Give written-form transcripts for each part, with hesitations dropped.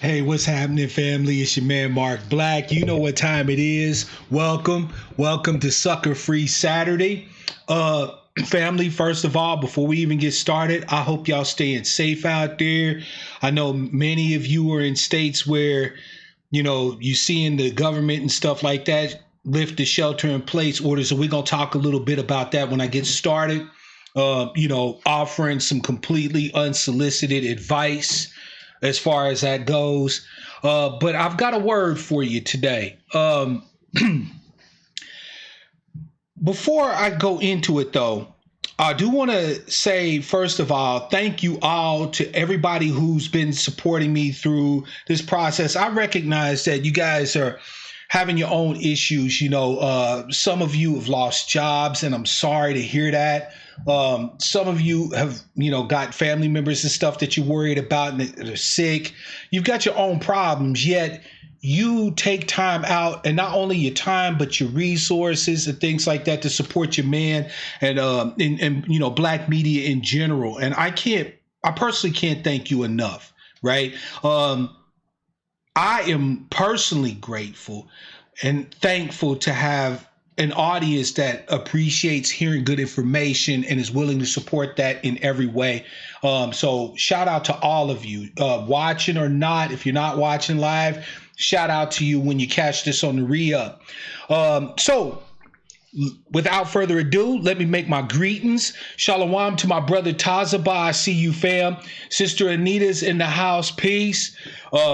Hey, what's happening, family? It's your man, Mark Black. You know what time it is. Welcome to Sucka-Free Saturday. Family, first of all, before we even get started, I hope y'all staying safe out there. I know many of you are in states where, you seeing the government and stuff like that lift the shelter in place orders. So we're going to talk a little bit about that when I get started. Offering some completely unsolicited advice as far as that goes. But I've got a word for you today. Before I go into it, though, I do want to say, first of all, thank you all to everybody who's been supporting me through this process. I recognize that you guys are having your own issues. Some of you have lost jobs, and I'm sorry to hear that. Some of you have, got family members and stuff that you're worried about and that are sick. You've got your own problems, yet you take time out, and not only your time, but your resources and things like that to support your man and Black media in general. And I personally can't thank you enough, right? I am personally grateful and thankful to have an audience that appreciates hearing good information and is willing to support that in every way. So shout out to all of you, watching or not. If you're not watching live, shout out to you when you catch this on the re-up. So without further ado, let me make my greetings. Shalom to my brother Tazaba. I see you, fam. Sister Anita's in the house. Peace.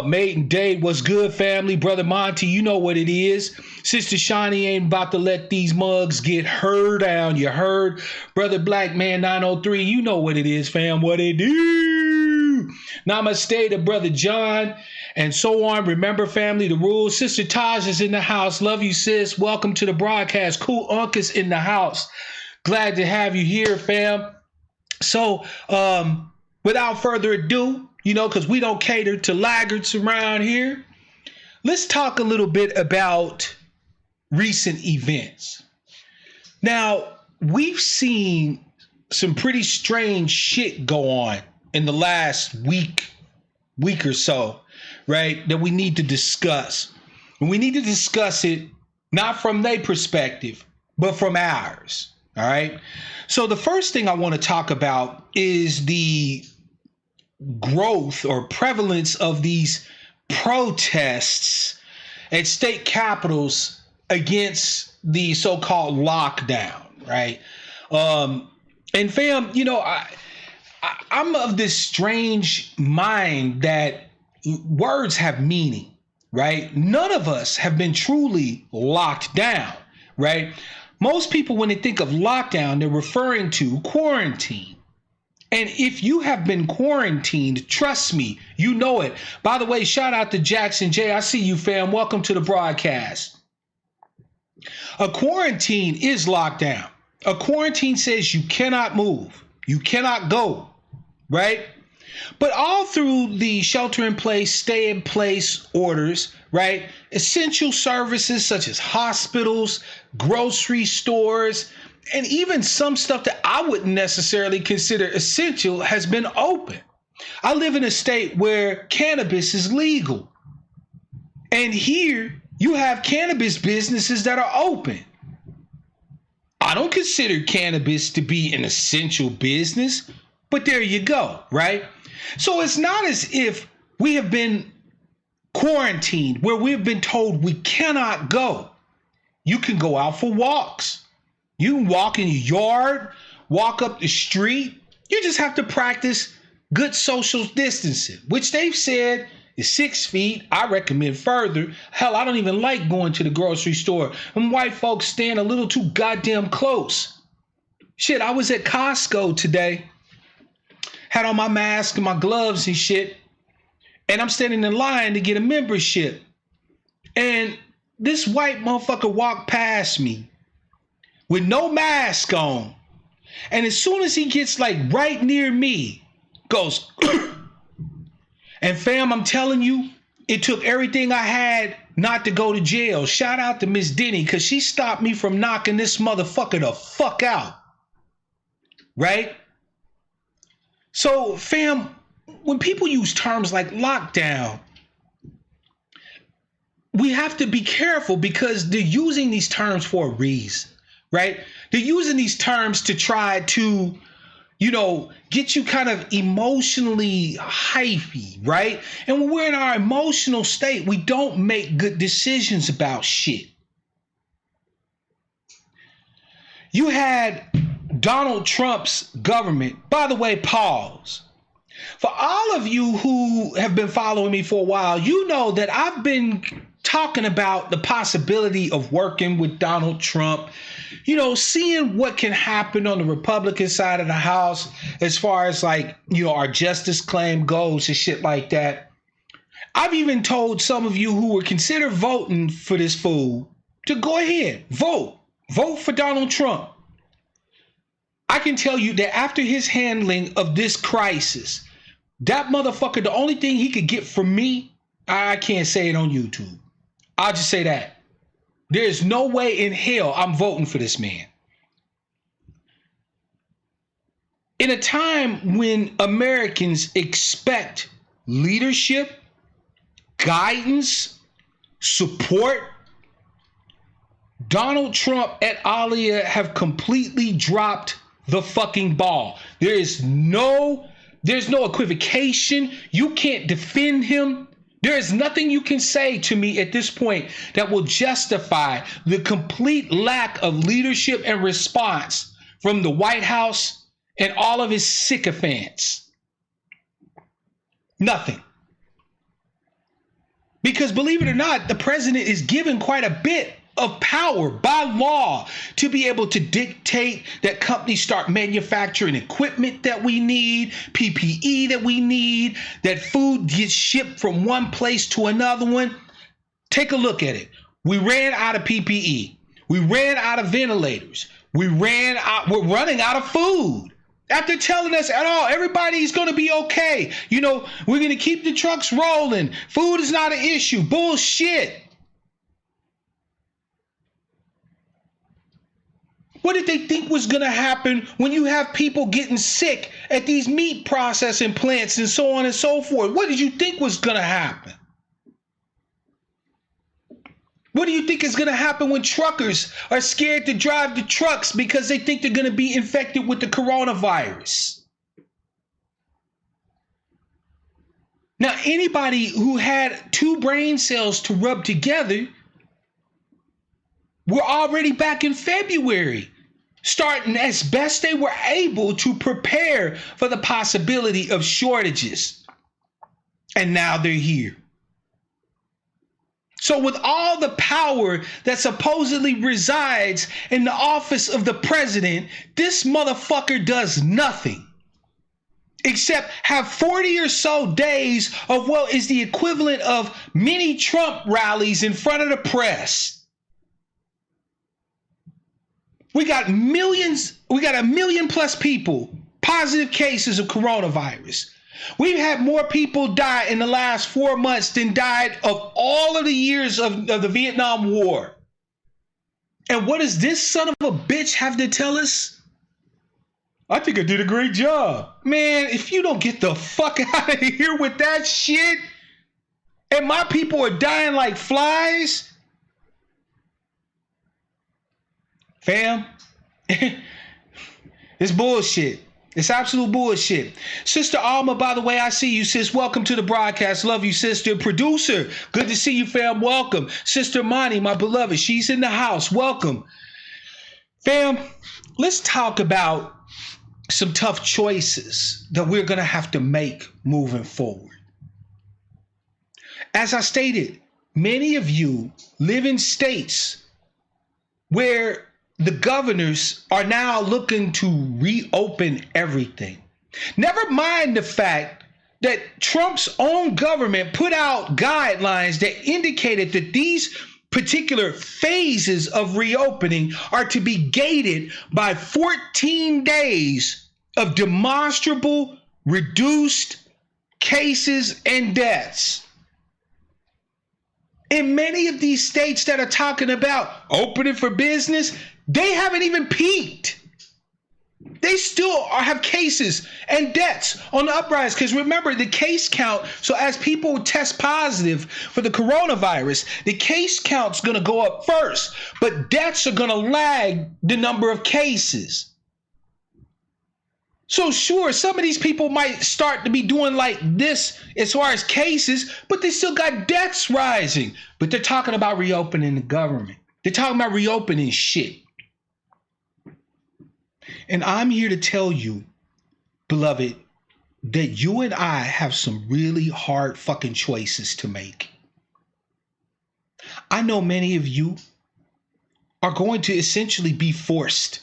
Mate and Dave, what's good, family? Brother Monty, you know what it is. Sister Shawnee ain't about to let these mugs get her down. You heard? Brother Black Man 903, you know what it is, fam. What it do? Namaste to Brother John. And so on. Remember, family, the rules. Sister Taj is in the house. Love you, sis. Welcome to the broadcast. Cool Unc is in the house. Glad to have you here, fam. So, without further ado, because we don't cater to laggards around here, let's talk a little bit about recent events. Now, we've seen some pretty strange shit go on in the last week or so, right, that we need to discuss. And we need to discuss it not from their perspective, but from ours, all right? So the first thing I want to talk about is the growth or prevalence of these protests at state capitals against the so-called lockdown, right? And fam, I'm of this strange mind that words have meaning, right? None of us have been truly locked down, right? Most people, when they think of lockdown, they're referring to quarantine. And if you have been quarantined, trust me, you know it. By the way, shout out to Jackson J. I see you, fam. Welcome to the broadcast. A quarantine is lockdown. A quarantine says you cannot move. You cannot go, right? But all through the shelter in place, stay in place orders, right? Essential services such as hospitals, grocery stores, and even some stuff that I wouldn't necessarily consider essential has been open. I live in a state where cannabis is legal. And here you have cannabis businesses that are open. I don't consider cannabis to be an essential business, but there you go, right? So it's not as if we have been quarantined where we've been told we cannot go. You can go out for walks. You can walk in your yard, walk up the street. You just have to practice good social distancing, which they've said is 6 feet. I recommend further. Hell, I don't even like going to the grocery store. And white folks stand a little too goddamn close. Shit, I was at Costco today. Had on my mask and my gloves and shit. And I'm standing in line to get a membership. And this white motherfucker walked past me with no mask on. And as soon as he gets like right near me, goes, and fam, I'm telling you, it took everything I had not to go to jail. Shout out to Miss Denny, because she stopped me from knocking this motherfucker the fuck out. Right? So, fam, when people use terms like lockdown, we have to be careful because they're using these terms for a reason, right? They're using these terms to try to, get you kind of emotionally hypey, right? And when we're in our emotional state, we don't make good decisions about shit. You had Donald Trump's government, by the way, pause. For all of you who have been following me for a while, you know that I've been talking about the possibility of working with Donald Trump, seeing what can happen on the Republican side of the house as far as our justice claim goes and shit like that. I've even told some of you who would consider voting for this fool to go ahead, vote for Donald Trump. I can tell you that after his handling of this crisis, that motherfucker, the only thing he could get from me, I can't say it on YouTube. I'll just say that. There's no way in hell I'm voting for this man. In a time when Americans expect leadership, guidance, support, Donald Trump and Alia have completely dropped the fucking ball. There's no equivocation. You can't defend him. There is nothing you can say to me at this point that will justify the complete lack of leadership and response from the White House and all of his sycophants. Nothing. Because believe it or not, the president is given quite a bit of power by law to be able to dictate that companies start manufacturing equipment that we need, PPE that we need, that food gets shipped from one place to another one. Take a look at it. We ran out of PPE. We ran out of ventilators. We're running out of food. After telling us at all, everybody's going to be okay. We're going to keep the trucks rolling. Food is not an issue. Bullshit. What did they think was going to happen when you have people getting sick at these meat processing plants and so on and so forth? What did you think was going to happen? What do you think is going to happen when truckers are scared to drive the trucks because they think they're going to be infected with the coronavirus? Now, anybody who had two brain cells to rub together, we're already back in February, starting as best they were able to prepare for the possibility of shortages. And now they're here. So with all the power that supposedly resides in the office of the president, this motherfucker does nothing except have 40 or so days of what is the equivalent of mini Trump rallies in front of the press. We got a million plus people, positive cases of coronavirus. We've had more people die in the last 4 months than died of all of the years of the Vietnam War. And what does this son of a bitch have to tell us? I think I did a great job. Man, if you don't get the fuck out of here with that shit, and my people are dying like flies, fam, it's bullshit. It's absolute bullshit. Sister Alma, by the way, I see you, sis. Welcome to the broadcast. Love you, sister. Producer, good to see you, fam. Welcome. Sister Monty, my beloved, she's in the house. Welcome. Fam, let's talk about some tough choices that we're going to have to make moving forward. As I stated, many of you live in states where the governors are now looking to reopen everything. Never mind the fact that Trump's own government put out guidelines that indicated that these particular phases of reopening are to be gated by 14 days of demonstrable reduced cases and deaths. In many of these states that are talking about opening for business, they haven't even peaked. They still have cases and deaths on the uprise. Because remember, the case count, so as people test positive for the coronavirus, the case count's going to go up first, but deaths are going to lag the number of cases. So sure, some of these people might start to be doing like this as far as cases, but they still got deaths rising. But they're talking about reopening the government. They're talking about reopening shit. And I'm here to tell you, beloved, that you and I have some really hard fucking choices to make. I know many of you are going to essentially be forced,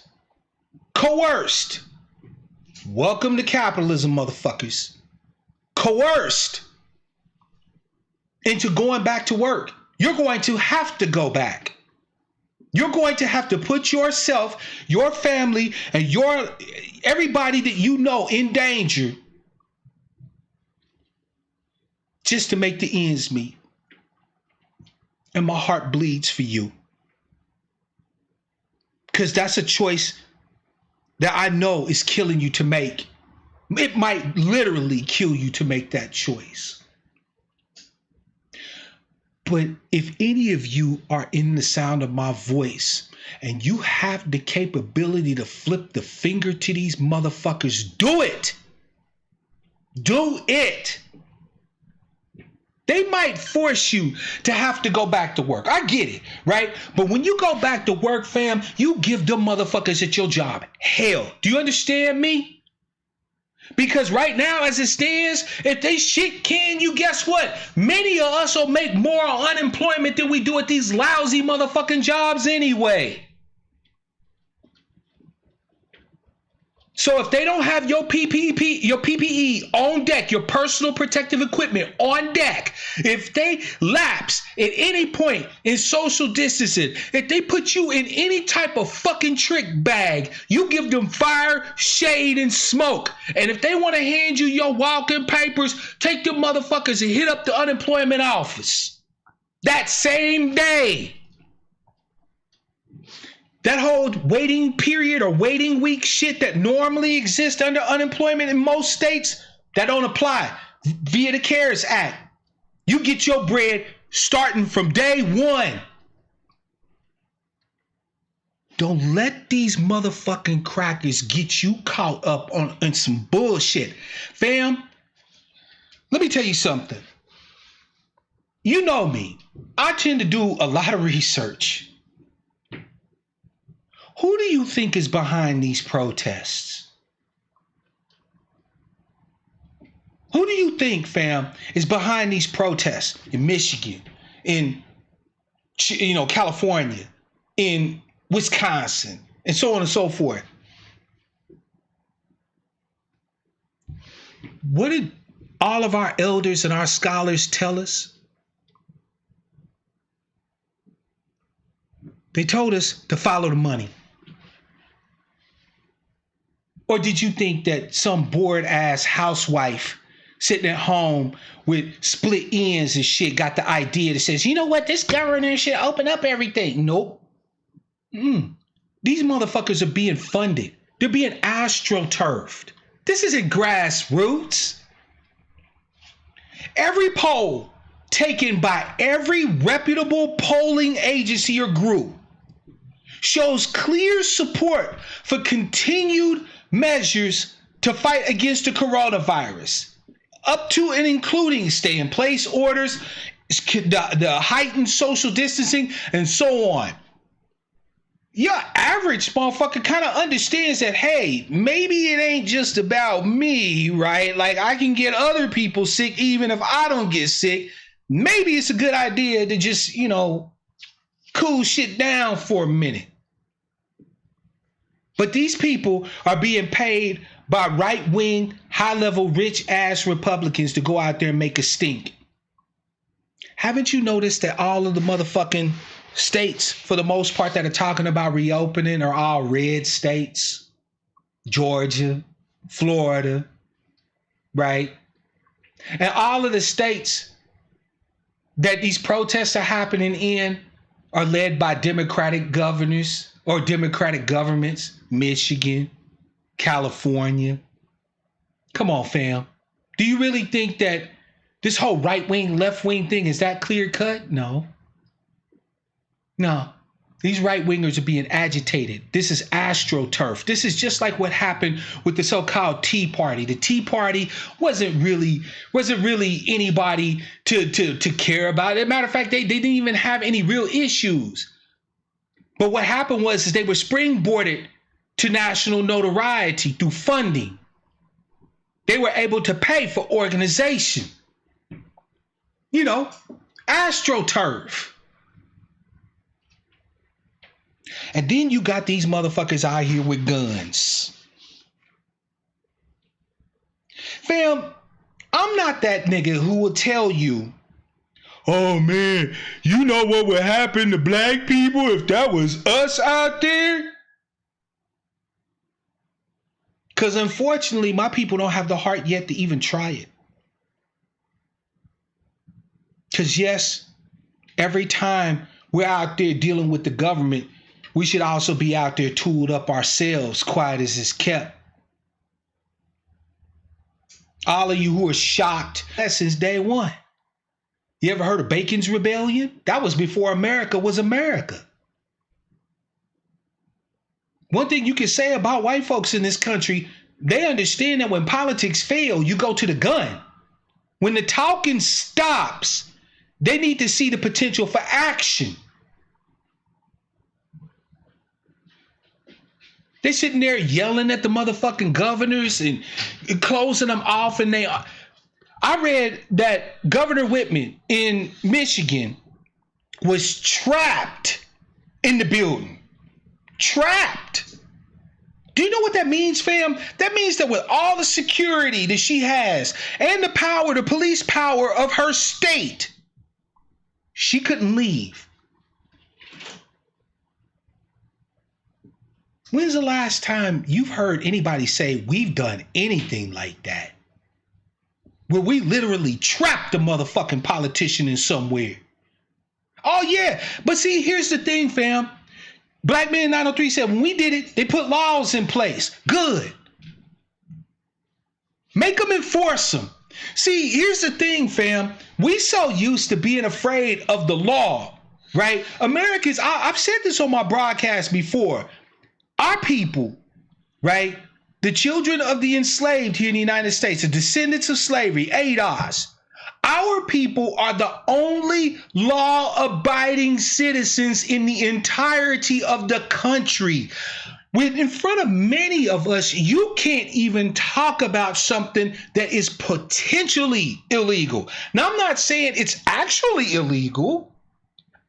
coerced. Welcome to capitalism, motherfuckers. Coerced into going back to work. You're going to have to go back. You're going to have to put yourself, your family, and everybody that you know in danger just to make the ends meet. And my heart bleeds for you. Because that's a choice that I know is killing you to make. It might literally kill you to make that choice. But if any of you are in the sound of my voice and you have the capability to flip the finger to these motherfuckers, do it. Do it. They might force you to have to go back to work. I get it, right? But when you go back to work, fam, you give them motherfuckers at your job hell. Do you understand me? Because right now, as it stands, if they shit can you, guess what? Many of us will make more on unemployment than we do at these lousy motherfucking jobs anyway. So if they don't have your PPE on deck, your personal protective equipment on deck, if they lapse at any point in social distancing, if they put you in any type of fucking trick bag, you give them fire, shade, and smoke. And if they want to hand you your walking papers, take them motherfuckers and hit up the unemployment office that same day. That whole waiting period or waiting week shit that normally exists under unemployment in most states, that don't apply via the CARES Act. You get your bread starting from day one. Don't let these motherfucking crackers get you caught up on some bullshit. Fam, let me tell you something. You know me. I tend to do a lot of research. Who do you think is behind these protests? Who do you think, fam, is behind these protests in Michigan, in California, in Wisconsin, and so on and so forth? What did all of our elders and our scholars tell us? They told us to follow the money. Or did you think that some bored ass housewife sitting at home with split ends and shit got the idea that says, you know what, this government should open up everything? Nope. These motherfuckers are being funded. They're being astroturfed. This isn't grassroots. Every poll taken by every reputable polling agency or group shows clear support for continued measures to fight against the coronavirus, up to and including stay-in-place orders, the heightened social distancing, and so on. Your average motherfucker kind of understands that, hey, maybe it ain't just about me, right? Like, I can get other people sick even if I don't get sick. Maybe it's a good idea to just, cool shit down for a minute. But these people are being paid by right-wing, high-level, rich-ass Republicans to go out there and make a stink. Haven't you noticed that all of the motherfucking states, for the most part, that are talking about reopening are all red states? Georgia, Florida, right? And all of the states that these protests are happening in are led by Democratic governors or Democratic governments. Michigan, California. Come on, fam. Do you really think that this whole right wing, left wing thing is that clear cut? No. No. These right wingers are being agitated. This is astroturf. This is just like what happened with the so-called Tea Party. The Tea Party wasn't really anybody to care about. As a matter of fact, they didn't even have any real issues. But what happened was they were springboarded to national notoriety through funding. They were able to pay for organization. You know, astroturf. And then you got these motherfuckers out here with guns. Fam, I'm not that nigga who will tell you, oh man, you know what would happen to black people if that was us out there? Because unfortunately, my people don't have the heart yet to even try it. Because yes, every time we're out there dealing with the government, we should also be out there tooled up ourselves, quiet as it's kept. All of you who are shocked, that's since day one. You ever heard of Bacon's Rebellion? That was before America was America. One thing you can say about white folks in this country, they understand that when politics fail, you go to the gun. When the talking stops, they need to see the potential for action. They sitting there yelling at the motherfucking governors and closing them off. And I read that Governor Whitman in Michigan was trapped in the building. Trapped. Do you know what that means, fam? That means that with all the security that she has and the power, the police power of her state, she couldn't leave. When's the last time you've heard anybody say we've done anything like that? Where we literally trapped a motherfucking politician in somewhere. Oh yeah, but see, here's the thing, fam. Black Man 903 said when we did it, they put laws in place. Good. Make them enforce them. See, here's the thing, fam. We so used to being afraid of the law, right? Americans, I've said this on my broadcast before. Our people, right? The children of the enslaved here in the United States, the descendants of slavery, ADOS. Our people are the only law-abiding citizens in the entirety of the country. When in front of many of us, you can't even talk about something that is potentially illegal. Now, I'm not saying it's actually illegal.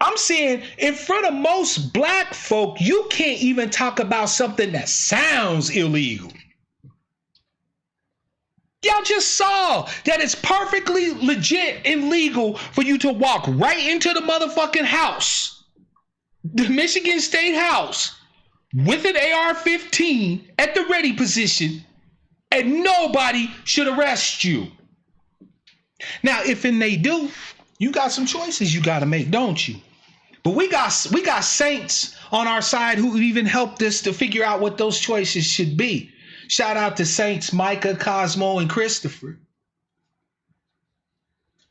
I'm saying in front of most black folk, you can't even talk about something that sounds illegal. Y'all just saw that it's perfectly legit and legal for you to walk right into the motherfucking house, the Michigan State House, with an AR-15 at the ready position, and nobody should arrest you. Now, if and they do, you got some choices you got to make, don't you? But we got saints on our side who even helped us to figure out what those choices should be. Shout out to Saints Micah, Cosmo, and Christopher.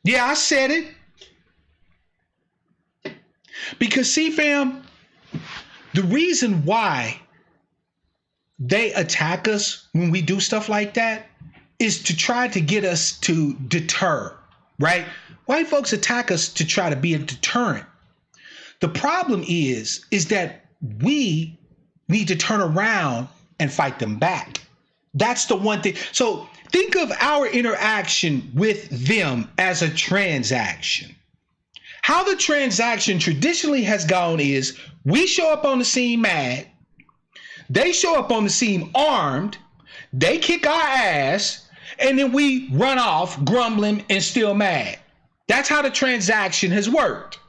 Yeah, I said it. Because see, fam, the reason why they attack us when we do stuff like that is to try to get us to deter, right? White folks attack us to try to be a deterrent. The problem is that we need to turn around and fight them back. That's the one thing. So think of our interaction with them as a transaction. How the transaction traditionally has gone is we show up on the scene mad. They show up on the scene armed. They kick our ass. And then we run off grumbling and still mad. That's how the transaction has worked.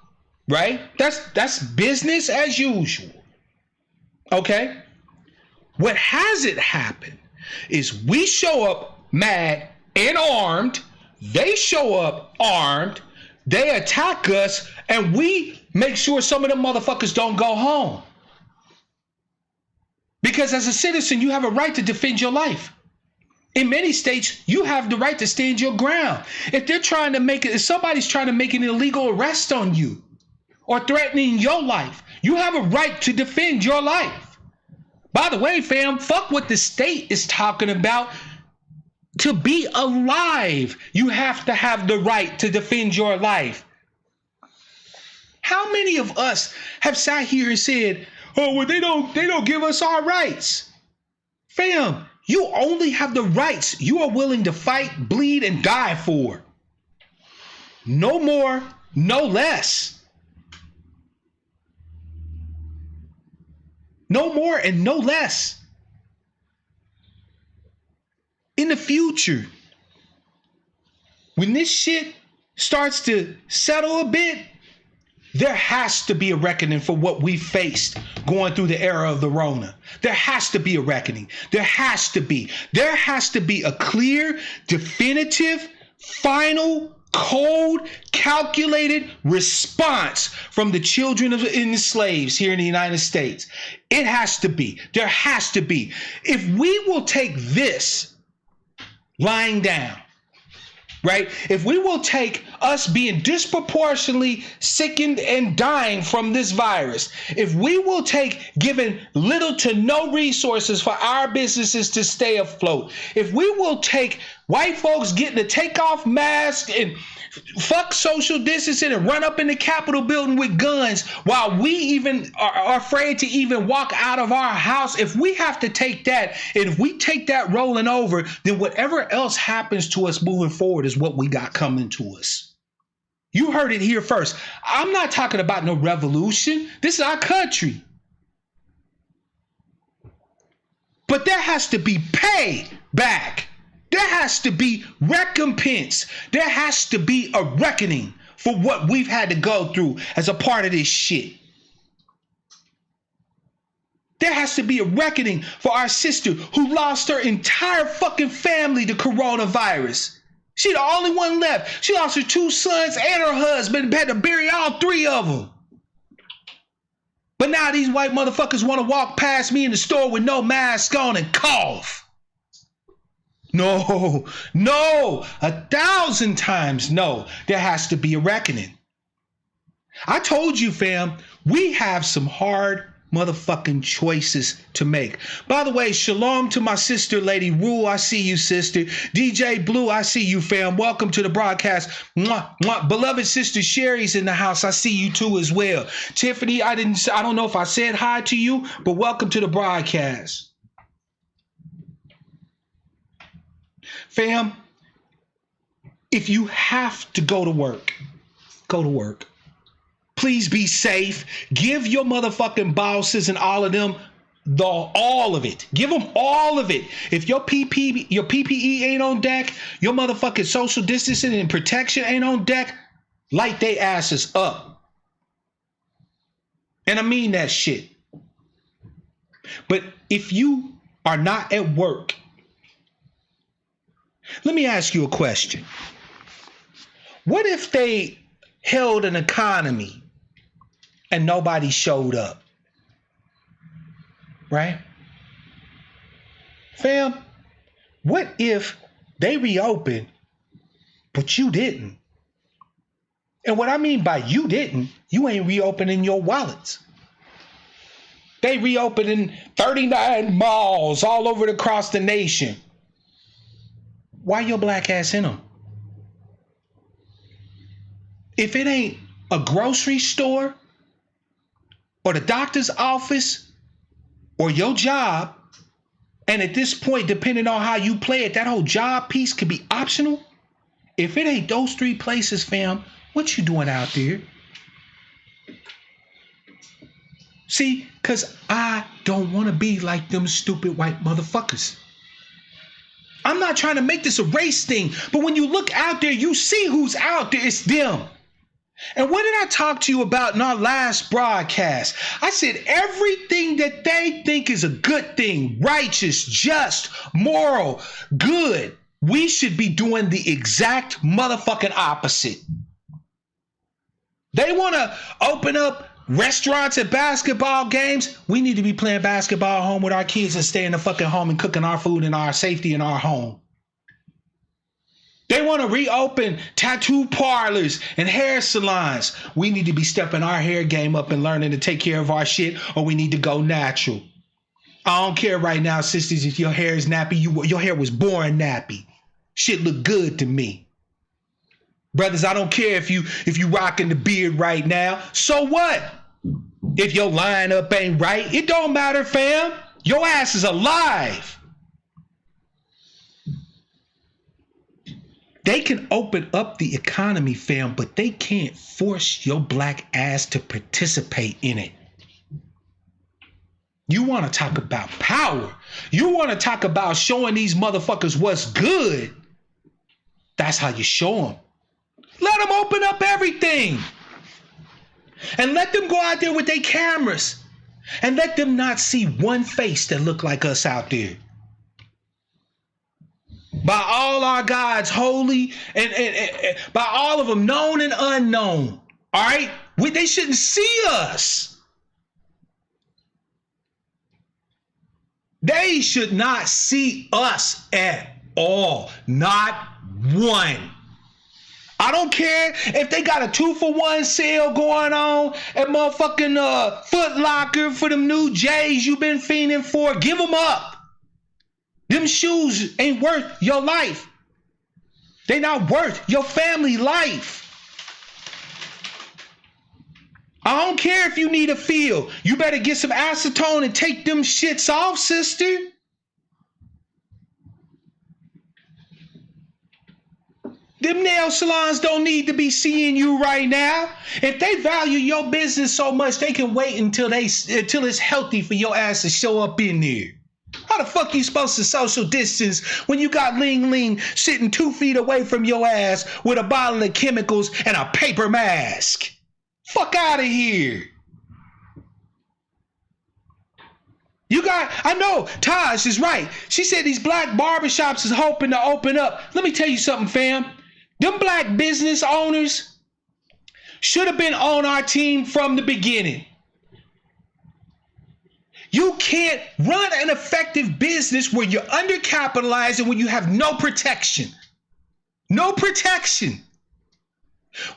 Right? That's business as usual. Okay? What hasn't happened is we show up mad and armed. They show up armed. They attack us, and we make sure some of them motherfuckers don't go home. Because as a citizen, you have a right to defend your life. In many states, you have the right to stand your ground. If somebody's trying to make an illegal arrest on you or threatening your life, you have a right to defend your life. By the way, fam, fuck what the state is talking about. To be alive, you have to have the right to defend your life. How many of us have sat here and said, oh, well, they don't give us our rights? Fam, you only have the rights you are willing to fight, bleed, and die for. No more, no less. No more and no less. In the future, when this shit starts to settle a bit, there has to be a reckoning for what we faced going through the era of the Rona. There has to be a reckoning. There has to be a clear, definitive, final, cold, calculated response from the children of the slaves here in the United States. It has to be. There has to be. If we will take this lying down, right? If we will take us being disproportionately sickened and dying from this virus, if we will take giving little to no resources for our businesses to stay afloat, if we will take white folks getting to take off masks and fuck social distancing and run up in the Capitol building with guns while we even are afraid to even walk out of our house, if we have to take that, and if we take that rolling over, then whatever else happens to us moving forward is what we got coming to us. You heard it here first. I'm not talking about no revolution. This is our country. But there has to be pay back. There has to be recompense. There has to be a reckoning for what we've had to go through as a part of this shit. There has to be a reckoning for our sister who lost her entire fucking family to coronavirus. She the only one left. She lost her 2 sons and her husband, had to bury all 3 of them. But now these white motherfuckers want to walk past me in the store with no mask on and cough. No, 1,000 times no. There has to be a reckoning. I told you, fam, we have some hard motherfucking choices to make. By the way, shalom to my sister, Lady Rule. I see you, sister. DJ Blue, I see you, fam. Welcome to the broadcast. Mwah, mwah. Beloved sister Sherry's in the house. I see you too as well. Tiffany, I don't know if I said hi to you, but welcome to the broadcast. Fam, if you have to go to work, go to work. Please be safe. Give your motherfucking bosses and all of them all of it. Give them all of it. If your PPE ain't on deck, your motherfucking social distancing and protection ain't on deck, light they asses up. And I mean that shit. But if you are not at work, let me ask you a question. What if they held an economy and nobody showed up? Right? Fam, what if they reopened, but you didn't? And what I mean by you didn't, you ain't reopening your wallets. They reopening 39 malls all over across the nation. Why your black ass in them? If it ain't a grocery store or the doctor's office or your job, and at this point, depending on how you play it, that whole job piece could be optional. If it ain't those 3 places, fam, what you doing out there? See, because I don't want to be like them stupid white motherfuckers. I'm not trying to make this a race thing, but when you look out there, you see who's out there. It's them. And what did I talk to you about in our last broadcast? I said everything that they think is a good thing, righteous, just, moral, good, we should be doing the exact motherfucking opposite. They want to open up Restaurants and basketball games, we need to be playing basketball home with our kids and staying the fucking home and cooking our food in our safety in our home. They want to reopen tattoo parlors and hair salons. We need to be stepping our hair game up and learning to take care of our shit, or we need to go natural. I don't care right now, sisters, if your hair is nappy. Your hair was born nappy. Shit look good to me. Brothers, I don't care if you rocking the beard right now. So what? If your lineup ain't right, it don't matter, fam. Your ass is alive. They can open up the economy, fam, but they can't force your black ass to participate in it. You want to talk about power. You want to talk about showing these motherfuckers what's good. That's how you show them. Let them open up everything. And let them go out there with their cameras. And let them not see one face that look like us out there. By all our gods, holy, and by all of them, known and unknown. All right? They shouldn't see us. They should not see us at all. Not one. I don't care if they got a 2-for-1 sale going on at motherfucking Foot Locker for them new J's you've been fiending for. Give them up. Them shoes ain't worth your life. They not worth your family life. I don't care if you need a feel. You better get some acetone and take them shits off, sister. Them nail salons don't need to be seeing you right now. If they value your business so much, they can wait until it's healthy for your ass to show up in there. How the fuck you supposed to social distance when you got Ling Ling sitting 2 feet away from your ass with a bottle of chemicals and a paper mask? Fuck out of here. I know, Taj is right. She said these black barbershops is hoping to open up. Let me tell you something, fam. Them black business owners should have been on our team from the beginning. You can't run an effective business where you're undercapitalized and when you have no protection. No protection.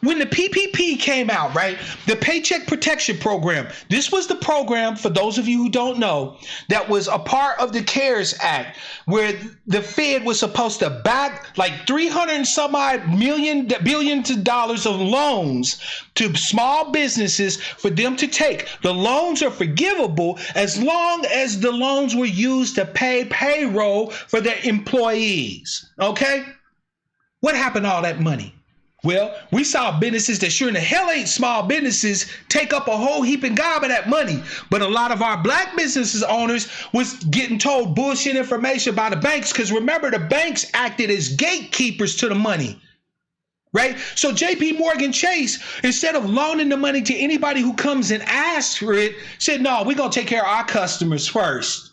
When the PPP came out, right, the Paycheck Protection Program, this was the program, for those of you who don't know, that was a part of the CARES Act, where the Fed was supposed to back like 300 and some odd billions of dollars of loans to small businesses for them to take. The loans are forgivable as long as the loans were used to pay payroll for their employees. Okay? What happened to all that money? Well, we saw businesses that sure in the hell ain't small businesses take up a whole heap and gob of that money. But a lot of our black businesses owners was getting told bullshit information by the banks, because remember, the banks acted as gatekeepers to the money. Right? So JP Morgan Chase, instead of loaning the money to anybody who comes and asks for it, said, no, we're going to take care of our customers first.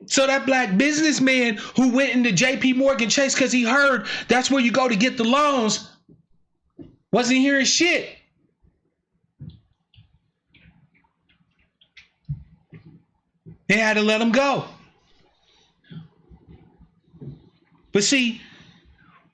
So that black businessman who went into JP Morgan Chase because he heard that's where you go to get the loans wasn't hearing shit. They had to let him go. But see,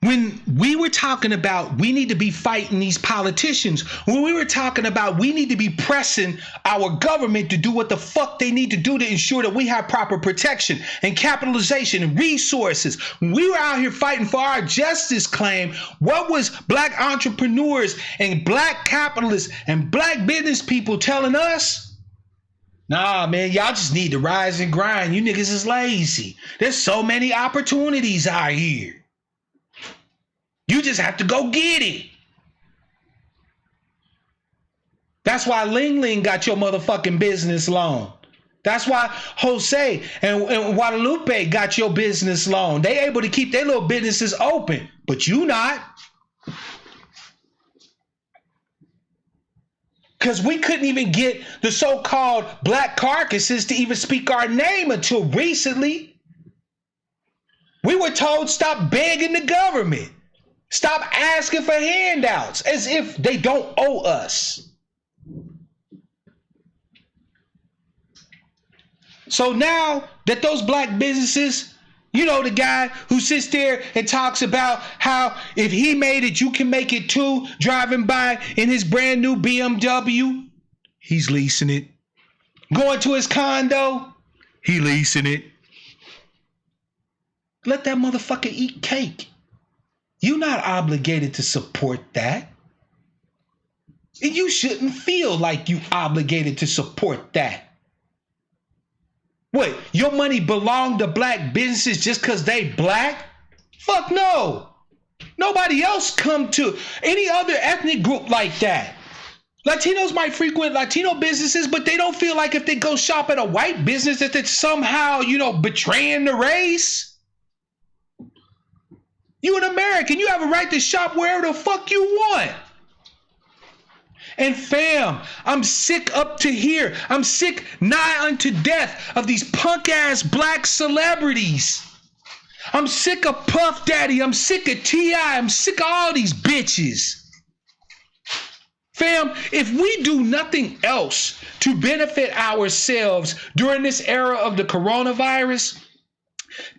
when we were talking about we need to be fighting these politicians, when we were talking about we need to be pressing our government to do what the fuck they need to do to ensure that we have proper protection and capitalization and resources, when we were out here fighting for our justice claim, what was black entrepreneurs and black capitalists and black business people telling us? Nah, man, y'all just need to rise and grind. You niggas is lazy. There's so many opportunities out here. You just have to go get it. That's why Ling Ling got your motherfucking business loan. That's why Jose and Guadalupe got your business loan. They able to keep their little businesses open, but you not. Because we couldn't even get the so-called black carcasses to even speak our name until recently. We were told stop begging the government. Stop asking for handouts as if they don't owe us. So now that those black businesses, you know, the guy who sits there and talks about how if he made it, you can make it too, driving by in his brand new BMW, he's leasing it. Going to his condo, he leasing it. Let that motherfucker eat cake. You're not obligated to support that. And you shouldn't feel like you obligated to support that. What, your money belong to black businesses just because they black? Fuck no. Nobody else come to any other ethnic group like that. Latinos might frequent Latino businesses, but they don't feel like if they go shop at a white business that it's somehow, betraying the race. You an American, you have a right to shop wherever the fuck you want. And fam, I'm sick up to here. I'm sick nigh unto death of these punk ass black celebrities. I'm sick of Puff Daddy. I'm sick of T.I. I'm sick of all these bitches. Fam, if we do nothing else to benefit ourselves during this era of the coronavirus,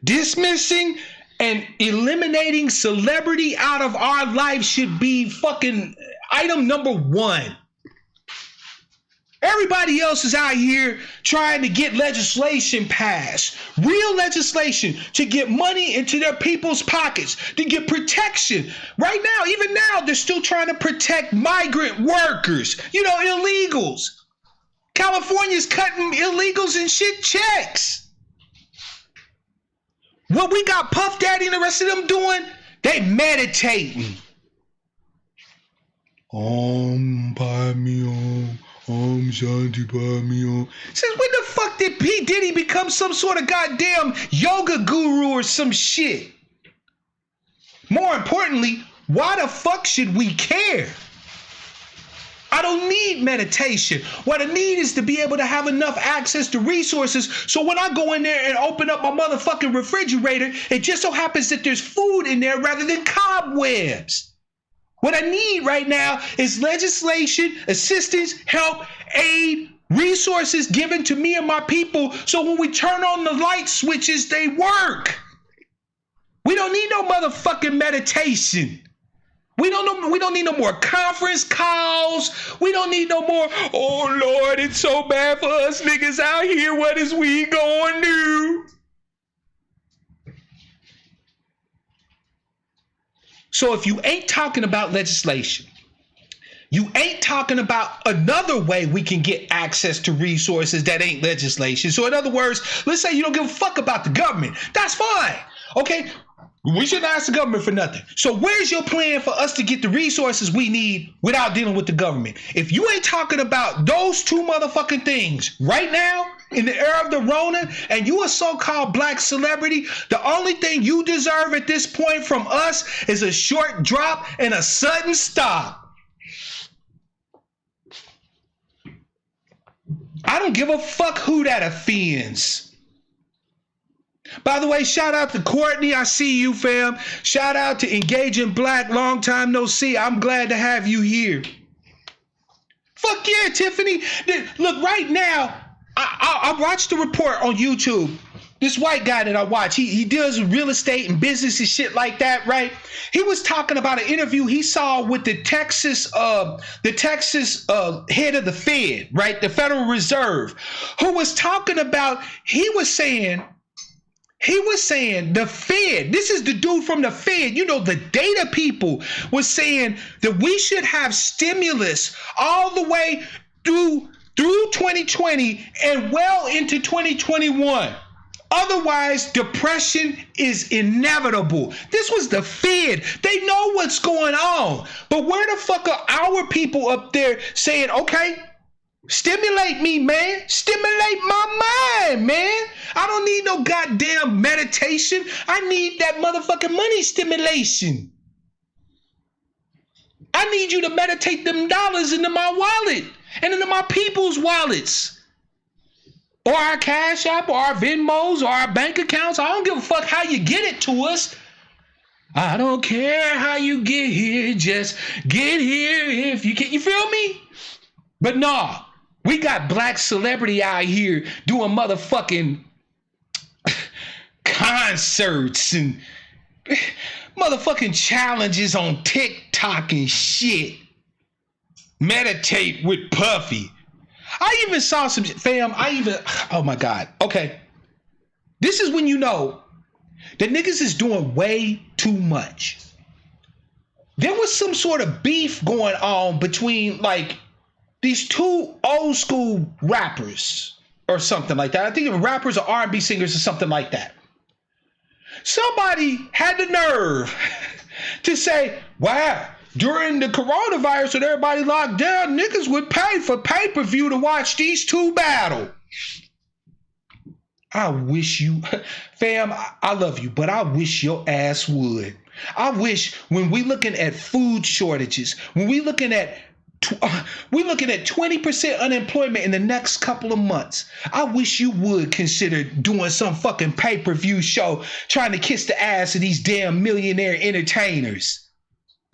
dismissing and eliminating celebrity out of our life should be fucking item number one. Everybody else is out here trying to get legislation passed, real legislation to get money into their people's pockets, to get protection. Right now, even now, they're still trying to protect migrant workers, illegals. California's cutting illegals and shit checks. What we got Puff Daddy and the rest of them doing, they meditating. Om Shanti Padme. Since when the fuck did P. Diddy become some sort of goddamn yoga guru or some shit? More importantly, why the fuck should we care? I don't need meditation. What I need is to be able to have enough access to resources so when I go in there and open up my motherfucking refrigerator, it just so happens that there's food in there rather than cobwebs. What I need right now is legislation, assistance, help, aid, resources given to me and my people so when we turn on the light switches, they work. We don't need no motherfucking meditation. We don't need no more conference calls. We don't need no more, oh Lord, it's so bad for us niggas out here. What is we going to do? So if you ain't talking about legislation, you ain't talking about another way we can get access to resources that ain't legislation. So in other words, let's say you don't give a fuck about the government. That's fine. Okay. We shouldn't ask the government for nothing. So where's your plan for us to get the resources we need without dealing with the government? If you ain't talking about those two motherfucking things right now in the era of the Rona and you a so-called black celebrity, the only thing you deserve at this point from us is a short drop and a sudden stop. I don't give a fuck who that offends. By the way, shout out to Courtney. I see you, fam. Shout out to Engaging Black. Long time no see. I'm glad to have you here. Fuck yeah, Tiffany. Look, right now, I watched the report on YouTube. This white guy that I watch, he deals with real estate and business and shit like that, right? He was talking about an interview he saw with the Texas head of the Fed, right? The Federal Reserve, who was talking about, he was saying the Fed, this is the dude from the Fed, the data people, was saying that we should have stimulus all the way through 2020 and well into 2021. Otherwise, depression is inevitable. This was the Fed. They know what's going on. But where the fuck are our people up there saying, okay, stimulate me, man. Stimulate my mind, man. I don't need no goddamn meditation. I need that motherfucking money stimulation. I need you to meditate them dollars into my wallet and into my people's wallets. Or our Cash App, or our Venmos, or our bank accounts. I don't give a fuck how you get it to us. I don't care how you get here, just get here if you can. You feel me? But nah, we got black celebrity out here doing motherfucking concerts and motherfucking challenges on TikTok and shit. Meditate with Puffy. I even saw some fam. Oh my God. Okay. This is when you know that niggas is doing way too much. There was some sort of beef going on between like these two old school rappers or something like that. I think rappers or R&B singers or something like that. Somebody had the nerve to say, wow, during the coronavirus with everybody locked down, niggas would pay for pay-per-view to watch these two battle. I wish you, fam, I love you, but I wish your ass would. I wish when we looking at food shortages, when we looking at 20% unemployment in the next couple of months, I wish you would consider doing some fucking pay-per-view show trying to kiss the ass of these damn millionaire entertainers.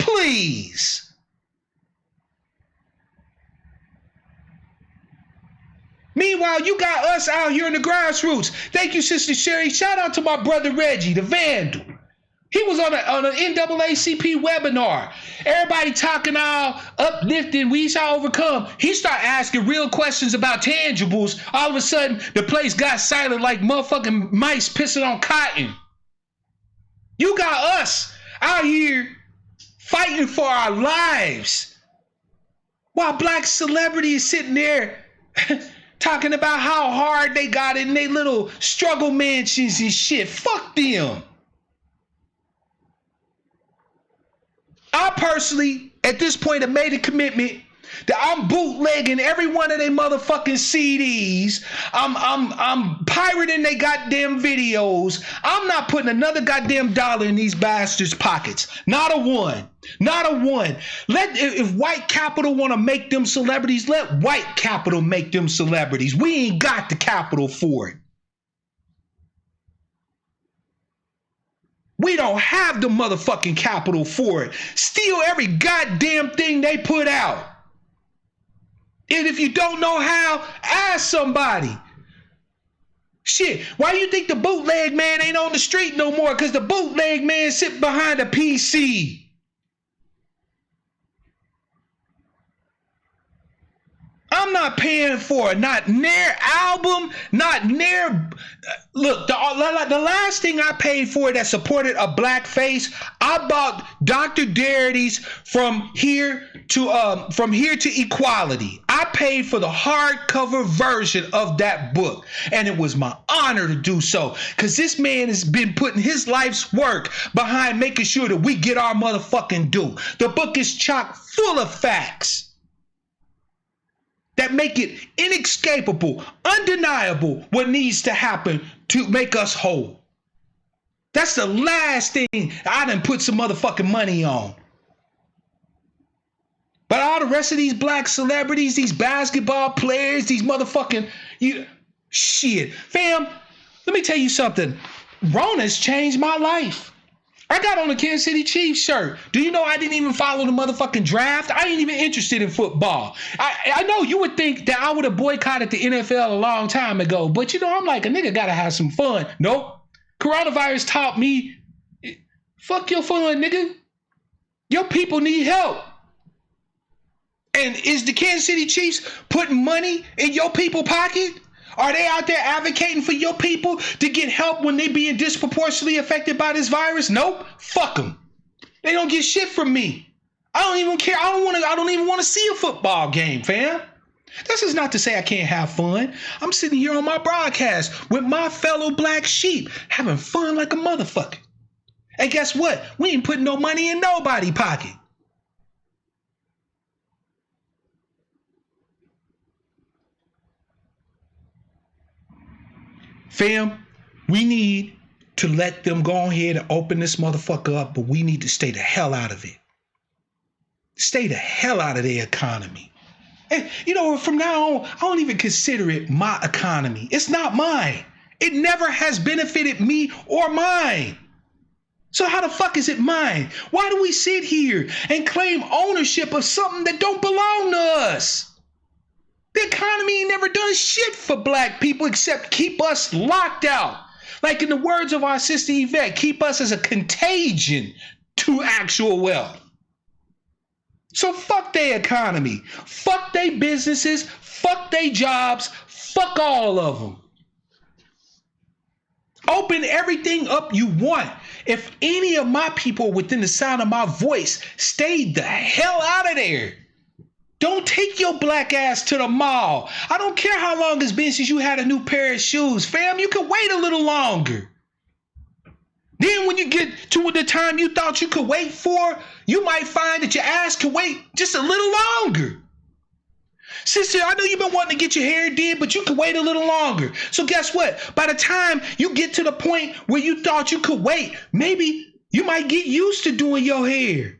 Please. Meanwhile, you got us out here in the grassroots. Thank you, Sister Sherry. Shout out to my brother Reggie, the Vandal. He was on an NAACP webinar. Everybody talking all uplifting, we shall overcome. He started asking real questions about tangibles. All of a sudden, the place got silent like motherfucking mice pissing on cotton. You got us out here fighting for our lives while black celebrity is sitting there talking about how hard they got it in their little struggle mansions and shit. Fuck them. I personally, at this point, have made a commitment that I'm bootlegging every one of their motherfucking CDs. I'm pirating their goddamn videos. I'm not putting another goddamn dollar in these bastards' pockets. Not a one. Not a one. If white capital want to make them celebrities, let white capital make them celebrities. We ain't got the capital for it. We don't have the motherfucking capital for it. Steal every goddamn thing they put out. And if you don't know how, ask somebody. Shit, why you think the bootleg man ain't on the street no more? Because the bootleg man sit behind a PC. I'm not paying for it. Not near album, not near. Look, the last thing I paid for that supported a black face, I bought Dr. Darity's From Here to Equality. I paid for the hardcover version of that book, and it was my honor to do so, because this man has been putting his life's work behind making sure that we get our motherfucking due. The book is chock full of facts that make it inescapable, undeniable what needs to happen to make us whole. That's the last thing I done put some motherfucking money on. But all the rest of these black celebrities, these basketball players, these motherfucking, shit. Fam, let me tell you something. Rona's changed my life. I got on a Kansas City Chiefs shirt. Do you know I didn't even follow the motherfucking draft? I ain't even interested in football. I know you would think that I would have boycotted the NFL a long time ago, but I'm like, a nigga gotta have some fun. Nope. Coronavirus taught me, fuck your fun, nigga. Your people need help. And is the Kansas City Chiefs putting money in your people's pocket? Are they out there advocating for your people to get help when they being disproportionately affected by this virus? Nope. Fuck them. They don't get shit from me. I don't even care. I don't even want to see a football game, fam. This is not to say I can't have fun. I'm sitting here on my broadcast with my fellow black sheep, having fun like a motherfucker. And guess what? We ain't putting no money in nobody's pocket. Fam, we need to let them go ahead and open this motherfucker up, but we need to stay the hell out of it. Stay the hell out of their economy. And, from now on, I don't even consider it my economy. It's not mine. It never has benefited me or mine. So how the fuck is it mine? Why do we sit here and claim ownership of something that don't belong to us? The economy ain't never done shit for black people except keep us locked out. Like in the words of our sister Yvette, keep us as a contagion to actual wealth. So fuck their economy, fuck their businesses, fuck their jobs, fuck all of them. Open everything up you want. If any of my people within the sound of my voice, stay the hell out of there. Don't take your black ass to the mall. I don't care how long it's been since you had a new pair of shoes. Fam, you can wait a little longer. Then when you get to the time you thought you could wait for, you might find that your ass can wait just a little longer. Sister, I know you've been wanting to get your hair did, but you can wait a little longer. So guess what? By the time you get to the point where you thought you could wait, maybe you might get used to doing your hair.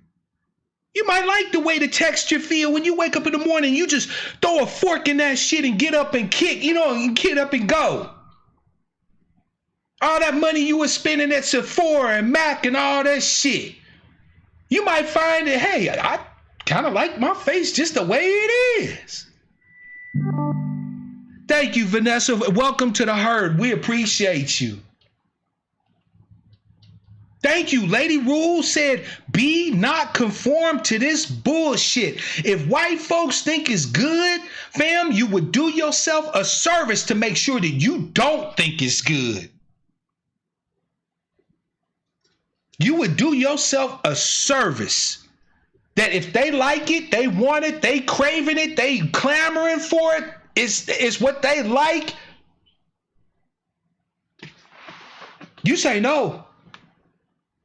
You might like the way the texture feel when you wake up in the morning. You just throw a fork in that shit and get up and kick, and get up and go. All that money you were spending at Sephora and Mac and all that shit. You might find that, hey, I kind of like my face just the way it is. Thank you, Vanessa. Welcome to the herd. We appreciate you. Thank you. Lady Rule said, be not conformed to this bullshit. If white folks think it's good, fam, you would do yourself a service to make sure that you don't think it's good. You would do yourself a service that if they like it, they want it, they craving it, they clamoring for it, it's what they like. You say no.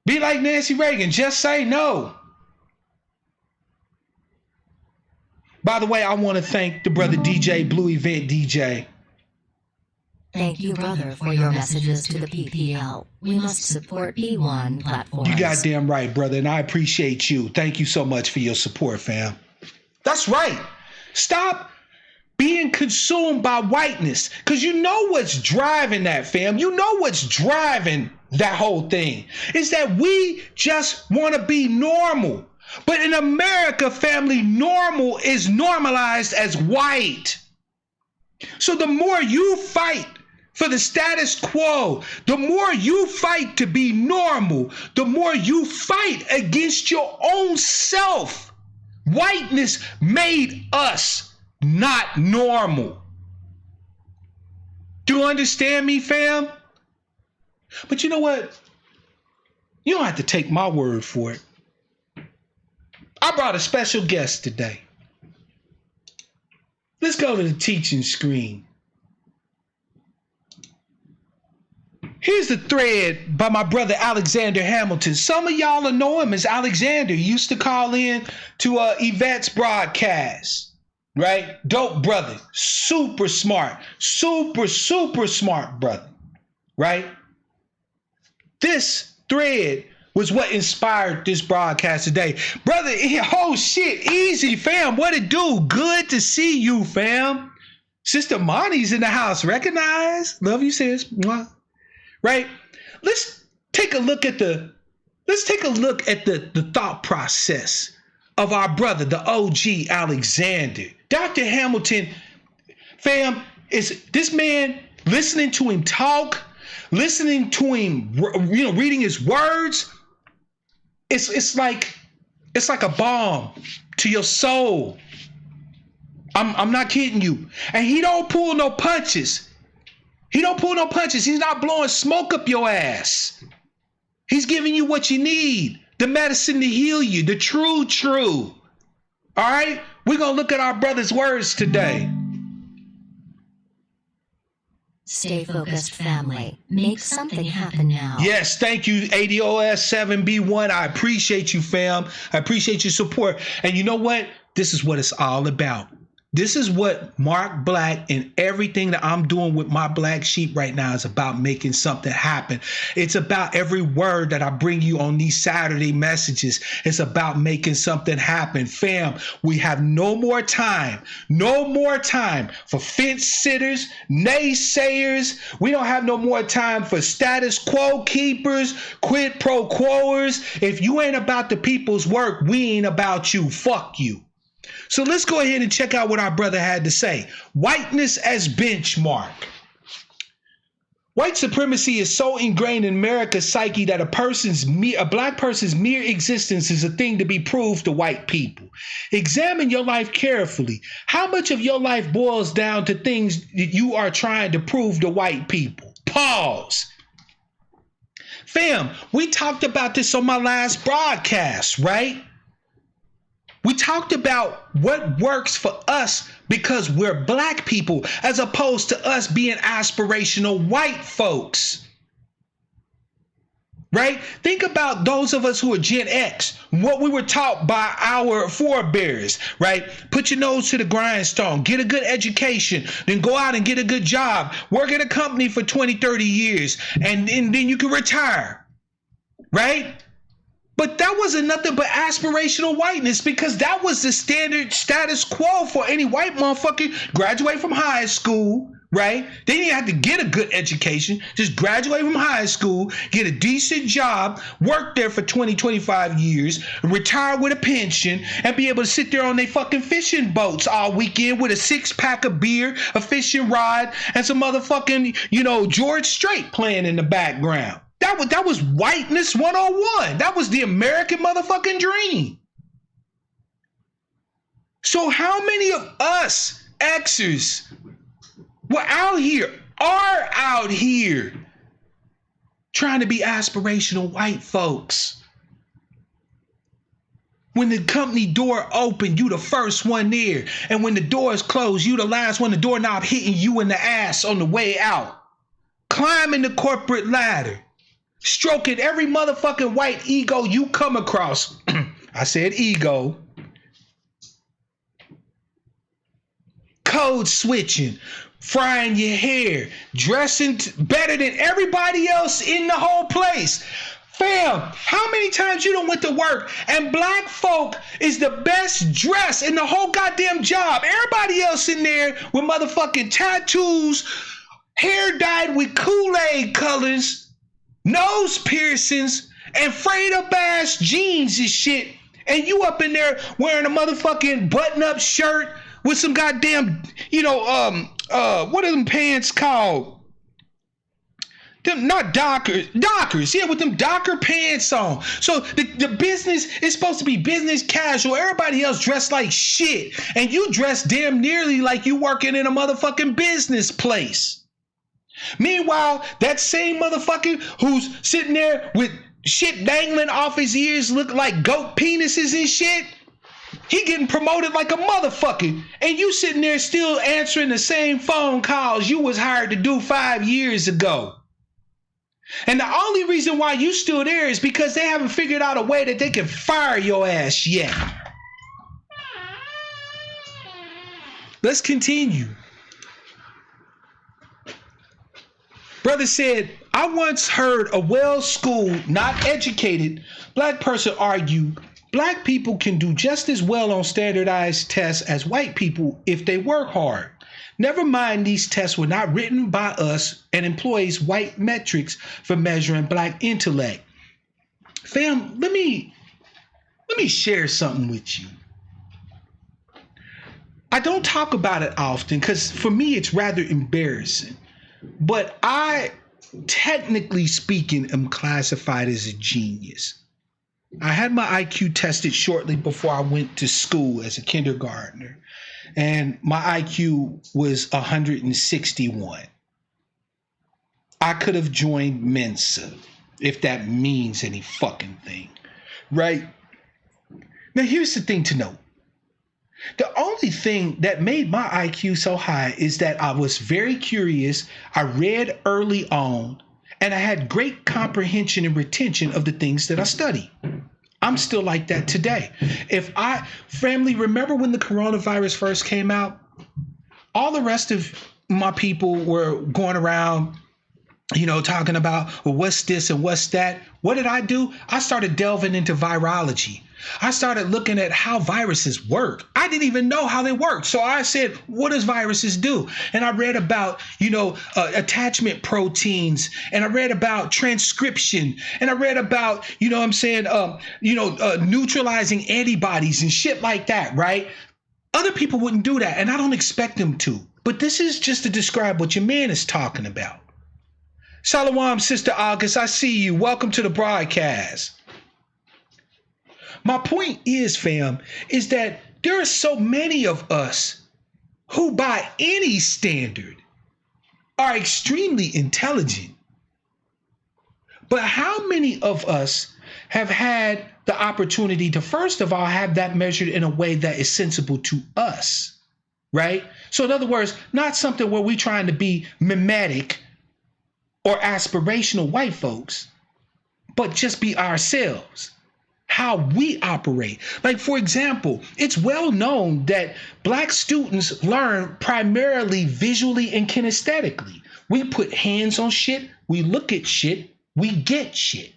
Be like Nancy Reagan, just say no. By the way, I want to thank the brother DJ, Blue Event DJ. Thank you, brother, for your messages to the PPL. We must support B1 platforms. You goddamn right, brother, and I appreciate you. Thank you so much for your support, fam. That's right. Stop being consumed by whiteness, because you know what's driving that, fam. You know what's driving that whole thing is that we just want to be normal. But in America, family, normal is normalized as white. So the more you fight for the status quo, the more you fight to be normal, the more you fight against your own self. Whiteness made us not normal. Do you understand me, fam? But you know what? You don't have to take my word for it. I brought a special guest today. Let's go to the teaching screen. Here's the thread by my brother Alexander Hamilton. Some of y'all will know him as Alexander. He used to call in to Yvette's broadcast, right? Dope brother, super smart, super smart brother, right? This thread was what inspired this broadcast today. Brother, oh shit, easy, fam. What it do? Good to see you, fam. Sister Monty's in the house. Recognize? Love you, sis. Mwah. Right? Let's take a look at the thought process of our brother, the OG Alexander. Dr. Hamilton, fam, is this man listening to him talk, listening to him, reading his words, it's like a balm to your soul. I'm not kidding you. And he don't pull no punches. He's not blowing smoke up your ass. He's giving you what you need, the medicine to heal you, the true. All right? We're going to look at our brother's words today. Stay focused, family. Make something happen now. Yes, thank you, ADOS7B1. I appreciate you, fam. I appreciate your support. And you know what? This is what it's all about. This is what Mark Black and everything that I'm doing with my black sheep right now is about, making something happen. It's about every word that I bring you on these Saturday messages. It's about making something happen. Fam, we have no more time for fence sitters, naysayers. We don't have no more time for status quo keepers, quid pro quoers. If you ain't about the people's work, we ain't about you. Fuck you. So let's go ahead and check out what our brother had to say. Whiteness as benchmark. White supremacy is so ingrained in America's psyche that a black person's mere existence is a thing to be proved to white people. Examine your life carefully. How much of your life boils down to things that you are trying to prove to white people? Pause. Fam, we talked about this on my last broadcast, right? We talked about what works for us because we're black people, as opposed to us being aspirational white folks. Right? Think about those of us who are Gen X, what we were taught by our forebears, right? Put your nose to the grindstone, get a good education, then go out and get a good job, work at a company for 20, 30 years, and then you can retire, right? But that wasn't nothing but aspirational whiteness, because that was the standard status quo for any white motherfucker. Graduate from high school, right? They didn't have to get a good education. Just graduate from high school, get a decent job, work there for 20, 25 years, retire with a pension, and be able to sit there on their fucking fishing boats all weekend with a 6-pack of beer, a fishing rod, and some motherfucking, George Strait playing in the background. That was whiteness 101. That was the American motherfucking dream. So how many of us Xers are out here trying to be aspirational white folks? When the company door open, you the first one there. And when the door is closed, you the last one, the doorknob hitting you in the ass on the way out. Climbing the corporate ladder. Stroking every motherfucking white ego you come across. I said ego. Code switching, frying your hair, dressing better than everybody else in the whole place. Fam, how many times you done went to work and black folk is the best dressed in the whole goddamn job? Everybody else in there with motherfucking tattoos, hair dyed with Kool-Aid colors, nose piercings, and frayed up ass jeans and shit. And you up in there wearing a motherfucking button-up shirt with some goddamn, what are them pants called? Them, not Dockers, yeah, with them Docker pants on. So the business is supposed to be business casual. Everybody else dressed like shit. And you dress damn nearly like you working in a motherfucking business place. Meanwhile, that same motherfucker who's sitting there with shit dangling off his ears look like goat penises and shit, he getting promoted like a motherfucker. And you sitting there still answering the same phone calls you was hired to do 5 years ago. And the only reason why you still there is because they haven't figured out a way that they can fire your ass yet. Let's continue. Brother said, I once heard a well-schooled, not educated black person argue black people can do just as well on standardized tests as white people if they work hard. Never mind, these tests were not written by us and employs white metrics for measuring black intellect. Fam, let me share something with you. I don't talk about it often because for me it's rather embarrassing. But I, technically speaking, am classified as a genius. I had my IQ tested shortly before I went to school as a kindergartner, and my IQ was 161. I could have joined Mensa, if that means any fucking thing, right? Now, here's the thing to note. The only thing that made my IQ so high is that I was very curious, I read early on, and I had great comprehension and retention of the things that I studied. I'm still like that today. Family, remember when the coronavirus first came out? all the rest of my people were going around, talking about, well, what's this and what's that. What did I do? I started delving into virology. I started looking at how viruses work. I didn't even know how they worked. So I said, what does viruses do? And I read about, attachment proteins, and I read about transcription, and I read about, neutralizing antibodies and shit like that, right? Other people wouldn't do that, and I don't expect them to. But this is just to describe what your man is talking about. Shalom, Sister August, I see you. Welcome to the broadcast. My point is, fam, is that there are so many of us who, by any standard, are extremely intelligent. But how many of us have had the opportunity to, first of all, have that measured in a way that is sensible to us, right? So in other words, not something where we're trying to be mimetic or aspirational white folks, but just be ourselves, how we operate. Like, for example, it's well known that Black students learn primarily visually and kinesthetically. We put hands on shit, we look at shit, we get shit.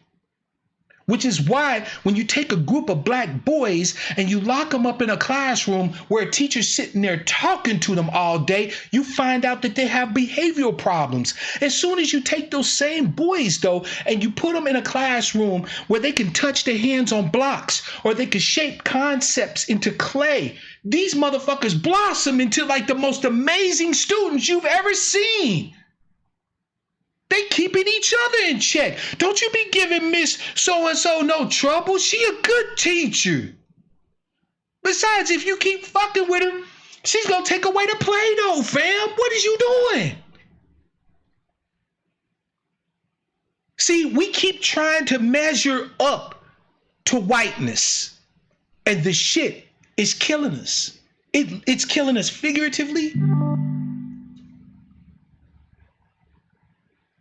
Which is why when you take a group of Black boys and you lock them up in a classroom where a teacher's sitting there talking to them all day, you find out that they have behavioral problems. As soon as you take those same boys, though, and you put them in a classroom where they can touch their hands on blocks or they can shape concepts into clay, these motherfuckers blossom into like the most amazing students you've ever seen. They keeping each other in check. Don't you be giving Miss So-and-so no trouble. She a good teacher. Besides, if you keep fucking with her, she's gonna take away the Play-Doh, fam. What is you doing? See, we keep trying to measure up to whiteness, and the shit is killing us. It's killing us figuratively.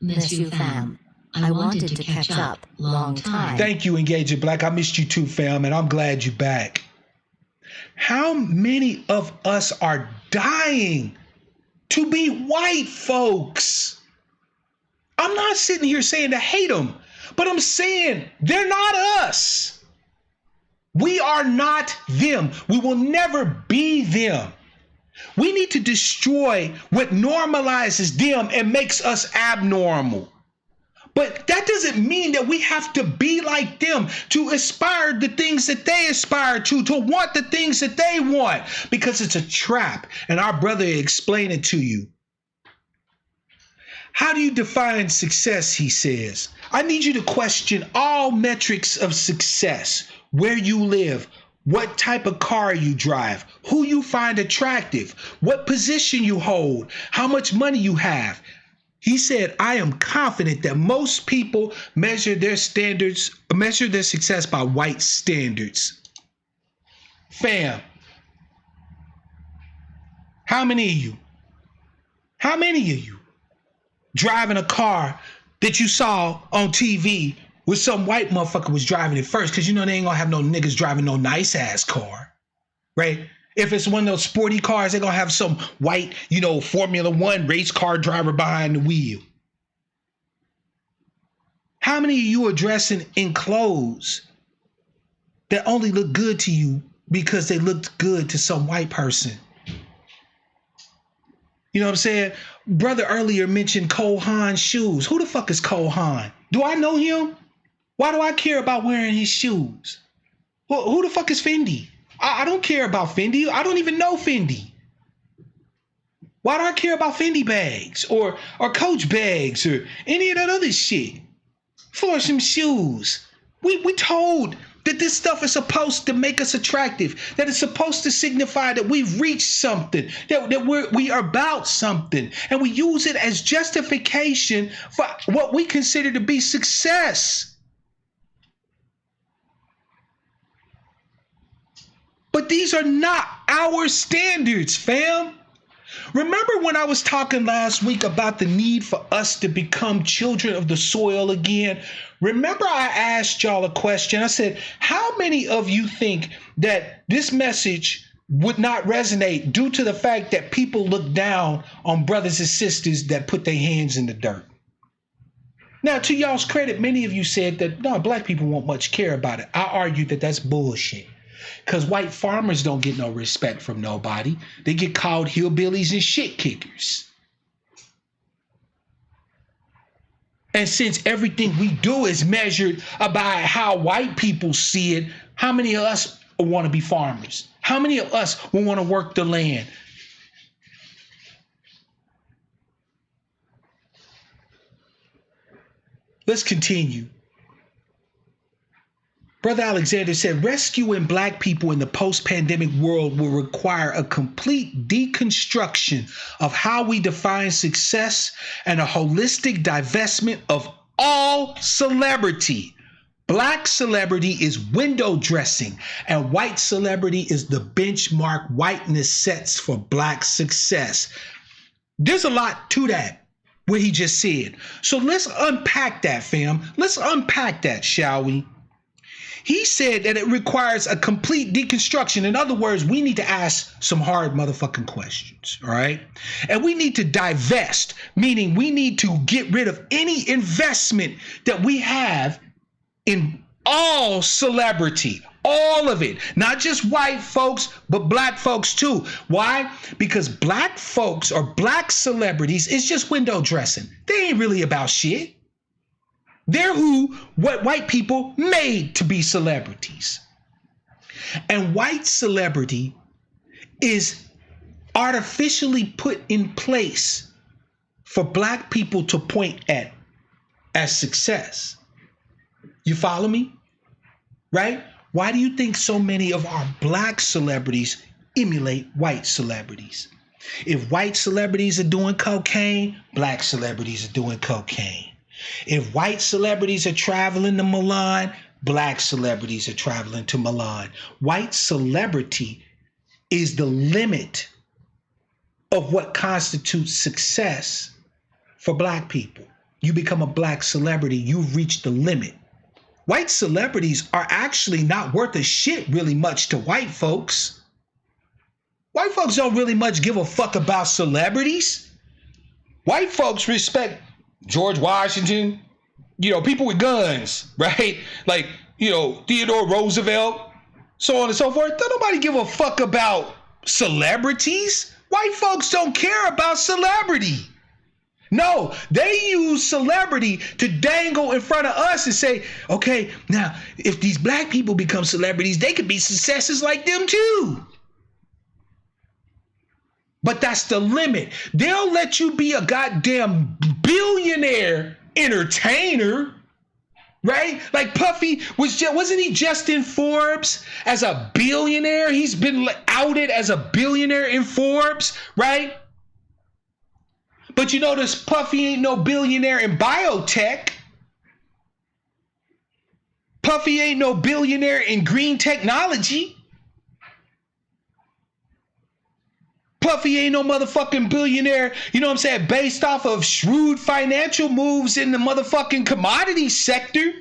Miss you, fam. I wanted to catch up. Long time. Thank you, Engager Black. I missed you too, fam, and I'm glad you're back. How many of us are dying to be white folks? I'm not sitting here saying to hate them, but I'm saying they're not us. We are not them. We will never be them. We need to destroy what normalizes them and makes us abnormal. But that doesn't mean that we have to be like them, to aspire the things that they aspire to want the things that they want, because it's a trap. And our brother explained it to you. How do you define success, he says? I need you to question all metrics of success: where you live, what type of car you drive, who you find attractive, what position you hold, how much money you have. He said, I am confident that most people measure their success by white standards. Fam, how many of you driving a car that you saw on TV where some white motherfucker was driving it first? Because they ain't gonna have no niggas driving no nice ass car, right? If it's one of those sporty cars, they're gonna have some white, Formula One race car driver behind the wheel. How many of you are dressing in clothes that only look good to you because they looked good to some white person? You know what I'm saying? Brother earlier mentioned Cole Haan's shoes. Who the fuck is Cole Haan? Do I know him? Why do I care about wearing his shoes? Well, who the fuck is Fendi? I don't care about Fendi. I don't even know Fendi. Why do I care about Fendi bags or Coach bags or any of that other shit? For some shoes. We told that this stuff is supposed to make us attractive, that it's supposed to signify that we've reached something, that we are about something, and we use it as justification for what we consider to be success. But these are not our standards, fam. Remember when I was talking last week about the need for us to become children of the soil again? Remember I asked y'all a question. I said, how many of you think that this message would not resonate due to the fact that people look down on brothers and sisters that put their hands in the dirt. Now, to y'all's credit, many of you said that, no, black people won't much care about it. I argue that that's bullshit. Because white farmers don't get no respect from nobody. They get called hillbillies and shit kickers. And since everything we do is measured by how white people see it, how many of us want to be farmers? How many of us will want to work the land? Let's continue. Brother Alexander said, rescuing black people in the post-pandemic world will require a complete deconstruction of how we define success and a holistic divestment of all celebrity. Black celebrity is window dressing, and white celebrity is the benchmark whiteness sets for black success. There's a lot to that, what he just said. So let's unpack that, fam. Let's unpack that, shall we? He said that it requires a complete deconstruction. In other words, we need to ask some hard motherfucking questions, all right? And we need to divest, meaning we need to get rid of any investment that we have in all celebrity, all of it, not just white folks, but black folks too. Why? Because black folks or black celebrities is just window dressing. They ain't really about shit. They're what white people made to be celebrities. And white celebrity is artificially put in place for black people to point at as success. You follow me? Right? Why do you think so many of our black celebrities emulate white celebrities? If white celebrities are doing cocaine, black celebrities are doing cocaine. If white celebrities are traveling to Milan, black celebrities are traveling to Milan. White celebrity is the limit of what constitutes success for black people. You become a black celebrity, you've reached the limit. White celebrities are actually not worth a shit really much to white folks. White folks don't really much give a fuck about celebrities. White folks respect George Washington, people with guns, right? Like, Theodore Roosevelt, so on and so forth. Don't nobody give a fuck about celebrities. White folks don't care about celebrity. No, they use celebrity to dangle in front of us and say, okay, now, if these black people become celebrities, they could be successes like them too. But that's the limit. They'll let you be a goddamn billionaire entertainer, right? Like Puffy wasn't he just in Forbes as a billionaire? He's been outed as a billionaire in Forbes, right? But you notice Puffy ain't no billionaire in biotech. Puffy ain't no billionaire in green technology. Puffy ain't no motherfucking billionaire, based off of shrewd financial moves in the motherfucking commodity sector.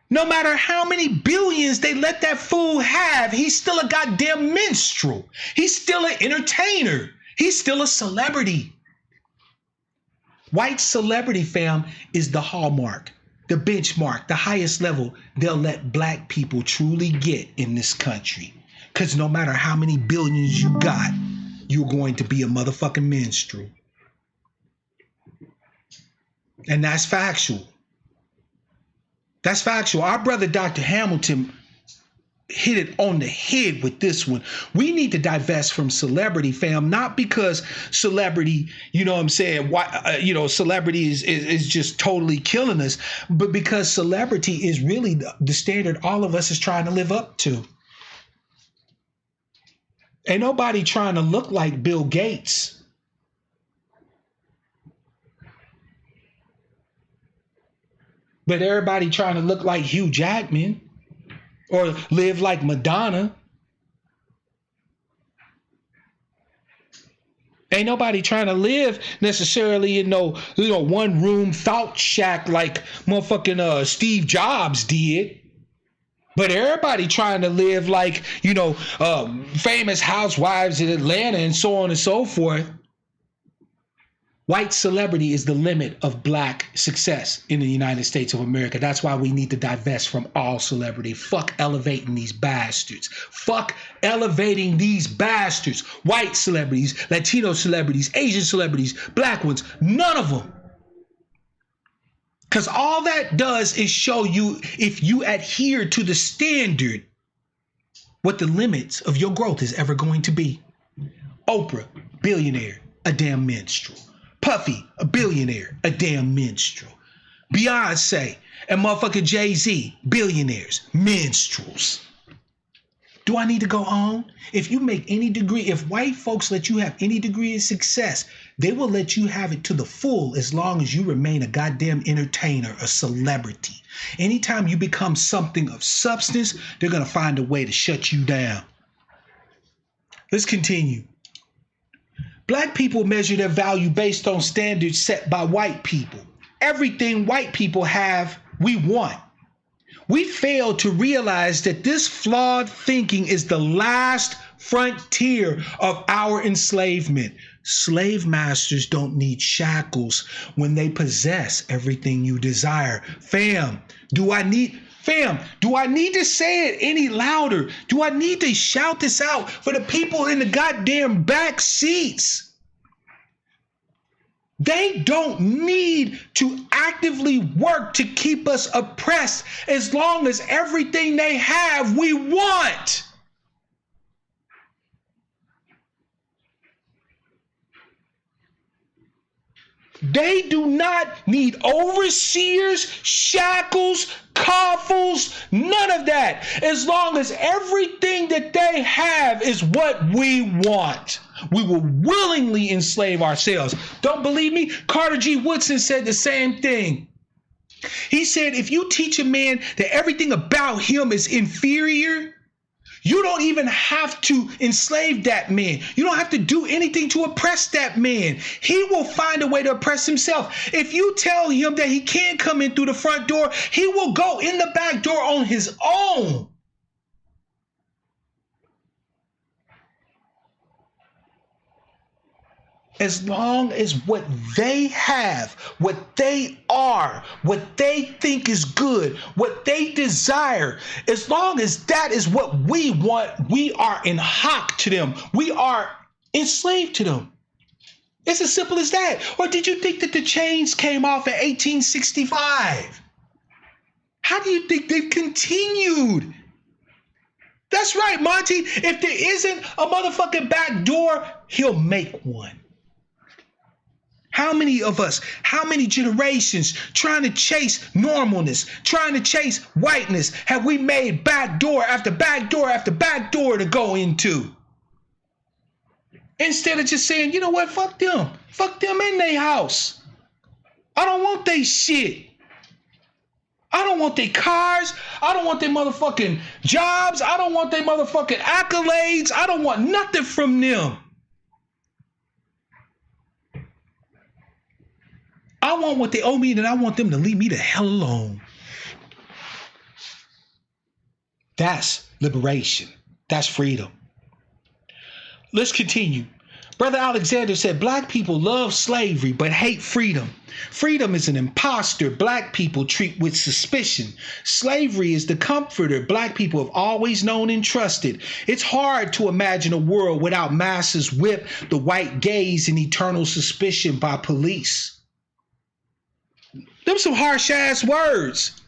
No matter how many billions they let that fool have, he's still a goddamn minstrel. He's still an entertainer. He's still a celebrity. White celebrity, fam, is the hallmark, the benchmark, the highest level they'll let black people truly get in this country. Because no matter how many billions you got, you're going to be a motherfucking minstrel. And that's factual. That's factual. Our brother, Dr. Hamilton, hit it on the head with this one. We need to divest from celebrity, fam, not because celebrity, celebrity is just totally killing us, but because celebrity is really the standard all of us is trying to live up to. Ain't nobody trying to look like Bill Gates. But everybody trying to look like Hugh Jackman or live like Madonna. Ain't nobody trying to live necessarily in no one room thought shack like motherfucking Steve Jobs did. But everybody trying to live like, famous housewives in Atlanta and so on and so forth. White celebrity is the limit of black success in the United States of America. That's why we need to divest from all celebrity. Fuck elevating these bastards. Fuck elevating these bastards. White celebrities, Latino celebrities, Asian celebrities, black ones, none of them. Because all that does is show you, if you adhere to the standard, what the limits of your growth is ever going to be. Oprah, billionaire, a damn minstrel. Puffy, a billionaire, a damn minstrel. Beyonce and motherfucking Jay-Z, billionaires, minstrels. Do I need to go on? If you make any degree, if white folks let you have any degree of success, they will let you have it to the full as long as you remain a goddamn entertainer, a celebrity. Anytime you become something of substance, they're going to find a way to shut you down. Let's continue. Black people measure their value based on standards set by white people. Everything white people have, we want. We fail to realize that this flawed thinking is the last frontier of our enslavement. Slave masters don't need shackles when they possess everything you desire. Fam, do I need to say it any louder? Do I need to shout this out for the people in the goddamn back seats? They don't need to actively work to keep us oppressed as long as everything they have we want. They do not need overseers, shackles, coffles, none of that. As long as everything that they have is what we want. We will willingly enslave ourselves. Don't believe me? Carter G. Woodson said the same thing. He said, if you teach a man that everything about him is inferior, you don't even have to enslave that man. You don't have to do anything to oppress that man. He will find a way to oppress himself. If you tell him that he can't come in through the front door, he will go in the back door on his own. As long as what they have, what they are, what they think is good, what they desire, as long as that is what we want, we are in hock to them. We are enslaved to them. It's as simple as that. Or did you think that the chains came off in 1865? How do you think they've continued? That's right, Monty. If there isn't a motherfucking back door, he'll make one. How many of us, how many generations trying to chase normalness, trying to chase whiteness, have we made back door after back door after back door to go into? Instead of just saying, you know what, fuck them. Fuck them in their house. I don't want they shit. I don't want their cars. I don't want their motherfucking jobs. I don't want their motherfucking accolades. I don't want nothing from them. I want what they owe me, and I want them to leave me the hell alone. That's liberation. That's freedom. Let's continue. Brother Alexander said, black people love slavery but hate freedom. Freedom is an imposter black people treat with suspicion. Slavery is the comforter black people have always known and trusted. It's hard to imagine a world without masses whip, the white gaze, and eternal suspicion by police. Them some harsh ass words,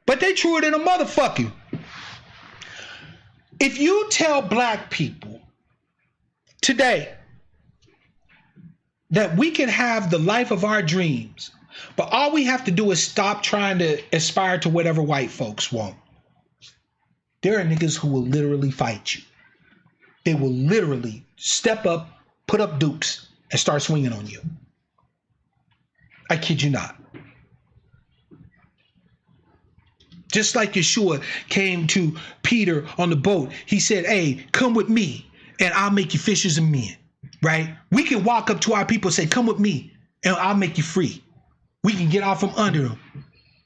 but they truer than a motherfucker. If you tell black people today that we can have the life of our dreams, but all we have to do is stop trying to aspire to whatever white folks want, there are niggas who will literally fight you. They will literally step up, put up dukes, and start swinging on you. I kid you not. Just like Yeshua came to Peter on the boat, he said, hey, come with me and I'll make you fishers of men, right? We can walk up to our people and say, come with me and I'll make you free. We can get out from under them.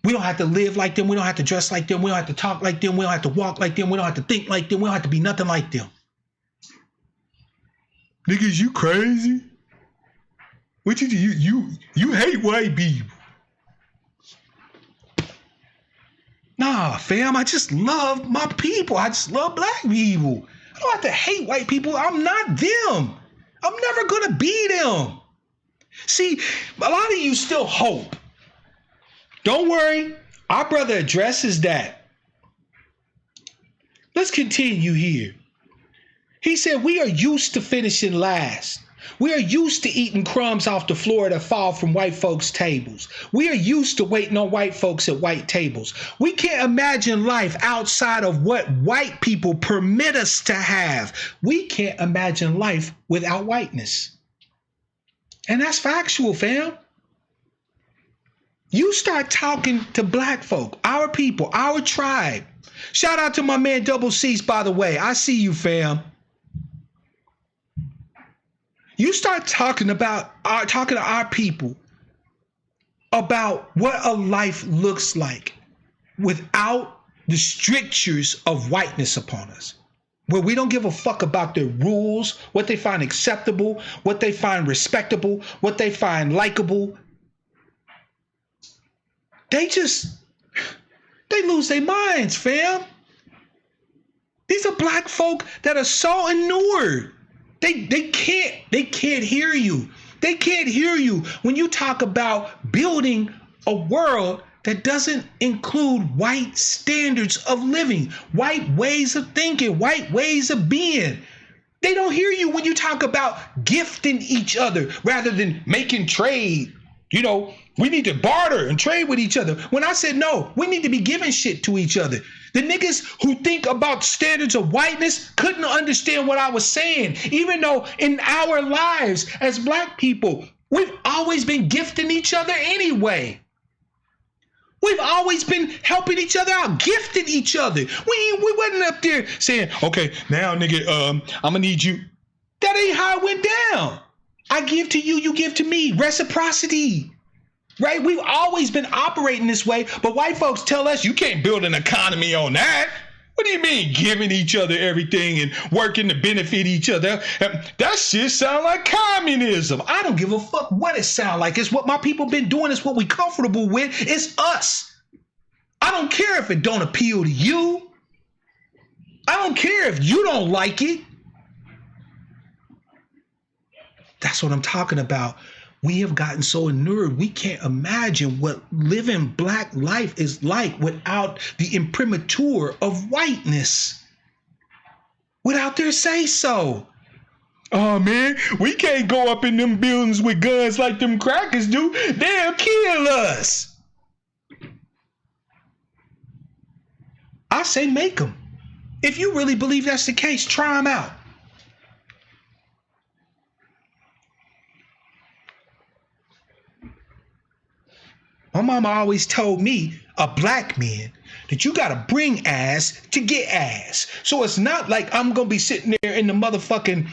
We don't have to live like them. We don't have to dress like them. We don't have to talk like them. We don't have to walk like them. We don't have to think like them. We don't have to be nothing like them. Niggas, you crazy? What you do? You hate white people. Nah, fam, I just love my people. I just love black people. I don't have to hate white people. I'm not them. I'm never gonna be them. See, a lot of you still hope. Don't worry, our brother addresses that. Let's continue here. He said, we are used to finishing last. We are used to eating crumbs off the floor that fall from white folks' tables. We are used to waiting on white folks at white tables. We can't imagine life outside of what white people permit us to have. We can't imagine life without whiteness. And that's factual, fam. You start talking to black folk, our people, our tribe. Shout out to my man Double C's, by the way. I see you, fam. You start talking to our people about what a life looks like without the strictures of whiteness upon us, where we don't give a fuck about their rules, what they find acceptable, what they find respectable, what they find likable. They lose their minds, fam. These are black folk that are so inured. They can't hear you. They can't hear you when you talk about building a world that doesn't include white standards of living, white ways of thinking, white ways of being. They don't hear you when you talk about gifting each other rather than making trade. You know, we need to barter and trade with each other. When I said no, we need to be giving shit to each other. The niggas who think about standards of whiteness couldn't understand what I was saying, even though in our lives as black people, we've always been gifting each other anyway. We've always been helping each other out, gifting each other. We wasn't up there saying, okay, now nigga, I'm gonna need you. That ain't how it went down. I give to you, you give to me. Reciprocity. Right? We've always been operating this way, but white folks tell us you can't build an economy on that. What do you mean giving each other everything and working to benefit each other? That shit sound like communism. I don't give a fuck what it sound like. It's what my people been doing. It's what we comfortable with. It's us. I don't care if it don't appeal to you. I don't care if you don't like it. That's what I'm talking about. We have gotten so inured, we can't imagine what living black life is like without the imprimatur of whiteness, without their say-so. Oh, man, we can't go up in them buildings with guns like them crackers do. They'll kill us. I say make them. If you really believe that's the case, try them out. My mama always told me, a black man, that you gotta bring ass to get ass. So it's not like I'm gonna be sitting there in the motherfucking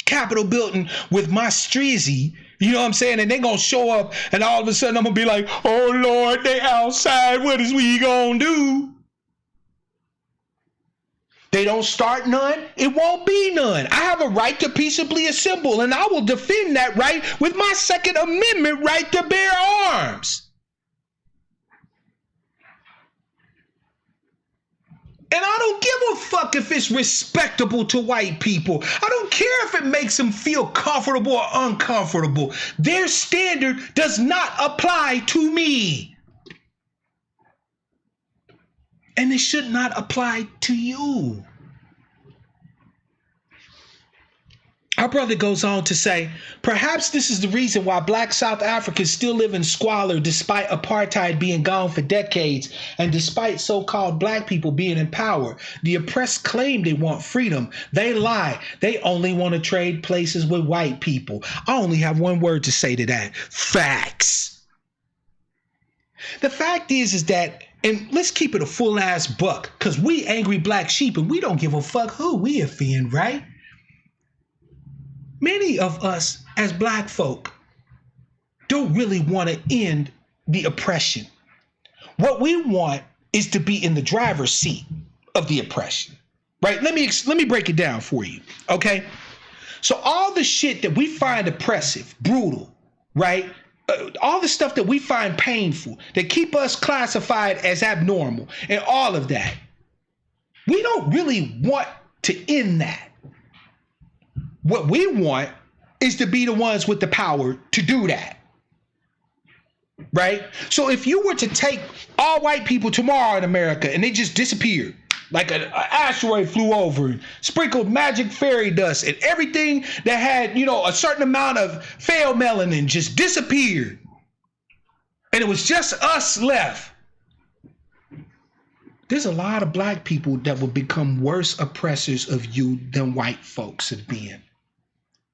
Capitol building with my streezy, you know what I'm saying? And they gonna show up and all of a sudden I'm gonna be like, oh Lord, they outside, what is we gonna do? They don't start none, it won't be none. I have a right to peaceably assemble and I will defend that right with my Second Amendment right to bear arms. And I don't give a fuck if it's respectable to white people. I don't care if it makes them feel comfortable or uncomfortable. Their standard does not apply to me. And it should not apply to you. Our brother goes on to say, perhaps this is the reason why black South Africans still live in squalor despite apartheid being gone for decades and despite so-called black people being in power. The oppressed claim they want freedom. They lie. They only want to trade places with white people. I only have one word to say to that. Facts. The fact is that, and let's keep it a full-ass buck, because we angry black sheep and we don't give a fuck who we offend, right? Many of us as black folk don't really want to end the oppression. What we want is to be in the driver's seat of the oppression, right? Let me break it down for you, okay? So all the shit that we find oppressive, brutal, right? All the stuff that we find painful, that keep us classified as abnormal, and all of that, we don't really want to end that. What we want is to be the ones with the power to do that. Right? So if you were to take all white people tomorrow in America and they just disappeared, like an asteroid flew over and sprinkled magic fairy dust and everything that had, a certain amount of pale melanin just disappeared, and it was just us left, there's a lot of black people that will become worse oppressors of you than white folks have been.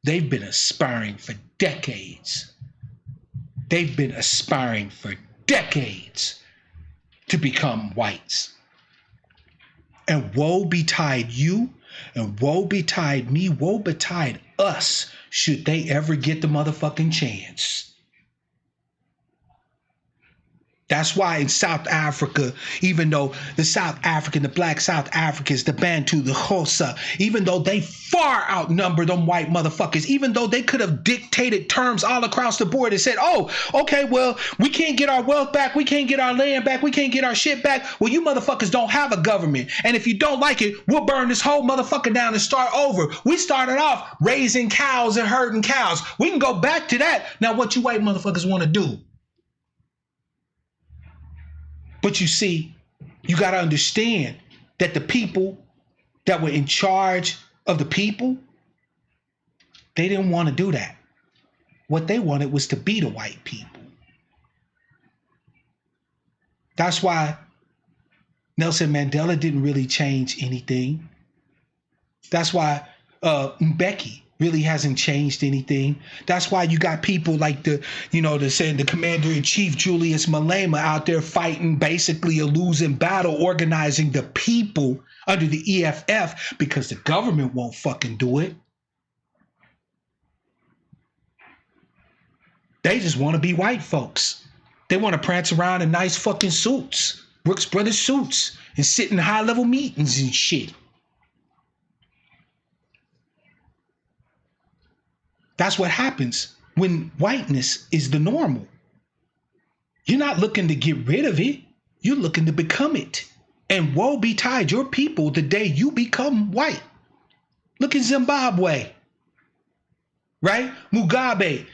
They've been aspiring for decades. They've been aspiring for decades to become whites. And woe betide you, and woe betide me, woe betide us, should they ever get the motherfucking chance. That's why in South Africa, even though the black South Africans, the Bantu, the Xhosa, even though they far outnumber them white motherfuckers, even though they could have dictated terms all across the board and said, oh, okay, well, we can't get our wealth back, we can't get our land back, we can't get our shit back. Well, you motherfuckers don't have a government. And if you don't like it, we'll burn this whole motherfucker down and start over. We started off raising cows and herding cows. We can go back to that. Now, what you white motherfuckers want to do? But you see, you got to understand that the people that were in charge of the people, they didn't want to do that. What they wanted was to be the white people. That's why Nelson Mandela didn't really change anything. That's why Mbeki really hasn't changed anything. That's why you got people like the Commander-in-Chief Julius Malema out there fighting basically a losing battle, organizing the people under the EFF because the government won't fucking do it. They just want to be white folks. They want to prance around in nice fucking suits, Brooks Brothers suits, and sit in high-level meetings and shit. That's what happens when whiteness is the normal. You're not looking to get rid of it. You're looking to become it. And woe betide your people the day you become white. Look at Zimbabwe, right? Mugabe.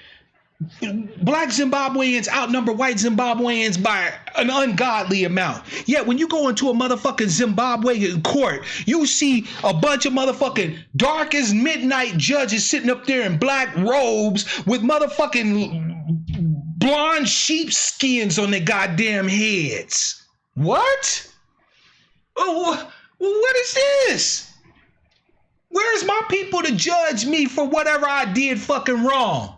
Black Zimbabweans outnumber white Zimbabweans by an ungodly amount. Yet when you go into a motherfucking Zimbabwe court, you see a bunch of motherfucking dark as midnight judges sitting up there in black robes with motherfucking blonde sheepskins on their goddamn heads. What? Oh, what is this? Where's my people to judge me for whatever I did fucking wrong?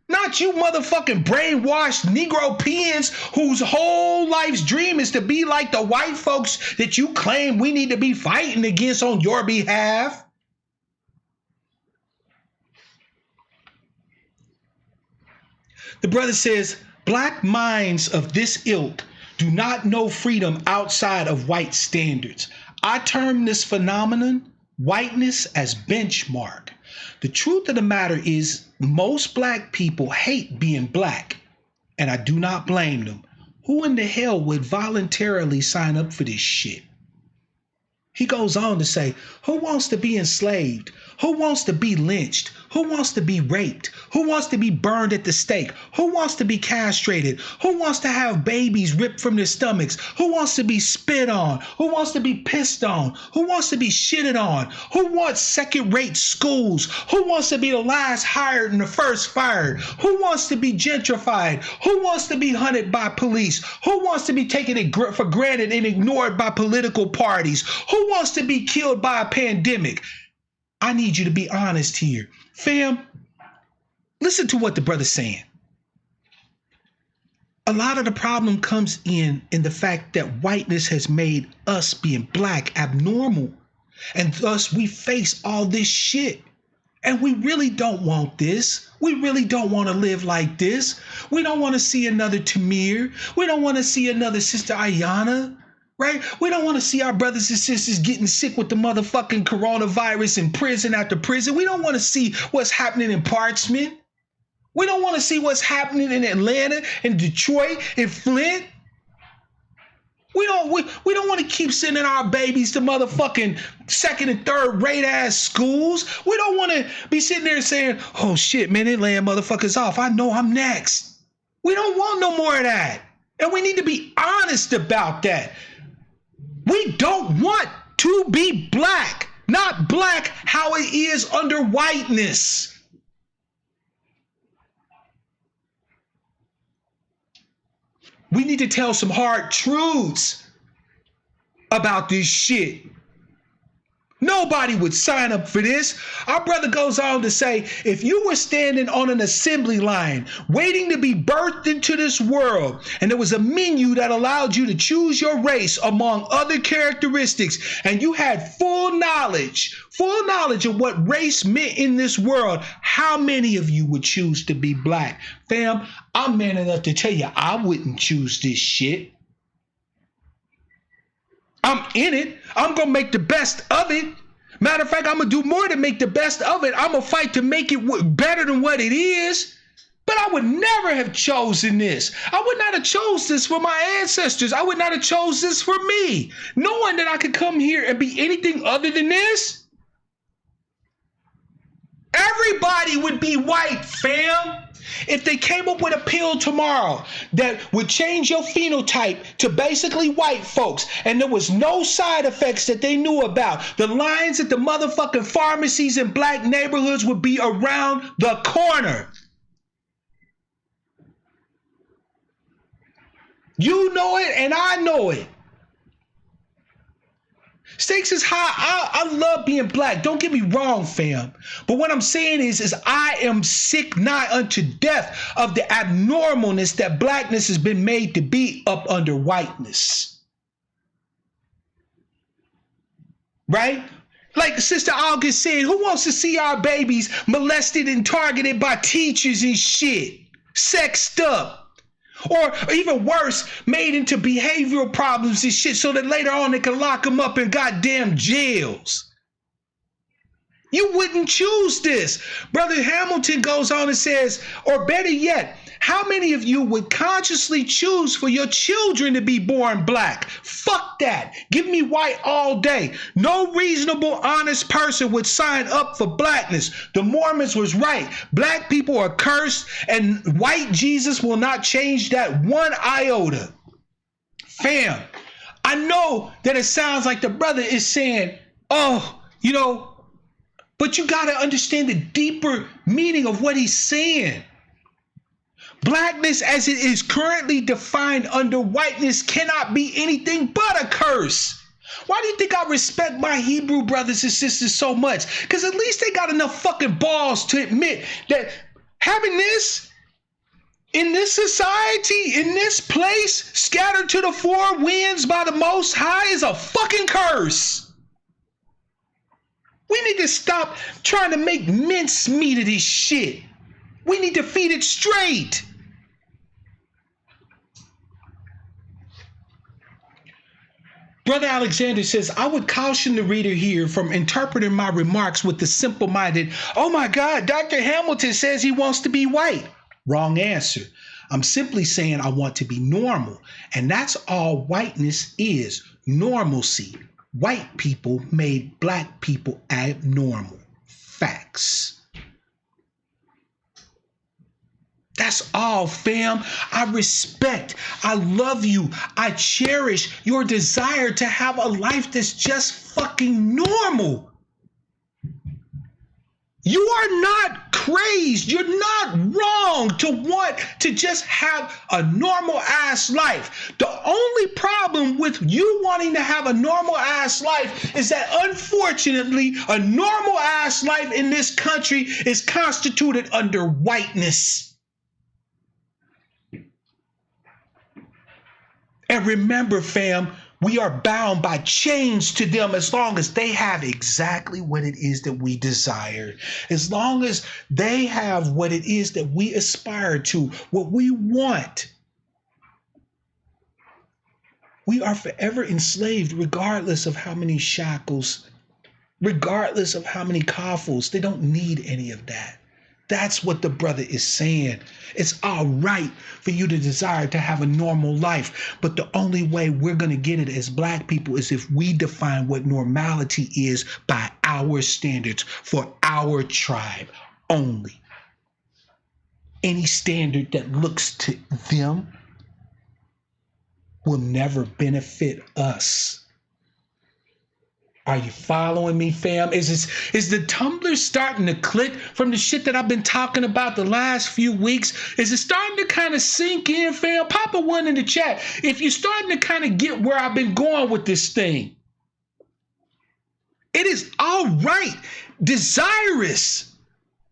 Not you motherfucking brainwashed Negro peons whose whole life's dream is to be like the white folks that you claim we need to be fighting against on your behalf. The brother says, black minds of this ilk do not know freedom outside of white standards. I term this phenomenon, whiteness, as benchmark. The truth of the matter is, most black people hate being black, and I do not blame them. Who in the hell would voluntarily sign up for this shit? He goes on to say, who wants to be enslaved? Who wants to be lynched? Who wants to be raped? Who wants to be burned at the stake? Who wants to be castrated? Who wants to have babies ripped from their stomachs? Who wants to be spit on? Who wants to be pissed on? Who wants to be shitted on? Who wants second-rate schools? Who wants to be the last hired and the first fired? Who wants to be gentrified? Who wants to be hunted by police? Who wants to be taken for granted and ignored by political parties? Who wants to be killed by a pandemic? I need you to be honest here. Fam, listen to what the brother's saying. A lot of the problem comes in the fact that whiteness has made us being black abnormal. And thus we face all this shit. And we really don't want this. We really don't want to live like this. We don't want to see another Tamir. We don't want to see another Sister Ayana, right? We don't want to see our brothers and sisters getting sick with the motherfucking coronavirus in prison after prison. We don't want to see what's happening in Parchment. We don't want to see what's happening in Atlanta, in Detroit, in Flint. We don't want to keep sending our babies to motherfucking second and third rate ass schools. We don't want to be sitting there saying, oh shit, man, they laying motherfuckers off. I know I'm next. We don't want no more of that. And we need to be honest about that. We don't want to be black, not black how it is under whiteness. We need to tell some hard truths about this shit. Nobody would sign up for this. Our brother goes on to say, if you were standing on an assembly line waiting to be birthed into this world, and there was a menu that allowed you to choose your race among other characteristics, and you had full knowledge of what race meant in this world, how many of you would choose to be black? Fam, I'm man enough to tell you I wouldn't choose this shit. I'm in it. I'm going to make the best of it. Matter of fact, I'm going to do more to make the best of it. I'm going to fight to make it better than what it is. But I would never have chosen this. I would not have chose this for my ancestors. I would not have chose this for me. Knowing that I could come here and be anything other than this. Everybody would be white, fam. If they came up with a pill tomorrow that would change your phenotype to basically white folks, and there was no side effects that they knew about, the lines at the motherfucking pharmacies in black neighborhoods would be around the corner. You know it and I know it. Stakes is high. I love being black. Don't get me wrong, fam. But what I'm saying is I am sick nigh unto death of the abnormalness that blackness has been made to be up under whiteness. Right? Like Sister August said, who wants to see our babies molested and targeted by teachers and shit? Sexed up. Or even worse, made into behavioral problems and shit so that later on they can lock them up in goddamn jails. You wouldn't choose this. Brother Hamilton goes on and says, or better yet, how many of you would consciously choose for your children to be born black? Fuck that. Give me white all day. No reasonable, honest person would sign up for blackness. The Mormons was right. Black people are cursed, and white Jesus will not change that one iota. Fam, I know that it sounds like the brother is saying, oh, but you got to understand the deeper meaning of what he's saying. Blackness as it is currently defined under whiteness cannot be anything but a curse. Why do you think I respect my Hebrew brothers and sisters so much? Because at least they got enough fucking balls to admit that having this in this society, in this place, scattered to the four winds by the Most High is a fucking curse. We need to stop trying to make mincemeat of this shit. We need to feed it straight. Brother Alexander says, I would caution the reader here from interpreting my remarks with the simple-minded, oh my God, Dr. Hamilton says he wants to be white. Wrong answer. I'm simply saying I want to be normal. And that's all whiteness is, normalcy. White people made black people abnormal. Facts. That's all, fam. I respect, I love you, I cherish your desire to have a life that's just fucking normal. You are not crazed. You're not wrong to want to just have a normal ass life. The only problem with you wanting to have a normal ass life is that unfortunately, a normal ass life in this country is constituted under whiteness. And remember, fam, We are bound by chains to them as long as they have exactly what it is that we desire. As long as they have what it is that we aspire to, what we want. We are forever enslaved regardless of how many shackles, regardless of how many coffles. They don't need any of that. That's what the brother is saying. It's all right for you to desire to have a normal life, but the only way we're going to get it as Black people is if we define what normality is by our standards for our tribe only. Any standard that looks to them will never benefit us. Are you following me, fam? Is the Tumblr starting to click from the shit that I've been talking about the last few weeks? Is it starting to kind of sink in, fam? Pop a one in the chat if you're starting to kind of get where I've been going with this thing. It is all right, desirous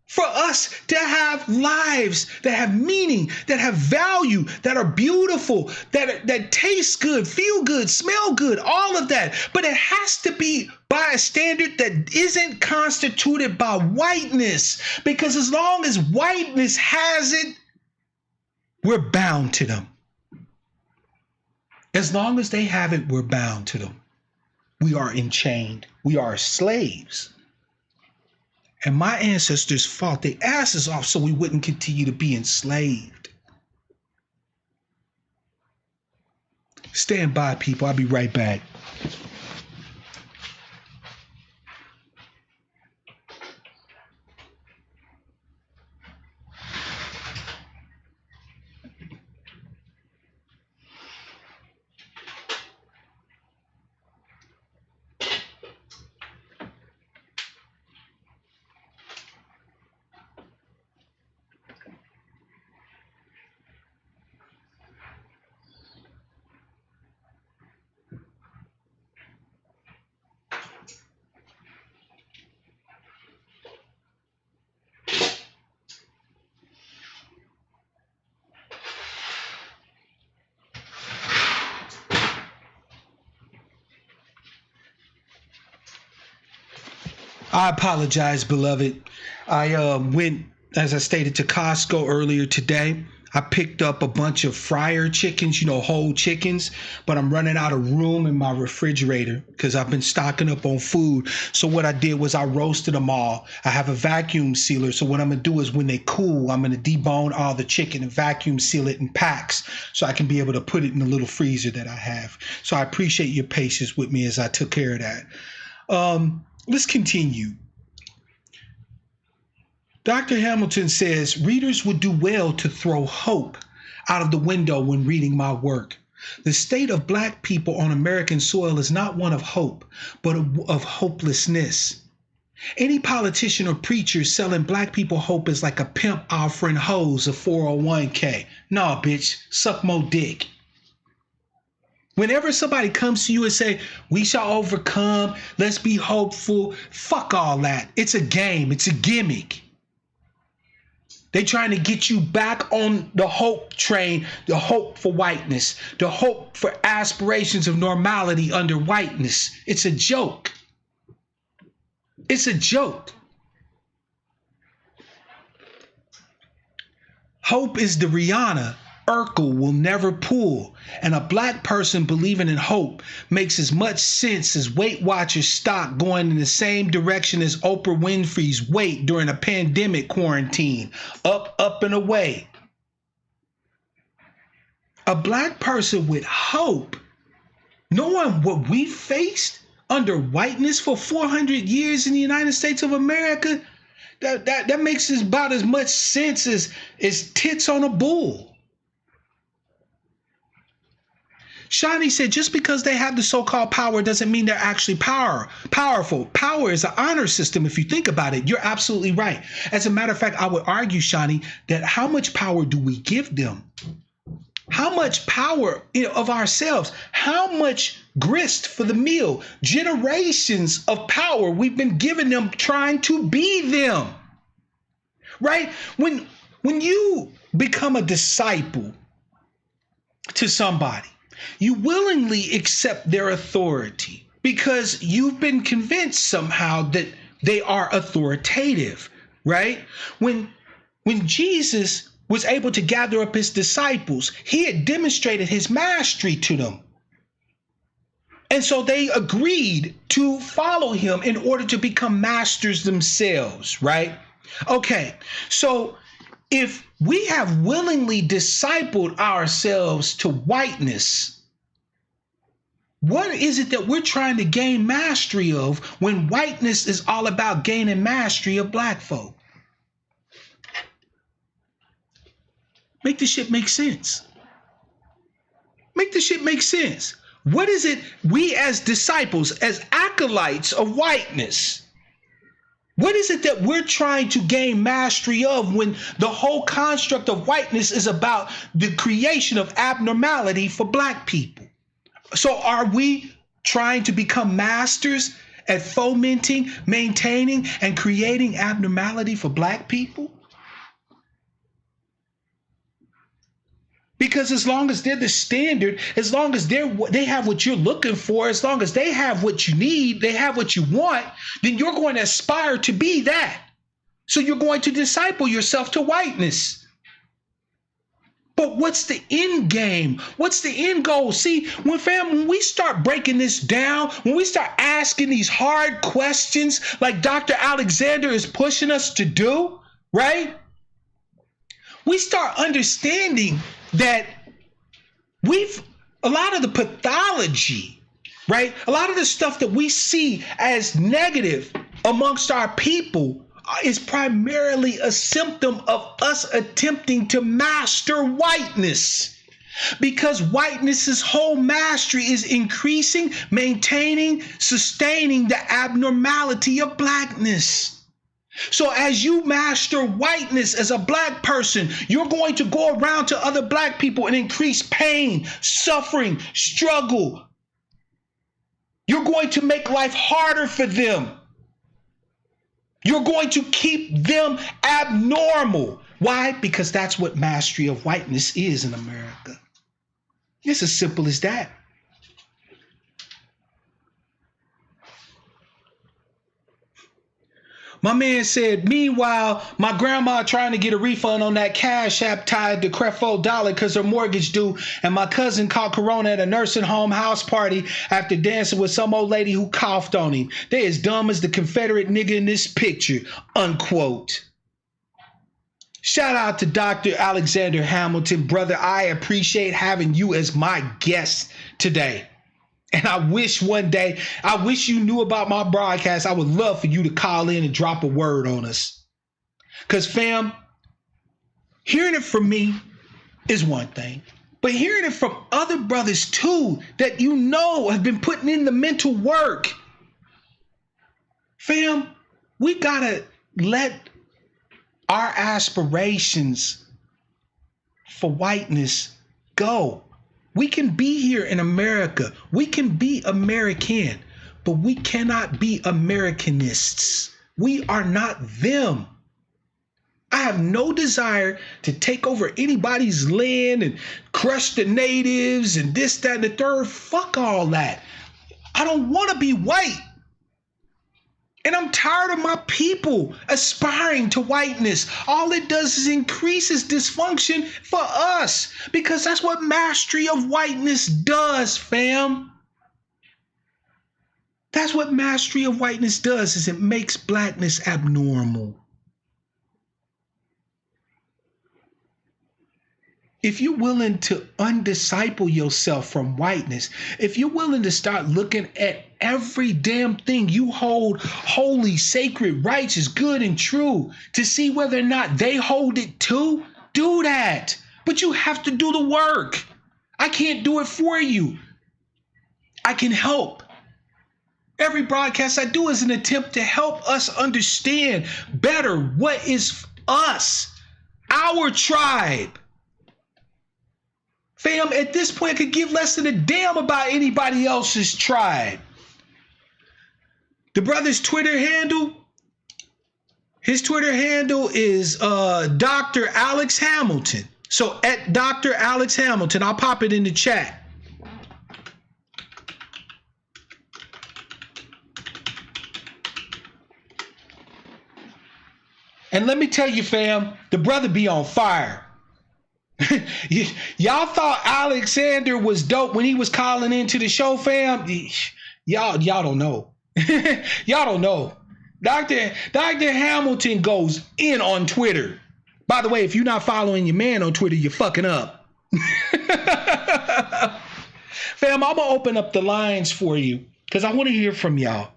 for us to have lives that have meaning, that have value, that are beautiful, that taste good, feel good, smell good, all of that. But it has to be by a standard that isn't constituted by whiteness. Because as long as whiteness has it, we're bound to them. As long as they have it, we're bound to them. We are enchained. We are slaves. And my ancestors fought their asses off so we wouldn't continue to be enslaved. Stand by, people. I'll be right back. I apologize, beloved. I went, as I stated, to Costco earlier today. I picked up a bunch of fryer chickens, whole chickens, but I'm running out of room in my refrigerator because I've been stocking up on food. So what I did was I roasted them all. I have a vacuum sealer. So what I'm going to do is when they cool, I'm going to debone all the chicken and vacuum seal it in packs so I can be able to put it in the little freezer that I have. So I appreciate your patience with me as I took care of that. Let's continue. Dr. Hamilton says, readers would do well to throw hope out of the window when reading my work. The state of Black people on American soil is not one of hope, but of hopelessness. Any politician or preacher selling Black people hope is like a pimp offering hoes a 401k. Nah, bitch, suck more dick. Whenever somebody comes to you and say, we shall overcome, let's be hopeful, fuck all that. It's a game. It's a gimmick. They're trying to get you back on the hope train, the hope for whiteness, the hope for aspirations of normality under whiteness. It's a joke. It's a joke. Hope is the Rihanna Urkel will never pull, and a Black person believing in hope makes as much sense as Weight Watchers stock going in the same direction as Oprah Winfrey's weight during a pandemic quarantine, up and away. A Black person with hope, knowing what we faced under whiteness for 400 years in the United States of America, that makes about as much sense as tits on a bull. Shani said, just because they have the so-called power doesn't mean they're actually powerful. Power is an honor system. If you think about it, you're absolutely right. As a matter of fact, I would argue, Shani, that how much power do we give them? How much power of ourselves? How much grist for the meal? Generations of power we've been giving them, trying to be them. Right? When you become a disciple to somebody, You willingly accept their authority because you've been convinced somehow that they are authoritative, right? When Jesus was able to gather up his disciples, he had demonstrated his mastery to them. And so they agreed to follow him in order to become masters themselves, right? Okay, so if we have willingly discipled ourselves to whiteness, what is it that we're trying to gain mastery of when whiteness is all about gaining mastery of black folk? Make this shit make sense. Make this shit make sense. What is it we as disciples, as acolytes of whiteness, what is it that we're trying to gain mastery of when the whole construct of whiteness is about the creation of abnormality for black people? So are we trying to become masters at fomenting, maintaining, and creating abnormality for black people? Because as long as they're the standard, as long as they have what you're looking for, as long as they have what you need, they have what you want, then you're going to aspire to be that. So you're going to disciple yourself to whiteness. But what's the end game? What's the end goal? See, when we start breaking this down, when we start asking these hard questions like Dr. Alexander is pushing us to do, right? We start understanding that a lot of the pathology, right? A lot of the stuff that we see as negative amongst our people is primarily a symptom of us attempting to master whiteness. Because whiteness's whole mastery is increasing, maintaining, sustaining the abnormality of blackness. So as you master whiteness as a black person, you're going to go around to other black people and increase pain, suffering, struggle. You're going to make life harder for them. You're going to keep them abnormal. Why? Because that's what mastery of whiteness is in America. It's as simple as that. My man said, meanwhile, my grandma trying to get a refund on that Cash App tied to Creflo Dollar because her mortgage due, and my cousin caught corona at a nursing home house party after dancing with some old lady who coughed on him. They as dumb as the Confederate nigga in this picture, unquote. Shout out to Dr. Alexander Hamilton. Brother, I appreciate having you as my guest today. And I wish you knew about my broadcast. I would love for you to call in and drop a word on us. Because, fam, hearing it from me is one thing. But hearing it from other brothers, too, that you know have been putting in the mental work. Fam, we got to let our aspirations for whiteness go. We can be here in America. We can be American, but we cannot be Americanists. We are not them. I have no desire to take over anybody's land and crush the natives and this, that, and the third. Fuck all that. I don't want to be white. And I'm tired of my people aspiring to whiteness. All it does is increases dysfunction for us, because that's what mastery of whiteness does, fam. That's what mastery of whiteness does, is it makes blackness abnormal. If you're willing to undisciple yourself from whiteness, if you're willing to start looking at every damn thing you hold holy, sacred, righteous, good, and true to see whether or not they hold it too, do that. But you have to do the work. I can't do it for you. I can help. Every broadcast I do is an attempt to help us understand better what is us, our tribe. Fam, at this point, I could give less than a damn about anybody else's tribe. The brother's Twitter handle, his Twitter handle is Dr. Alex Hamilton. So at Dr. Alex Hamilton, I'll pop it in the chat. And let me tell you, fam, the brother be on fire. Y'all thought Alexander was dope when he was calling into the show, fam. Y'all don't know. Y'all don't know. Dr. Hamilton goes in on Twitter. By the way, if you're not following your man on Twitter, you're fucking up. Fam, I'm gonna open up the lines for you because I want to hear from y'all.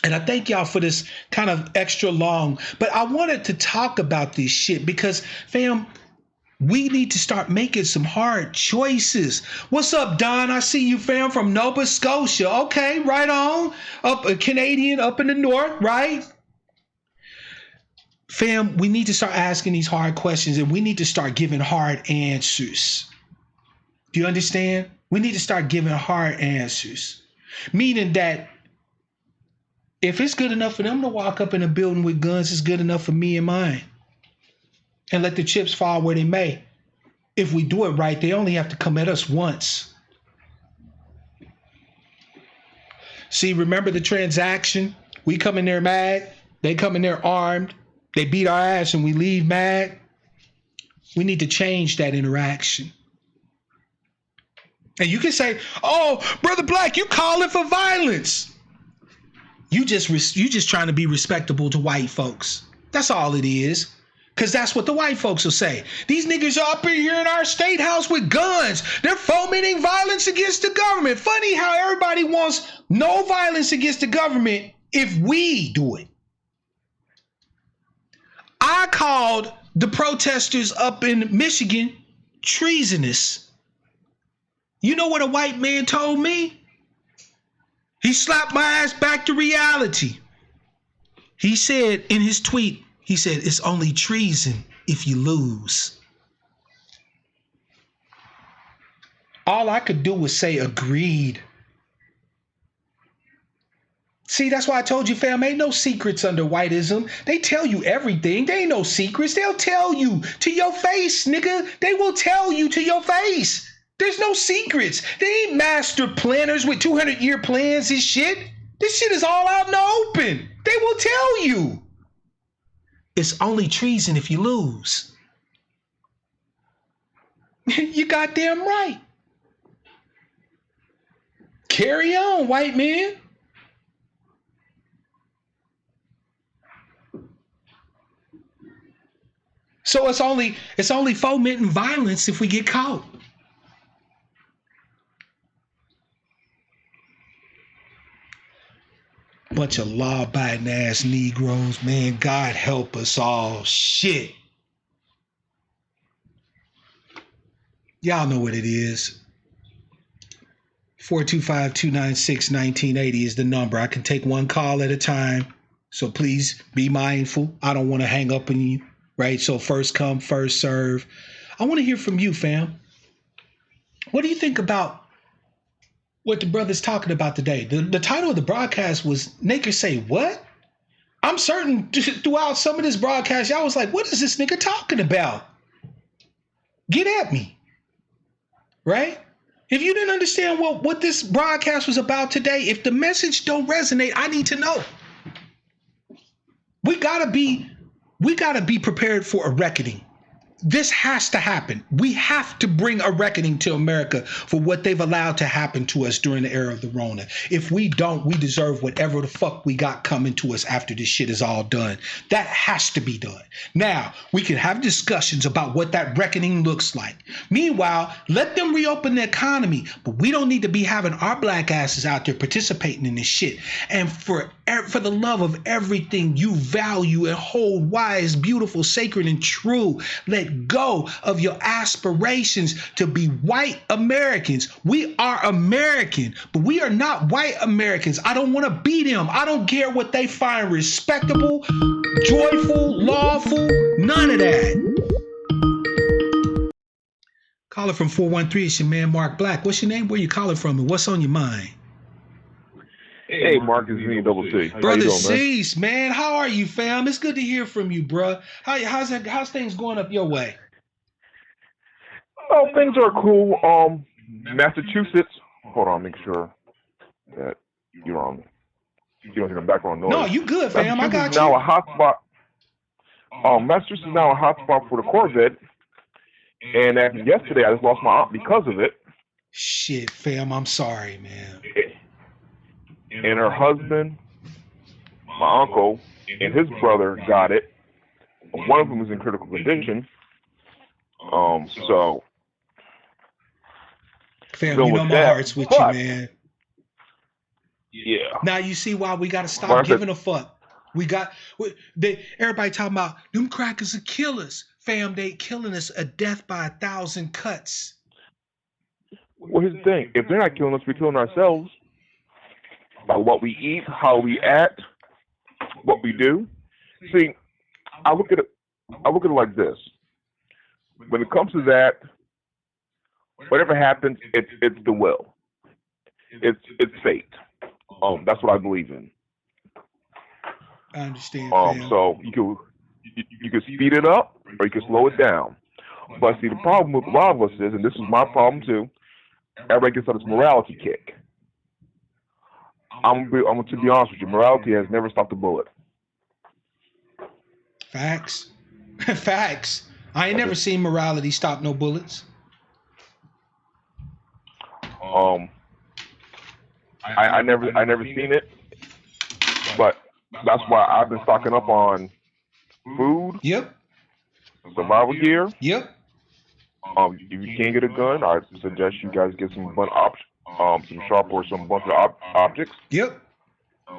And I thank y'all for this kind of extra long, but I wanted to talk about this shit because, fam, we need to start making some hard choices. What's up, Don? I see you, fam, from Nova Scotia. Okay, right on. Up a Canadian up in the north, right? Fam, we need to start asking these hard questions and we need to start giving hard answers. Do you understand? We need to start giving hard answers. Meaning that if it's good enough for them to walk up in a building with guns, it's good enough for me and mine. And let the chips fall where they may. If we do it right, they only have to come at us once. See, remember the transaction? We come in there mad. They come in there armed. They beat our ass and we leave mad. We need to change that interaction. And you can say, oh, Brother Black, you calling for violence. You just trying to be respectable to white folks. That's all it is. Because that's what the white folks will say. These niggas are up in here in our state house with guns. They're fomenting violence against the government. Funny how everybody wants no violence against the government if we do it. I called the protesters up in Michigan treasonous. You know what a white man told me? He slapped my ass back to reality. He said in his tweet, he said, it's only treason if you lose. All I could do was say agreed. See, that's why I told you, fam, ain't no secrets under whiteism. They tell you everything. They ain't no secrets. They'll tell you to your face, nigga. They will tell you to your face. There's no secrets. They ain't master planners with 200-year plans and shit. This shit is all out in the open. They will tell you. It's only treason if you lose. You goddamn right. Carry on, white man. So it's only fomenting violence if we get caught. Bunch of law-abiding ass Negroes, man. God help us all. Shit. Y'all know what it is. 425-296-1980 is the number. I can take one call at a time. So please be mindful. I don't want to hang up on you, right? So first come, first serve. I want to hear from you, fam. What do you think about what the brother's talking about today? The title of the broadcast was Naked Say What? I'm certain throughout some of this broadcast, y'all was like, what is this nigga talking about? Get at me. Right? If you didn't understand what this broadcast was about today, if the message don't resonate, I need to know. We gotta be prepared for a reckoning. This has to happen. We have to bring a reckoning to America for what they've allowed to happen to us during the era of the Rona. If we don't, we deserve whatever the fuck we got coming to us after this shit is all done. That has to be done. Now, we can have discussions about what that reckoning looks like. Meanwhile, let them reopen the economy, but we don't need to be having our black asses out there participating in this shit. And for the love of everything you value and hold wise, beautiful, sacred, and true, let go of your aspirations to be white Americans. We are American, but we are not white Americans. I don't want to be them. I don't care what they find respectable, joyful, lawful, none of that. Caller from 413, it's your man Mark Black. What's your name? Where you calling from? And what's on your mind? Hey, Mark, it's me, Double C. Brother Cease, man, how are you, fam? It's good to hear from you, bro. How's things going up your way? Oh, things are cool. Massachusetts. Hold on, make sure that you don't hear the background noise. No, you good, fam. I got you. Now a hotspot. Massachusetts is now a hotspot for the Corvette, and after yesterday, I just lost my aunt because of it. Shit, fam, I'm sorry, man. And her husband, my uncle, and his brother got it. One of them is in critical condition. So. Fam, you know my heart's with you, man. Yeah. Now you see why we got to stop giving a fuck. Everybody talking about them crackers are killers. Fam, they killing us a death by 1,000 cuts. Well, here's the thing. If they're not killing us, we're killing ourselves. By what we eat, how we act, what we do. See, I look at it like this. When it comes to that, whatever happens, it's the will. It's fate. That's what I believe in. I understand. Fam. So you can speed it up or you can slow it down. But see, the problem with a lot of us is, and this is my problem too, everybody gets on this morality kick. I'm to be honest with you, morality has never stopped a bullet. Facts. Facts. I ain't never seen morality stop no bullets. I never seen it, but that's why I've been stocking up on food. Yep. Survival gear. Yep. If you can't get a gun, I suggest you guys get some some sharp or some bunch of objects. Yep.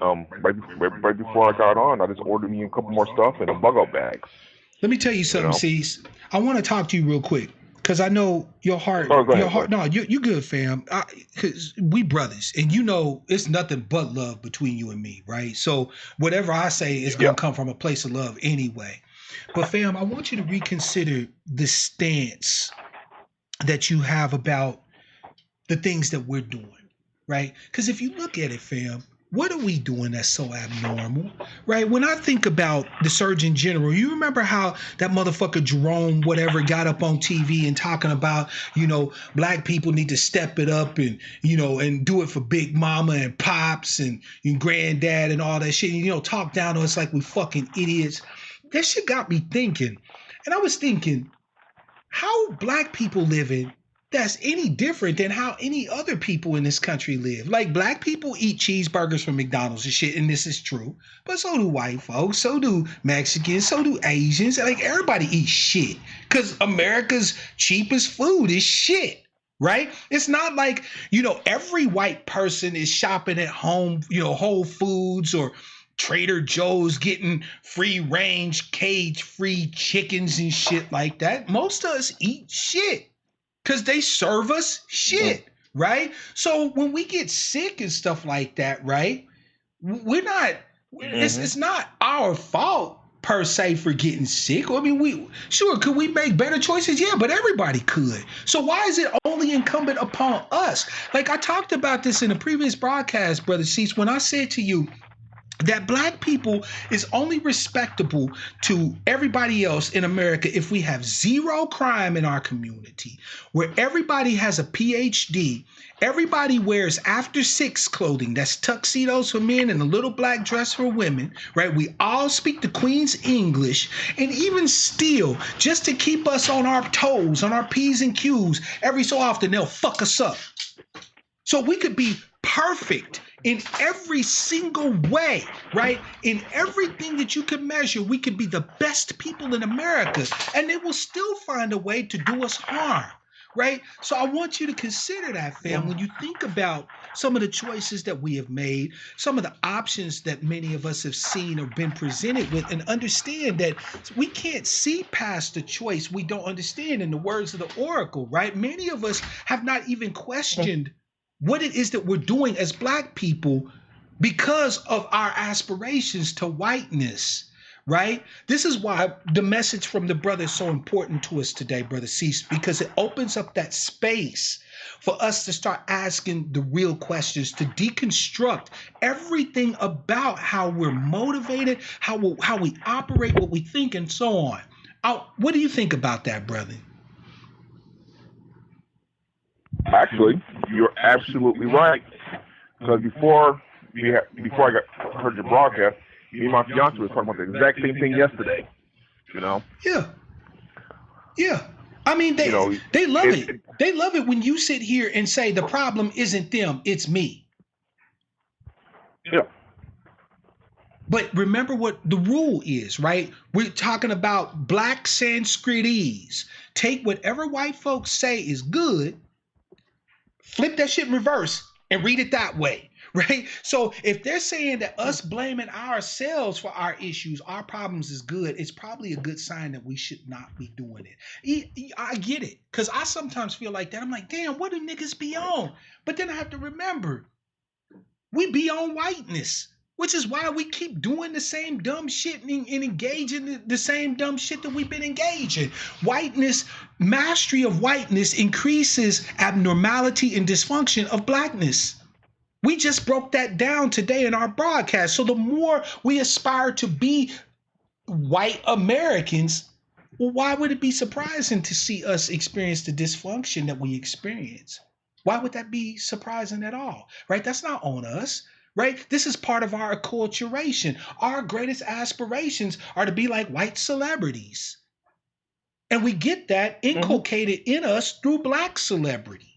Right before I got on, I just ordered me a couple more stuff in a bug-out bag. Let me tell you something, Cease. I want to talk to you real quick. Because I know your heart, no, you good, fam. Because we brothers, and you know it's nothing but love between you and me, right? So whatever I say is gonna come from a place of love anyway. But fam, I want you to reconsider the stance that you have about the things that we're doing, right? Because if you look at it, fam, what are we doing that's so abnormal, right? When I think about the Surgeon General, you remember how that motherfucker Jerome whatever got up on TV and talking about, black people need to step it up and, and do it for Big Mama and Pops and Granddad and all that shit. And, talk down to us like we fucking idiots. That shit got me thinking. And I was thinking, how black people living that's any different than how any other people in this country live. Like, black people eat cheeseburgers from McDonald's and shit, and this is true. But so do white folks, so do Mexicans, so do Asians. Like, everybody eats shit because America's cheapest food is shit, right? It's not like, every white person is shopping at home, Whole Foods or Trader Joe's getting free range, cage-free chickens and shit like that. Most of us eat shit. Because they serve us shit, right? So when we get sick and stuff like that, right? We're not, it's not our fault per se for getting sick. I mean, could we make better choices? Yeah, but everybody could. So why is it only incumbent upon us? Like I talked about this in a previous broadcast, Brother Cease, when I said to you, that black people is only respectable to everybody else in America if we have zero crime in our community, where everybody has a PhD, everybody wears after six clothing, that's tuxedos for men and a little black dress for women, right? We all speak the Queen's English, and even still, just to keep us on our toes, on our P's and Q's, every so often they'll fuck us up. So we could be perfect in every single way, right? In everything that you can measure, we could be the best people in America, and they will still find a way to do us harm, right? So I want you to consider that, fam, when you think about some of the choices that we have made, some of the options that many of us have seen or been presented with, and understand that we can't see past the choice we don't understand, in the words of the Oracle, right? Many of us have not even questioned what it is that we're doing as black people because of our aspirations to whiteness, right? This is why the message from the brother is so important to us today, Brother Cease, because it opens up that space for us to start asking the real questions, to deconstruct everything about how we're motivated, how we operate, what we think, and so on. What do you think about that, brother? Actually, you're absolutely right. Because before I heard your broadcast, me and my fiance was talking about the exact same thing yesterday. You know. Yeah. Yeah. I mean, You know. they love it. They love it when you sit here and say the problem isn't them, it's me. Yeah. But remember what the rule is, right? We're talking about black Sanskritese. Take whatever white folks say is good, flip that shit in reverse and read it that way, right? So if they're saying that us blaming ourselves for our issues, our problems is good, it's probably a good sign that we should not be doing it. I get it, because I sometimes feel like that. I'm like, damn, what do niggas be on? But then I have to remember, we be on whiteness, which is why we keep doing the same dumb shit and engaging the same dumb shit that we've been engaging. Whiteness, mastery of whiteness increases abnormality and dysfunction of blackness. We just broke that down today in our broadcast. So the more we aspire to be white Americans, well, why would it be surprising to see us experience the dysfunction that we experience? Why would that be surprising at all? Right? That's not on us. Right? This is part of our acculturation. Our greatest aspirations are to be like white celebrities. And we get that inculcated in us through black celebrity.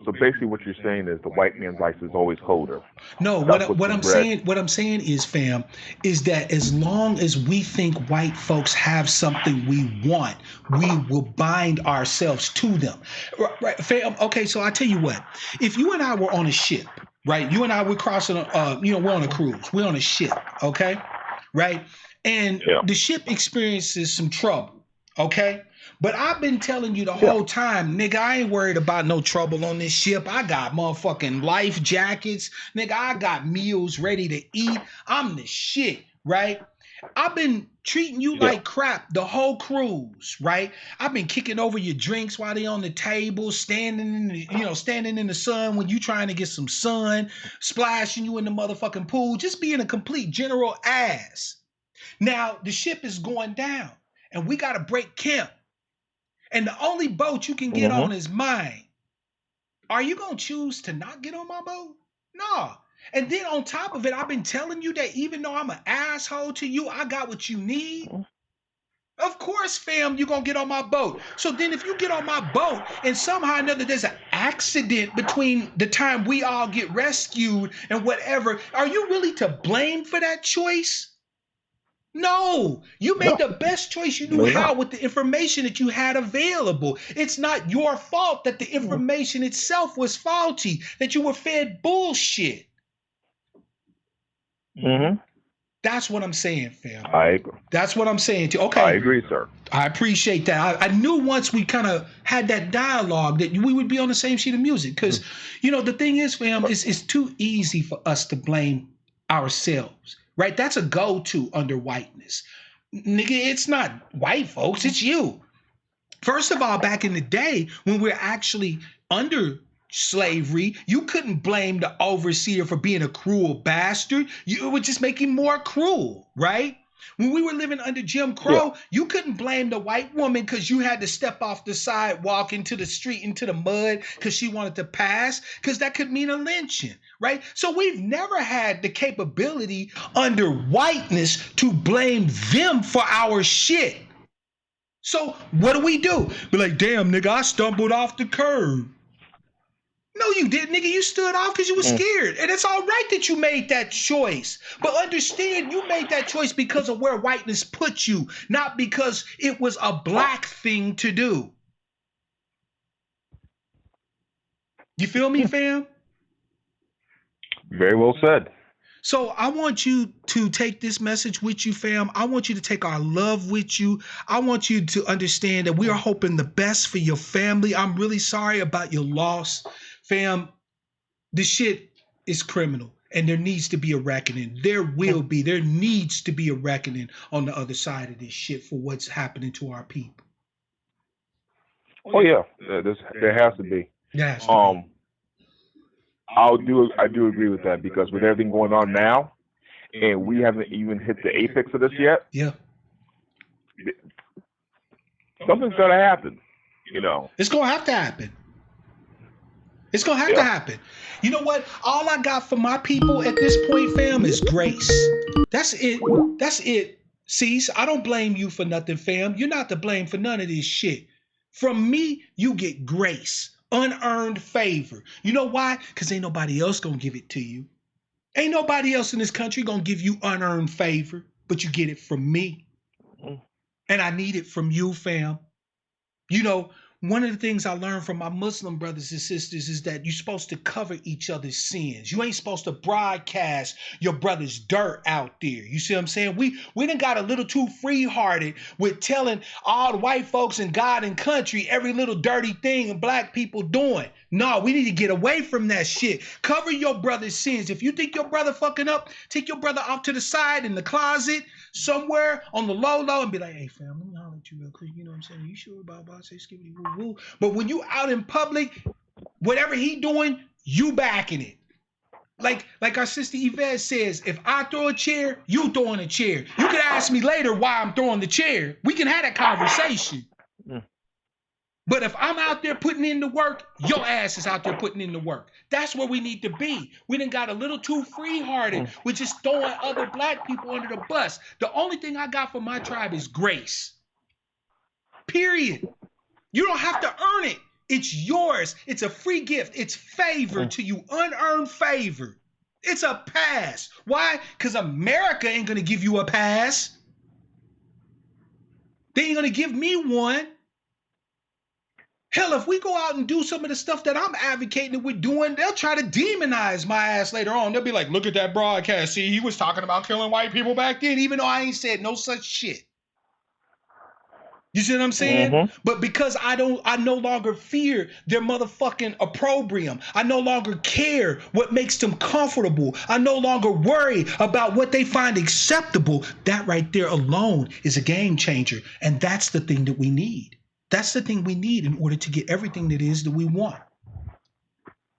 So basically, what you're saying is the white man's life is always colder. No, what I'm saying is, fam, is that as long as we think white folks have something we want, we will bind ourselves to them. Right, fam? Okay, so I tell you what, if you and I were on a ship, right? You and I were crossing, we're on a cruise, we're on a ship, okay, right? And the ship experiences some trouble, okay. But I've been telling you the whole time, nigga, I ain't worried about no trouble on this ship. I got motherfucking life jackets. Nigga, I got meals ready to eat. I'm the shit, right? I've been treating you like crap the whole cruise, right? I've been kicking over your drinks while they on the table, standing in the sun when you trying to get some sun, splashing you in the motherfucking pool, just being a complete general ass. Now, the ship is going down, and we got to break camp. And the only boat you can get on is mine. Are you going to choose to not get on my boat? No. And then on top of it, I've been telling you that even though I'm an asshole to you, I got what you need. Of course, fam, you're going to get on my boat. So then if you get on my boat and somehow or another there's an accident between the time we all get rescued and whatever, are you really to blame for that choice? No, you made the best choice you knew how with the information that you had available. It's not your fault that the information itself was faulty, that you were fed bullshit. That's what I'm saying, fam. I agree. That's what I'm saying to you. Okay. I agree, sir. I appreciate that. I knew once we kind of had that dialogue that we would be on the same sheet of music. Because, the thing is, fam, it's too easy for us to blame ourselves. Right? That's a go-to under whiteness. Nigga, it's not white folks, it's you. First of all, back in the day, when we're actually under slavery, you couldn't blame the overseer for being a cruel bastard. It would just make him more cruel, right? When we were living under Jim Crow, you couldn't blame the white woman because you had to step off the sidewalk into the street, into the mud because she wanted to pass, because that could mean a lynching, right? So we've never had the capability under whiteness to blame them for our shit. So what do? Be like, damn, nigga, I stumbled off the curb. No, you didn't, nigga. You stood off because you were scared. And it's all right that you made that choice. But understand, you made that choice because of where whiteness put you, not because it was a black thing to do. You feel me, fam? Very well said. So I want you to take this message with you, fam. I want you to take our love with you. I want you to understand that we are hoping the best for your family. I'm really sorry about your loss. Fam, this shit is criminal, and there needs to be a reckoning. There needs to be a reckoning on the other side of this shit for what's happening to our people. Oh yeah, there has to be. Yes. I do agree with that, because with everything going on now, and we haven't even hit the apex of this yet. Yeah. Something's gonna happen. It's gonna have to happen. It's gonna have to happen. You know what? All I got for my people at this point, fam, is grace. That's it. That's it. Cease. I don't blame you for nothing, fam. You're not to blame for none of this shit. From me, you get grace, unearned favor. You know why? Because ain't nobody else gonna give it to you. Ain't nobody else in this country gonna give you unearned favor, but you get it from me. And I need it from you, fam. You know, one of the things I learned from my Muslim brothers and sisters is that you're supposed to cover each other's sins. You ain't supposed to broadcast your brother's dirt out there. You see what I'm saying? We done got a little too free-hearted with telling all the white folks in God and country every little dirty thing and black people doing. No, we need to get away from that shit. Cover your brother's sins. If you think your brother fucking up, take your brother off to the side in the closet somewhere on the low and be like, hey fam, let me holler at you real quick. You know what I'm saying? You sure about say skibbity woo woo? But when you out in public, whatever he doing, you backing it. Like our sister Yvette says, if I throw a chair, you throwing a chair. You can ask me later why I'm throwing the chair. We can have that conversation. But if I'm out there putting in the work, your ass is out there putting in the work. That's where we need to be. We done got a little too free-hearted with just throwing other black people under the bus. The only thing I got for my tribe is grace. Period. You don't have to earn it. It's yours. It's a free gift. It's favor to you, unearned favor. It's a pass. Why? Because America ain't going to give you a pass. They ain't going to give me one. Hell, if we go out and do some of the stuff that I'm advocating that we're doing, they'll try to demonize my ass later on. They'll be like, look at that broadcast. See, he was talking about killing white people back then, even though I ain't said no such shit. You see what I'm saying? But because I no longer fear their motherfucking opprobrium. I no longer care what makes them comfortable. I no longer worry about what they find acceptable. That right there alone is a game changer. And that's the thing that we need. That's the thing we need in order to get everything that is that we want.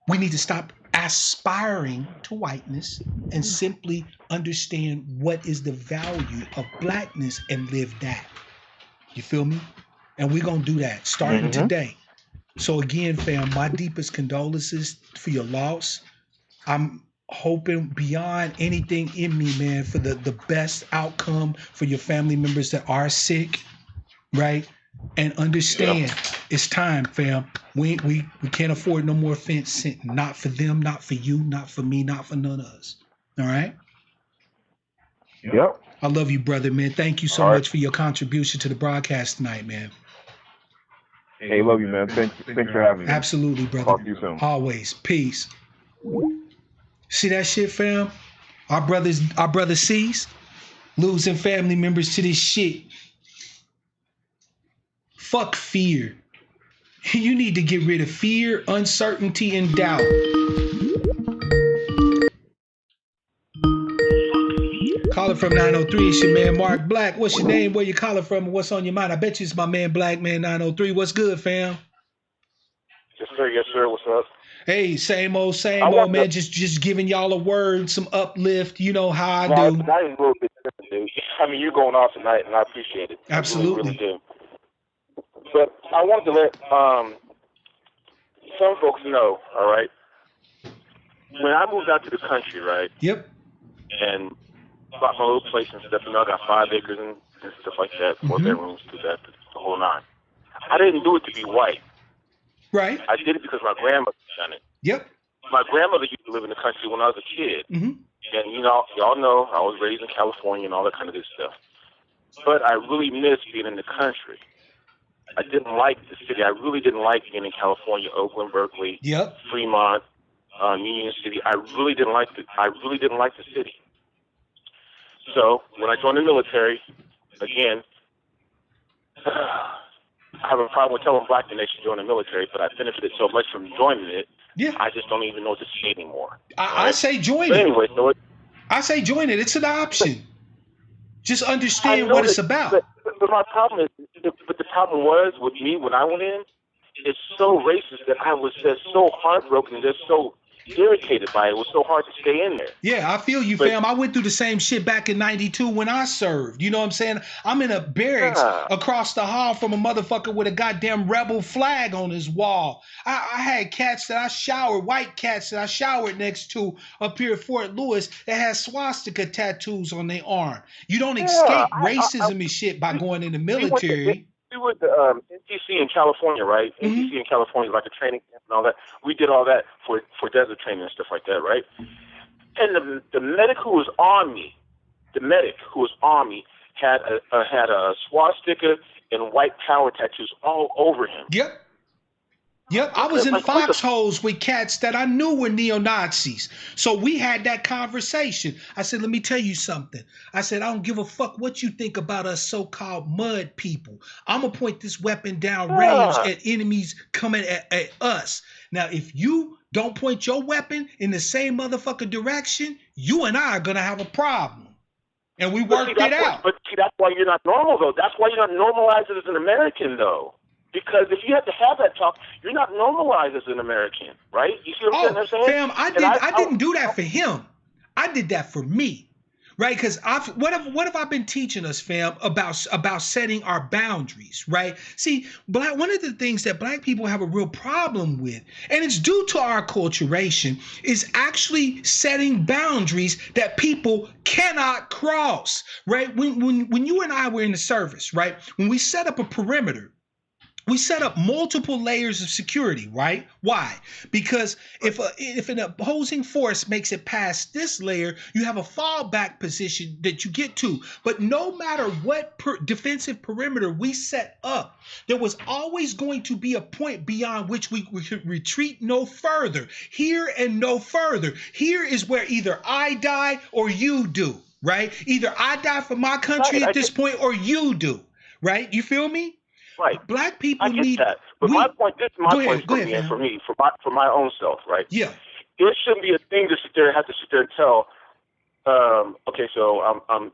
We need to stop aspiring to whiteness and simply understand what is the value of blackness and live that. You feel me? And we're going to do that starting today. So again, fam, my deepest condolences for your loss. I'm hoping beyond anything in me, man, for the best outcome for your family members that are sick, right? And understand it's time, fam. We can't afford no more offense. Not for them, not for you, not for me, not for none of us. All right? Yep. I love you, brother, man. Thank you so much for your contribution to the broadcast tonight, man. Hey, love you, man. Thanks for having me. Absolutely, brother. Talk to you soon. Always. Peace. See that shit, fam? Our brother C's losing family members to this shit. Fuck fear. You need to get rid of fear, uncertainty, and doubt. Calling from 903, it's your man Mark Black. What's your name? Where you calling from? And what's on your mind? I bet you it's my man Black Man 903. What's good, fam? Yes, sir. Yes, sir. What's up? Hey, same old, man. Just giving y'all a word, some uplift. You know how I do. Tonight is a little bit different, dude. I mean, you're going off tonight, and I appreciate it. Absolutely. I really do. But I wanted to let some folks know, all right? When I moved out to the country, right? Yep. And bought my little place and stuff, I got 5 acres and stuff like that, 4 bedrooms, 2 bathrooms, the whole 9. I didn't do it to be white. Right. I did it because my grandmother done it. Yep. My grandmother used to live in the country when I was a kid. And, y'all know I was raised in California and all that kind of good stuff. But I really miss being in the country. I didn't like the city. I really didn't like being in California, Oakland, Berkeley, Fremont, Union City. I really didn't like the city. So when I joined the military, again, I have a problem with telling black men they should join the military, but I benefited so much from joining it. Yeah. I just don't even know what to say anymore. I say join it. Anyway, I say join it. It's an option. Just understand what it's about. But my problem is, the problem was with me when I went in, it's so racist that I was just so heartbroken and just so irritated by it. It was so hard to stay in there. Yeah, I feel you, fam. I went through the same shit back in '92 when I served. You know what I'm saying? I'm in a barracks across the hall from a motherfucker with a goddamn rebel flag on his wall. I had cats that I showered, white cats that I showered next to up here at Fort Lewis that had swastika tattoos on their arm. You don't escape racism and shit by going in the military. We were in D.C. in California, right? In D.C. in California, like a training camp and all that. We did all that for desert training and stuff like that, right? And the medic who was on me, had a swastika and white power tattoos all over him. Yep, I was in foxholes with cats that I knew were neo-Nazis. So we had that conversation. I said, let me tell you something. I said, I don't give a fuck what you think about us so-called mud people. I'm going to point this weapon down range at enemies coming at us. Now, if you don't point your weapon in the same motherfucking direction, you and I are going to have a problem. And we worked it out. But see, that's why you're not normal, though. That's why you're not normalized as an American, though. Because if you have to have that talk, you're not normalized as an American, right? You see what I'm saying? Fam, I didn't do that for him. I did that for me, right? Because what have I been teaching us, fam, about setting our boundaries, right? See, one of the things that black people have a real problem with, and it's due to our acculturation, is actually setting boundaries that people cannot cross, right? When you and I were in the service, right? When we set up a perimeter, we set up multiple layers of security, right? Why? Because if an opposing force makes it past this layer, you have a fallback position that you get to. But no matter what defensive perimeter we set up, there was always going to be a point beyond which we could retreat no further. Here and no further. Here is where either I die or you do, right? Either I die for my country at this point or you do, right? You feel me? Right. Black people need that. But my point, this is my point for me, for my own self, right? Yeah. It shouldn't be a thing to sit there and have to sit there and tell, okay, so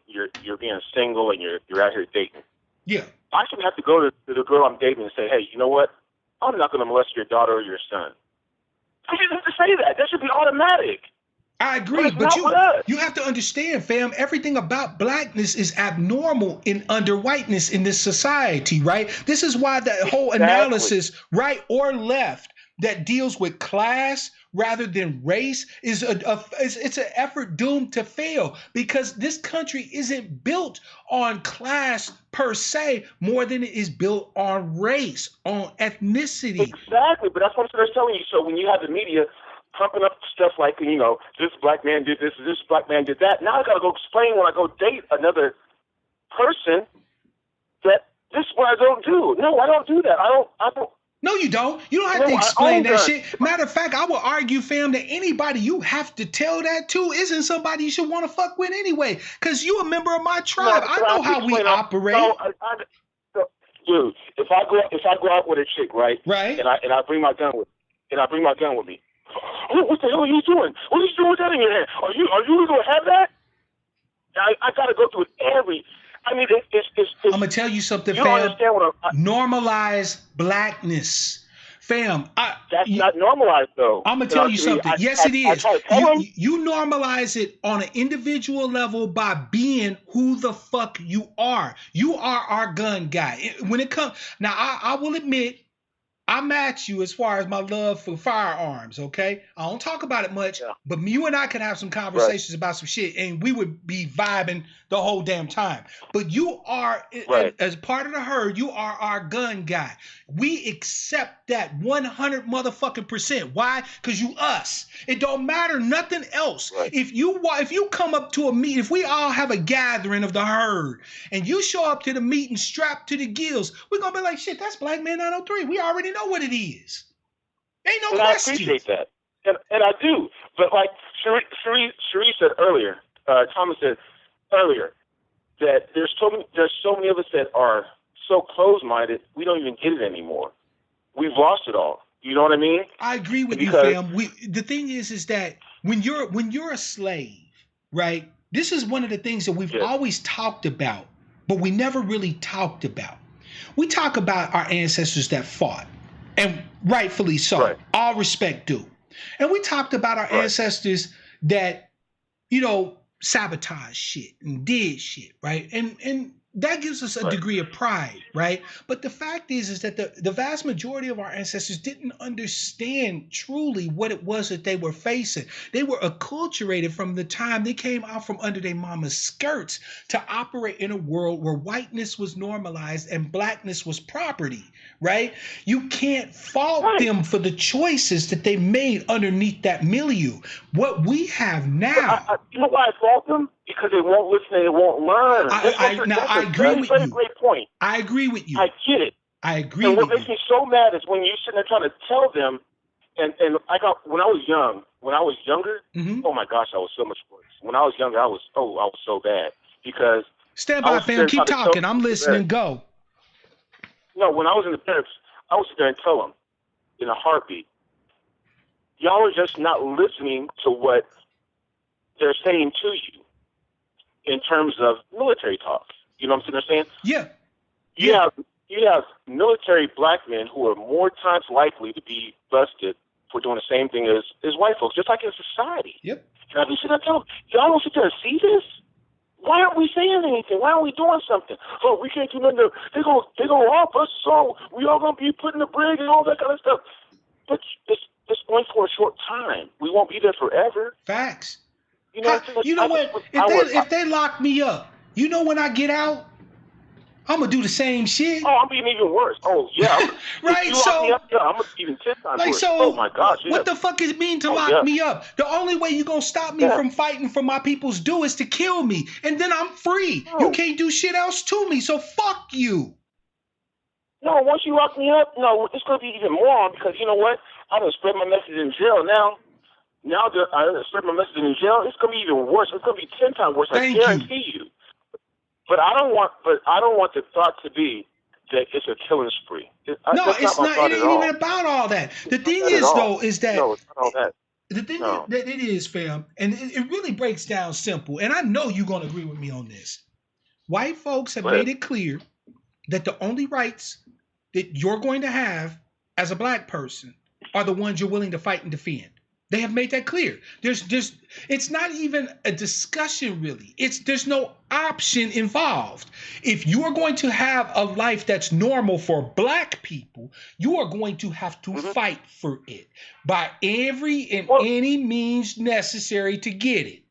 you're being single and you're out here dating. Yeah. I shouldn't have to go to the girl I'm dating and say, hey, you know what? I'm not going to molest your daughter or your son. I shouldn't have to say that. That should be automatic. I agree, but you have to understand, fam, everything about blackness is abnormal under whiteness in this society, right? This is why the whole analysis, right or left, that deals with class rather than race is it's an effort doomed to fail, because this country isn't built on class per se more than it is built on race, on ethnicity. Exactly, but that's what I'm telling you. So when you have the media pumping up stuff like, you know, this black man did this, this black man did that. Now I got to go explain when I go date another person that this is what I don't do. No, I don't do that. I don't. No, you don't. You don't have to explain that shit. Matter of fact, I will argue, fam, that anybody you have to tell that to isn't somebody you should want to fuck with anyway, because you a member of my tribe. I know how we operate. Dude, if I go out with a chick, right? Right. And I bring my gun with me. What the hell are you doing? What are you doing with that in your hand? Are you really going to have that? I got to go through every. I mean, it's I'm gonna tell you something, fam. Understand what normalize blackness, fam. That's not normalized, though. I'm gonna tell you something. Yes, it is. You normalize it on an individual level by being who the fuck you are. You are our gun guy. When it comes now, I will admit, I match you as far as my love for firearms, okay? I don't talk about it much, but you and I can have some conversations about some shit, and we would be vibing the whole damn time. But you are, as part of the herd, you are our gun guy. We accept that 100 motherfucking %. Why? Because you us. It don't matter nothing else. Right. If you come up to a meeting, if we all have a gathering of the herd, and you show up to the meeting strapped to the gills, we're going to be like, shit, that's Black Man 903. We already know what it is. Ain't no question. I appreciate that. And I do. But like Cherie said earlier, Thomas said earlier, that there's so many of us that are so closed-minded, we don't even get it anymore. We've lost it all. You know what I mean? I agree with you, fam. The thing is that when you're a slave, right? This is one of the things that we've always talked about, but we never really talked about. We talk about our ancestors that fought, and rightfully so. Right. All respect due. And we talked about our ancestors that, you know, sabotage shit and did shit, right? And that gives us a degree of pride, right? But the fact is that the vast majority of our ancestors didn't understand truly what it was that they were facing. They were acculturated from the time they came out from under their mama's skirts to operate in a world where whiteness was normalized and blackness was property, right? You can't fault them for the choices that they made underneath that milieu. What we have now... you know why I fault them? Because they won't listen and they won't learn. I agree with you. Great point. I agree with you. I get it. I agree and with you. what makes me so mad is when you're sitting there trying to tell them, and when I was younger, oh my gosh, I was so much worse. When I was younger, I was so bad because... Stand by, fam. Keep talking. I'm listening. Go. No, when I was in the barracks, I would sit there and tell them in a heartbeat, y'all are just not listening to what they're saying to you in terms of military talk. You know what I'm sitting there saying? Yeah. You have military black men who are more times likely to be busted for doing the same thing as white folks, just like in society. Yep. And I be sitting there telling them, y'all don't sit there and see this? Why aren't we saying anything? Why aren't we doing something? Oh, we can't do nothing. They're gonna rob us, so we all gonna be put in the brig and all that kind of stuff. But it's only for a short time. We won't be there forever. Facts. You know what? If they lock me up, you know when I get out, I'm gonna do the same shit. Oh, I'm being even worse. Oh yeah, right. So I'm gonna even 10 times worse. So, oh my gosh, what the fuck does it mean to lock me up? The only way you gonna stop me from fighting for my people's due is to kill me, and then I'm free. You can't do shit else to me. So fuck you. No, once you lock me up, no, it's gonna be even more on because you know what? I'm gonna spread my message in jail now. Now that I spread my message in jail, it's gonna be even worse. It's gonna be 10 times worse. I guarantee you. But I don't want the thought to be that it's a killing spree. It's not. It ain't even about all that. The thing is, though, is that no, it's not all that. The thing that it is, fam, and it really breaks down simple. And I know you're gonna agree with me on this. White folks have made it clear that the only rights that you're going to have as a black person are the ones you're willing to fight and defend. They have made that clear. It's not even a discussion really. There's no option involved. If you are going to have a life that's normal for black people, you are going to have to fight for it by any means necessary to get it.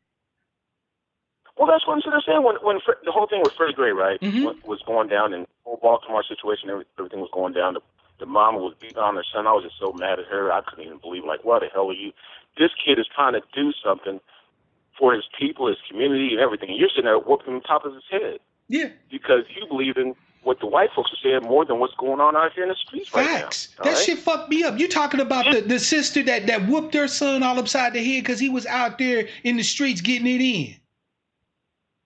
Well, that's what I'm saying. When the whole thing with Freddie Gray, right, was going down, and the whole Baltimore situation, everything was going down. The mama was beating on her son. I was just so mad at her. I couldn't even believe, like, why the hell are you? This kid is trying to do something for his people, his community, and everything. And you're sitting there whooping on top of his head. Yeah. Because you believe in what the white folks are saying more than what's going on out here in the streets right now. Facts. That shit fucked me up. You talking about the sister that whooped her son all upside the head because he was out there in the streets getting it in.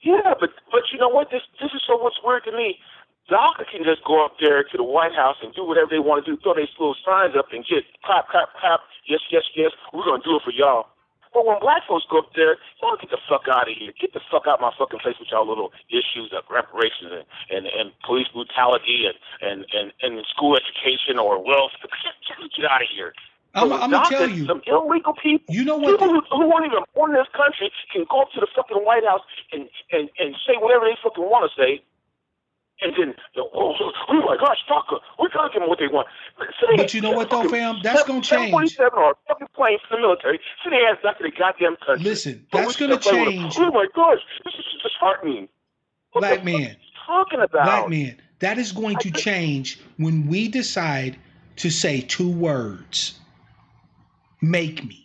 Yeah, but you know what? This is so what's weird to me. DACA can just go up there to the White House and do whatever they want to do, throw their little signs up and just clap, clap, clap, yes, yes, yes, we're going to do it for y'all. But when black folks go up there, y'all get the fuck out of here. Get the fuck out of my fucking place with y'all little issues of reparations and police brutality and school education or wealth. Get out of here. I'm going to tell you. Some illegal people, you know what? People who weren't even born in this country can go up to the fucking White House and say whatever they fucking want to say. And then, oh my gosh, fucker, we're going to give them what they want. But you know what, though, fam? That's going to change. 747 or a fucking plane from the military, so they ass back to the goddamn country. Listen, that's going to change. Oh my gosh, this is disheartening. Black man. Talking about? Black man, that is going to change when we decide to say 2 words. Make me.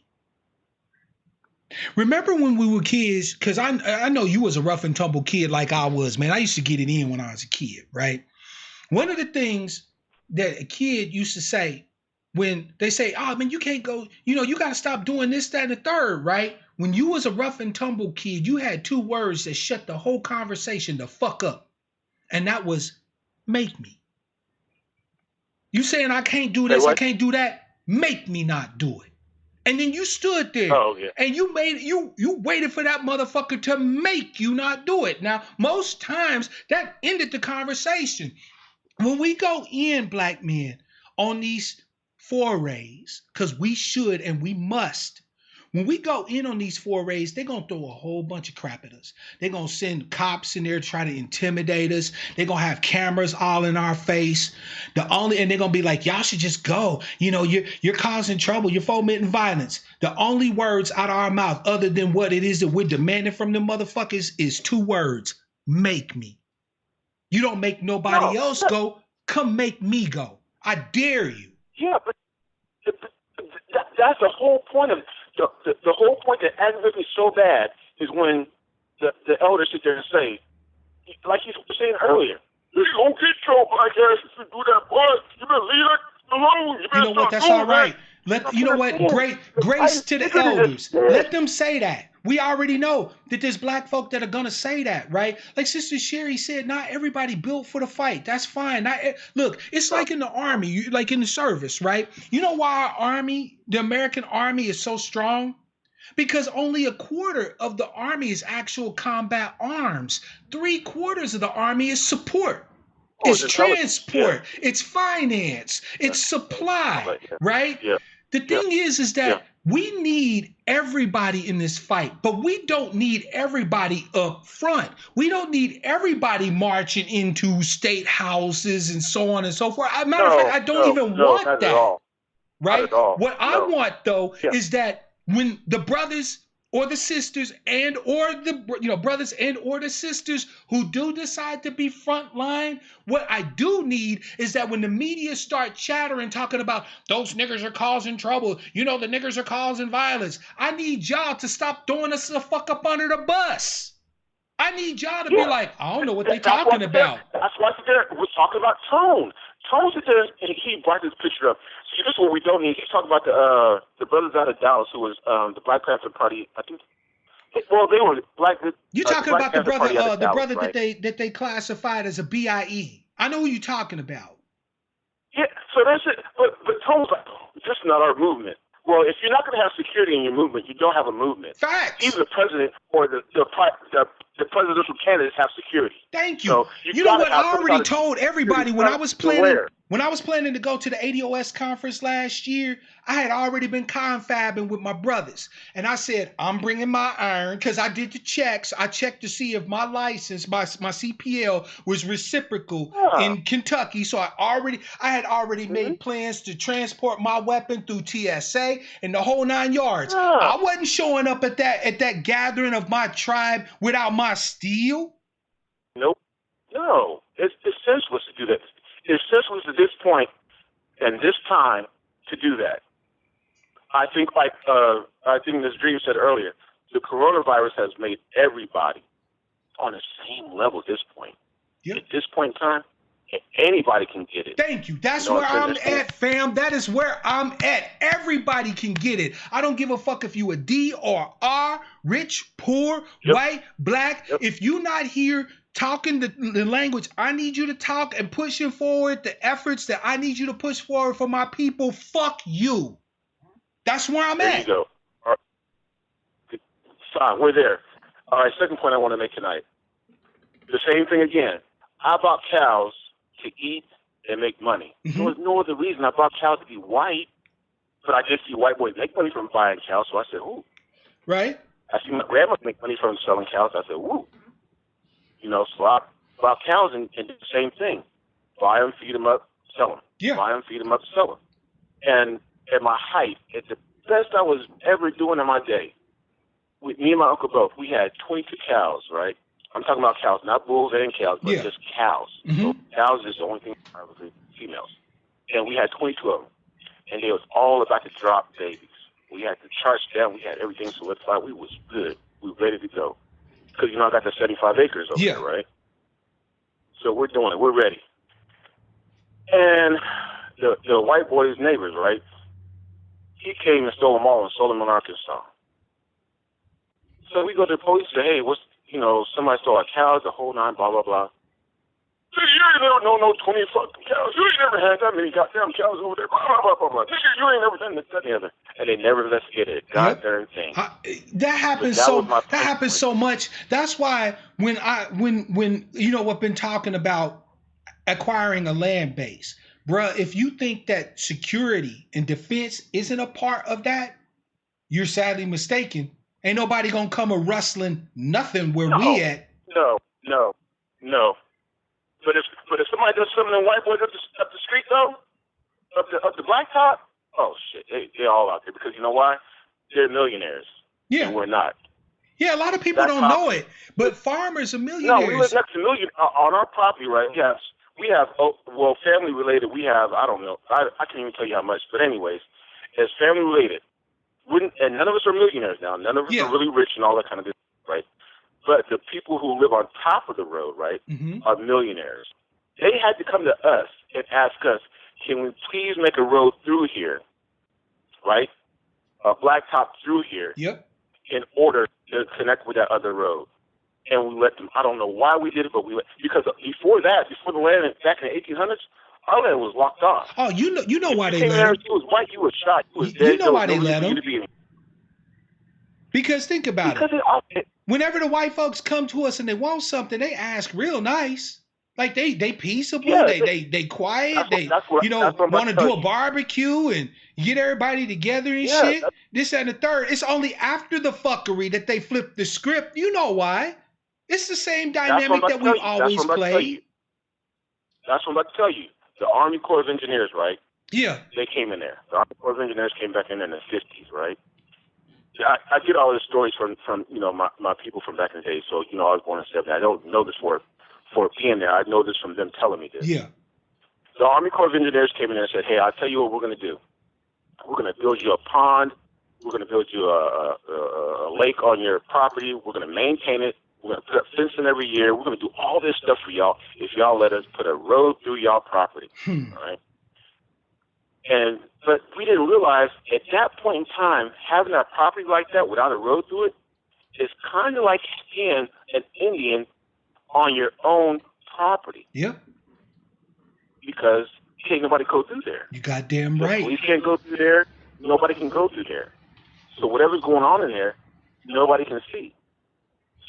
Remember when we were kids, because I know you was a rough and tumble kid like I was, man. I used to get it in when I was a kid, right? One of the things that a kid used to say when they say, oh, man, you can't go, you got to stop doing this, that, and the third, right? When you was a rough and tumble kid, you had 2 words that shut the whole conversation the fuck up. And that was, make me. You saying I can't do this, I can't do that, make me not do it. And then you stood there and you waited for that motherfucker to make you not do it. Now, most times that ended the conversation. When we go in, black men, on these forays, because we should and we must. When we go in on these forays, they're going to throw a whole bunch of crap at us. They're going to send cops in there to try to intimidate us. They're going to have cameras all in our face. And they're going to be like, y'all should just go. You know, you're causing trouble. You're fomenting violence. The only words out of our mouth other than what it is that we're demanding from them motherfuckers is 2 words. Make me. You don't make nobody else go. Come make me go. I dare you. Yeah, but that's the whole point of the whole point that aggravates me so bad is when the elders sit there and say, like you were saying earlier, you don't get your black ass to do that, boy. You better leave it alone. You know what? That's all right. You know what? Grace to the elders. Let them say that. We already know that there's black folk that are going to say that, right? Like Sister Sherry said, not everybody built for the fight. That's fine. Look, it's like in the army, like in the service, right? You know why our army, the American army, is so strong? Because only 1/4 of the army is actual combat arms. 3/4 of the army is support. It's transport. Yeah. It's finance. It's supply, right? Yeah. The thing is that we need everybody in this fight, but we don't need everybody up front. We don't need everybody marching into state houses and so on and so forth. Matter of fact, I don't even want that. Right? What I want though is that when the brothers or the sisters and or the brothers and or the sisters who do decide to be frontline, what I do need is that when the media start chattering, talking about those niggers are causing trouble, the niggers are causing violence, I need y'all to stop throwing us the fuck up under the bus. I need y'all to be like, I don't know what they're talking about. That's why we're talking about tone. Tone sit there and he brought this picture up. See, this is what we don't need. He's talking about the brothers out of Dallas who was the Black Panther Party. I think. Well, they were black. You're talking about the brother, right? that they classified as a BIE. I know who you're talking about. Yeah, so that's it. But Tone's like, this is not our movement. Well, if you're not going to have security in your movement, you don't have a movement. Facts. Even the president or the presidential candidates have security. Thank you. So you know what? I already told everybody when I was planning to go to the ADOS conference last year, I had already been confabbing with my brothers. And I said, I'm bringing my iron because I did the checks. I checked to see if my license, my CPL was reciprocal in Kentucky. So I had already made plans to transport my weapon through TSA and the whole 9 yards. I wasn't showing up at that gathering of my tribe without my steel. Nope. No. It's senseless to do that. It's senseless at this point and this time to do that. I think Ms. Dream said earlier, the coronavirus has made everybody on the same level at this point. Yep. At this point in time, anybody can get it. Thank you. That's where I'm at, fam. That is where I'm at. Everybody can get it. I don't give a fuck if you a D or R, rich, poor, white, black. Yep. If you're not here talking the language I need you to talk and pushing forward the efforts that I need you to push forward for my people, fuck you. That's where I'm at. There you go. All right. Fine, we're there. All right, second point I want to make tonight. The same thing again. I bought cows to eat and make money. There was no other reason I bought cows to be white, but I did see white boys make money from buying cows, so I said, ooh. Right. I see my grandma make money from selling cows. I said, ooh. So I bought cows and did the same thing. Buy them, feed them up, sell them. Yeah. Buy them, feed them up, sell them. And at my height, at the best I was ever doing in my day, with me and my uncle both, we had 22 cows, right? I'm talking about cows, not bulls and cows, but just cows. So cows is the only thing I was with females. And we had 22 of them. And they was all about to drop babies. We had the charts down. We had everything solidified. We was good. We were ready to go. Because, I got the 75 acres over there, right? So we're doing it. We're ready. And the white boy's neighbors, right? He came and stole them all and sold them in Arkansas. So we go to the police and say, hey, somebody stole our cows, the whole 9, blah, blah, blah. You ain't never known no 20 fucking cows. You ain't never had that many goddamn cows over there. Blah, blah, blah, blah. You ain't never done this, that, and the other. And they never investigated a goddamn thing. That happens so much. That's why when I've been talking about acquiring a land base, Bruh, if you think that security and defense isn't a part of that, you're sadly mistaken. Ain't nobody gonna come a rustling nothing where we at. No. But if somebody does something to white boys up the street though, up the blacktop, oh shit, they're all out there because you know why? They're millionaires. Yeah, and we're not. Yeah, a lot of people don't know it, but farmers are millionaires. No, we live next to on our property, right? Yes, we have. Well, family related. We have. I don't know. I can't even tell you how much. But anyways, it's family related. And none of us are millionaires now. None of us are really rich and all that kind of stuff, right? But the people who live on top of the road, right, are millionaires. They had to come to us and ask us, can we please make a road through here, right? A blacktop through here. Yep. In order to connect with that other road. And we let them, I don't know why we did it, but because before the land back in the 1800s, our land was locked off. Oh, you know why they let him. He was white, you was shot, you was dead. You know why they let him. Because think about it. Whenever the white folks come to us and they want something, they ask real nice. Like they peaceable, they quiet, want to do a barbecue and get everybody together and shit. This and the third. It's only after the fuckery that they flip the script. You know why? It's the same dynamic that we've always played. That's what I'm about to tell you. The Army Corps of Engineers, right? Yeah. They came in there. The Army Corps of Engineers came back in there in the 50s, right? I get all the stories from my people from back in the day. So, I was born in 70. I don't know this for being there. I know this from them telling me this. Yeah. The Army Corps of Engineers came in there and said, hey, I'll tell you what we're going to do. We're going to build you a pond. We're going to build you a lake on your property. We're going to maintain it. We're going to put up fencing every year. We're going to do all this stuff for y'all if y'all let us put a road through y'all property. All right? But we didn't realize at that point in time, having a property like that without a road through it is kind of like being an Indian on your own property. Yep. Because can't nobody go through there. You goddamn right. The police can't go through there. Nobody can go through there. So whatever's going on in there, nobody can see.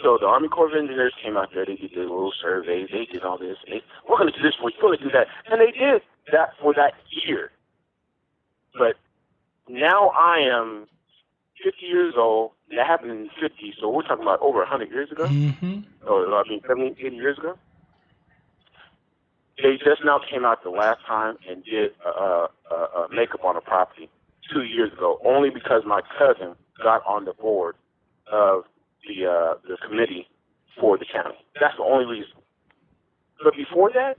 So the Army Corps of Engineers came out there. They did their little surveys. They did all this. We're going to do this for you. We're going to do that. And they did that for that year. But now I am 50 years old. That happened in the 50s, so we're talking about over 100 years ago. Or, 70, 80 years ago. They just now came out the last time and did a makeup on a property 2 years ago, only because my cousin got on the board of the committee for the county. That's the only reason. But before that,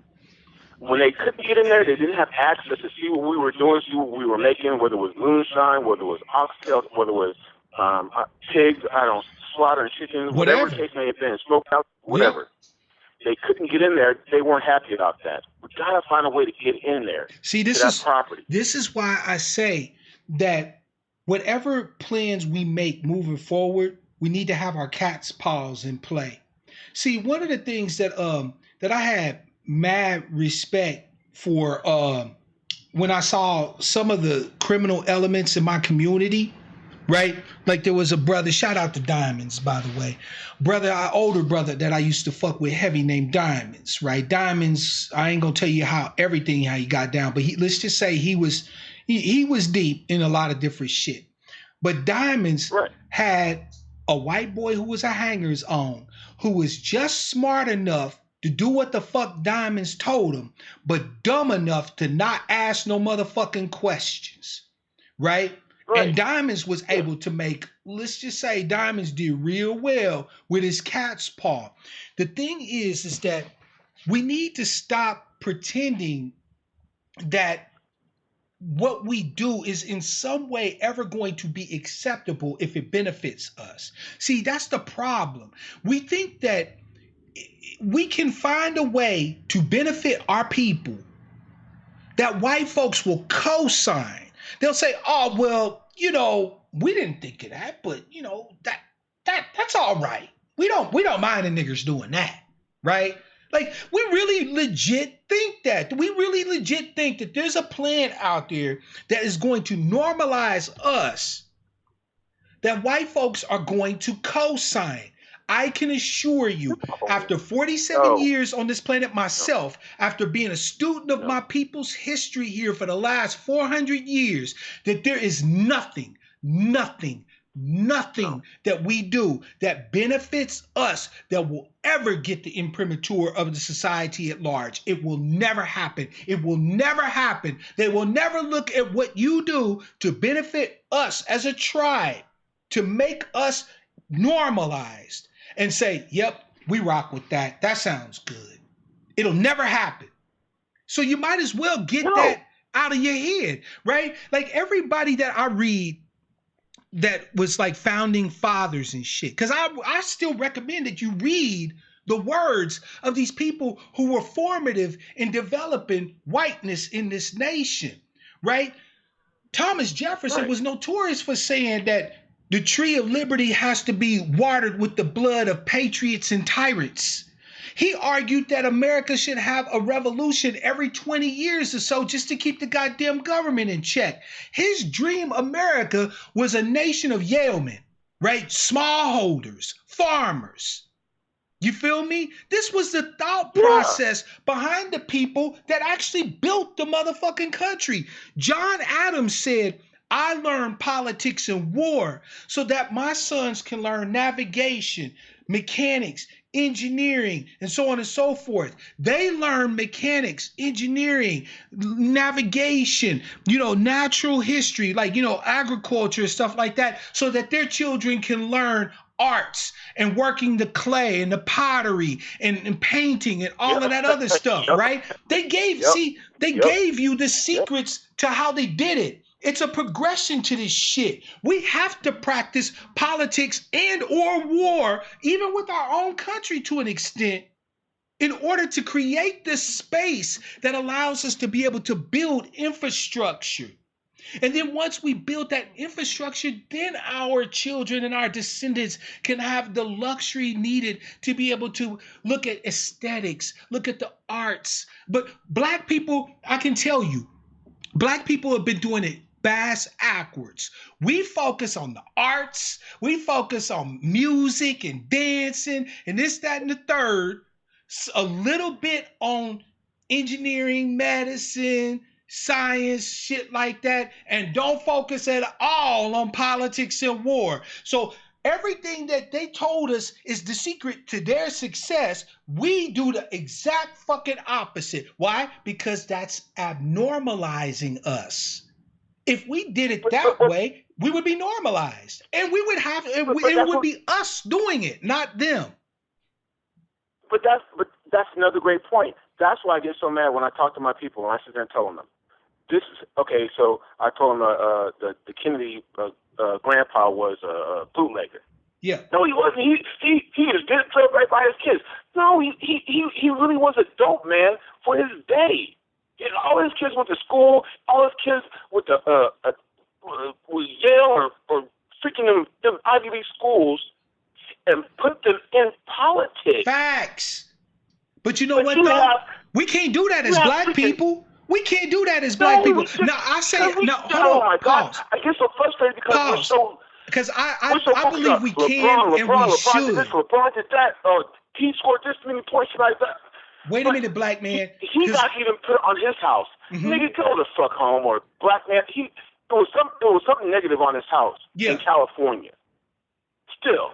when they couldn't get in there, they didn't have access to see what we were doing, see what we were making, whether it was moonshine, whether it was oxtails, whether it was pigs, slaughtering chickens, whatever the case may have been, smoked out, whatever. Yep. They couldn't get in there. They weren't happy about that. We gotta find a way to get in there. See, this is why I say that whatever plans we make moving forward, we need to have our cat's paws in play. See, one of the things that I had mad respect for when I saw some of the criminal elements in my community, right? Like there was a brother, shout out to Diamonds, by the way. Older brother that I used to fuck with heavy named Diamonds, right? Diamonds, I ain't gonna tell you how he got down, but let's just say he was deep in a lot of different shit. But Diamonds had a white boy who was a hanger's on, who was just smart enough to do what the fuck Diamonds told him, but dumb enough to not ask no motherfucking questions, right? And Diamonds was able to make, let's just say Diamonds did real well with his cat's paw. The thing is that we need to stop pretending that what we do is in some way ever going to be acceptable if it benefits us. See, that's the problem. We think that we can find a way to benefit our people that white folks will co-sign. They'll say, oh, well, we didn't think of that, but that's all right. We don't mind the niggers doing that, right? Like, we really legit think that. We really legit think that there's a plan out there that is going to normalize us, that white folks are going to co-sign. I can assure you, after 47 years on this planet myself, after being a student of my people's history here for the last 400 years, that there is nothing that we do that benefits us that will ever get the imprimatur of the society at large. It will never happen. It will never happen. They will never look at what you do to benefit us as a tribe, to make us normalized and say, yep, we rock with that. That sounds good. It'll never happen. So you might as well get that out of your head, right? Like everybody that I read that was like founding fathers and shit, because I still recommend that you read the words of these people who were formative in developing whiteness in this nation, right? Thomas Jefferson was notorious for saying that the tree of liberty has to be watered with the blood of patriots and tyrants. He argued that America should have a revolution every 20 years or so just to keep the goddamn government in check. His dream America was a nation of yeomen, right? Smallholders, farmers. You feel me? This was the thought process behind the people that actually built the motherfucking country. John Adams said, I learned politics and war so that my sons can learn navigation, mechanics, engineering, and so on and so forth. They learn mechanics, engineering, navigation, natural history, like, agriculture, stuff like that, so that their children can learn arts and working the clay and the pottery and painting and all of that other stuff, right? They gave you the secrets to how they did it. It's a progression to this shit. We have to practice politics and or war, even with our own country to an extent, in order to create this space that allows us to be able to build infrastructure. And then once we build that infrastructure, then our children and our descendants can have the luxury needed to be able to look at aesthetics, look at the arts. But Black people, I can tell you, Black people have been doing it bass backwards. We focus on the arts, we focus on music and dancing and this, that, and the third, a little bit on engineering, medicine, science, shit like that, and don't focus at all on politics and war. So everything that they told us is the secret to their success, we do the exact fucking opposite. Why? Because that's abnormalizing us. If we did it that way, we would be normalized, and we would have, it would be us doing it, not them. But that's another great point. That's why I get so mad when I talk to my people and I sit there and tell them, this is okay. So I told them the Kennedy grandpa was a bootlegger. Yeah. No, he wasn't. He just didn't play right by his kids. No, he really was a dope man for his day. All his kids went to school. All his kids went to Yale or freaking them Ivy League schools, and put them in politics. Facts. But you know what though? We can't do that as Black people. We can't do that as Black people. Now I say no. Hold on. Oh my God! I get so frustrated because we're so. Because I believe we can and we should. LeBron did that. He scored this many points like that. Wait a minute, Black man. He got even put on his house. Nigga, go the fuck home, or Black man. There was something negative on his house in California. Still.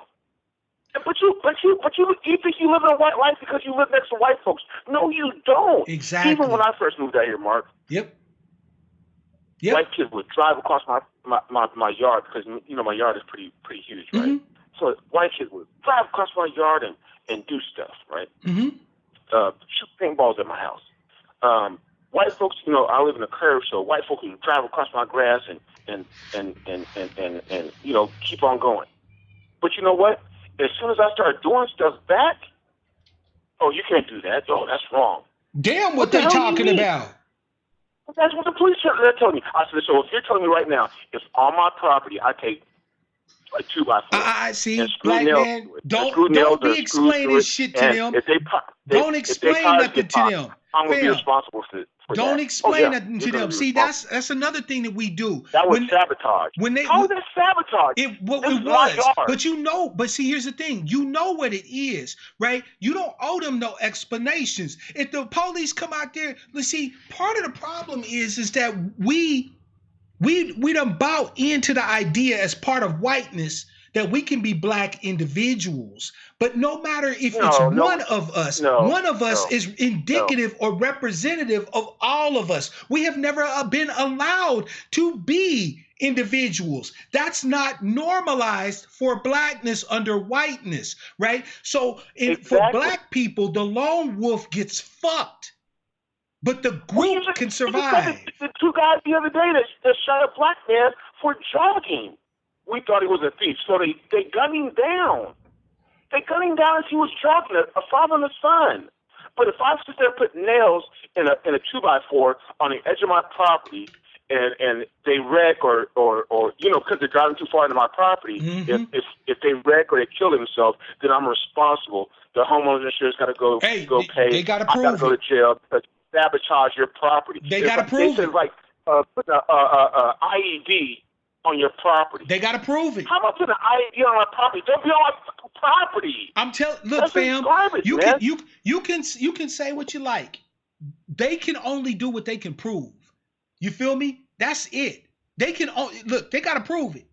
But you think you live in a white life because you live next to white folks. No, you don't. Exactly. Even when I first moved out here, Mark. Yep. White kids would drive across my yard because my yard is pretty huge, right? So white kids would drive across my yard and do stuff, right? Shoot paintballs at my house. White folks, I live in a curve, so white folks would drive across my grass and keep on going. But you know what? As soon as I start doing stuff back, oh, you can't do that. Oh, that's wrong. Damn, what they're talking about. That's what the police are telling me. I said, so if you're telling me right now, if on my property I take like 2x4, I see, Black man, don't be explaining shit to them. Don't explain nothing to them. I'm going to be responsible for don't that. explain that to them. See, that's another thing that we do. That was sabotage. How is that sabotage? It was. But see, here's the thing. You know what it is, right? You don't owe them no explanations. If the police come out there, let's see, part of the problem is that we done bought into the idea as part of whiteness that we can be black individuals. But no matter if one of us is indicative or representative of all of us. We have never been allowed to be individuals. That's not normalized for blackness under whiteness, right? So for black people, the lone wolf gets fucked. But the group can survive. The two guys the other day that shot a black man for jogging. We thought he was a thief, so they gunned him down. They gunned him down as he was jogging, a father and a son. But if I sit there and put nails in a 2x4 on the edge of my property, and they wreck or because they're driving too far into my property, if they wreck or they kill themselves, then I'm responsible. The homeowner's insurance got to go pay. They got to prove I got to go to jail because sabotage your property. They got to prove it. Like put an IED on your property. They got to prove it. How about putting an IED on my property? Don't be on my property. I'm telling. Look, fam. You can say what you like. They can only do what they can prove. You feel me? That's it. They can look. They got to prove it.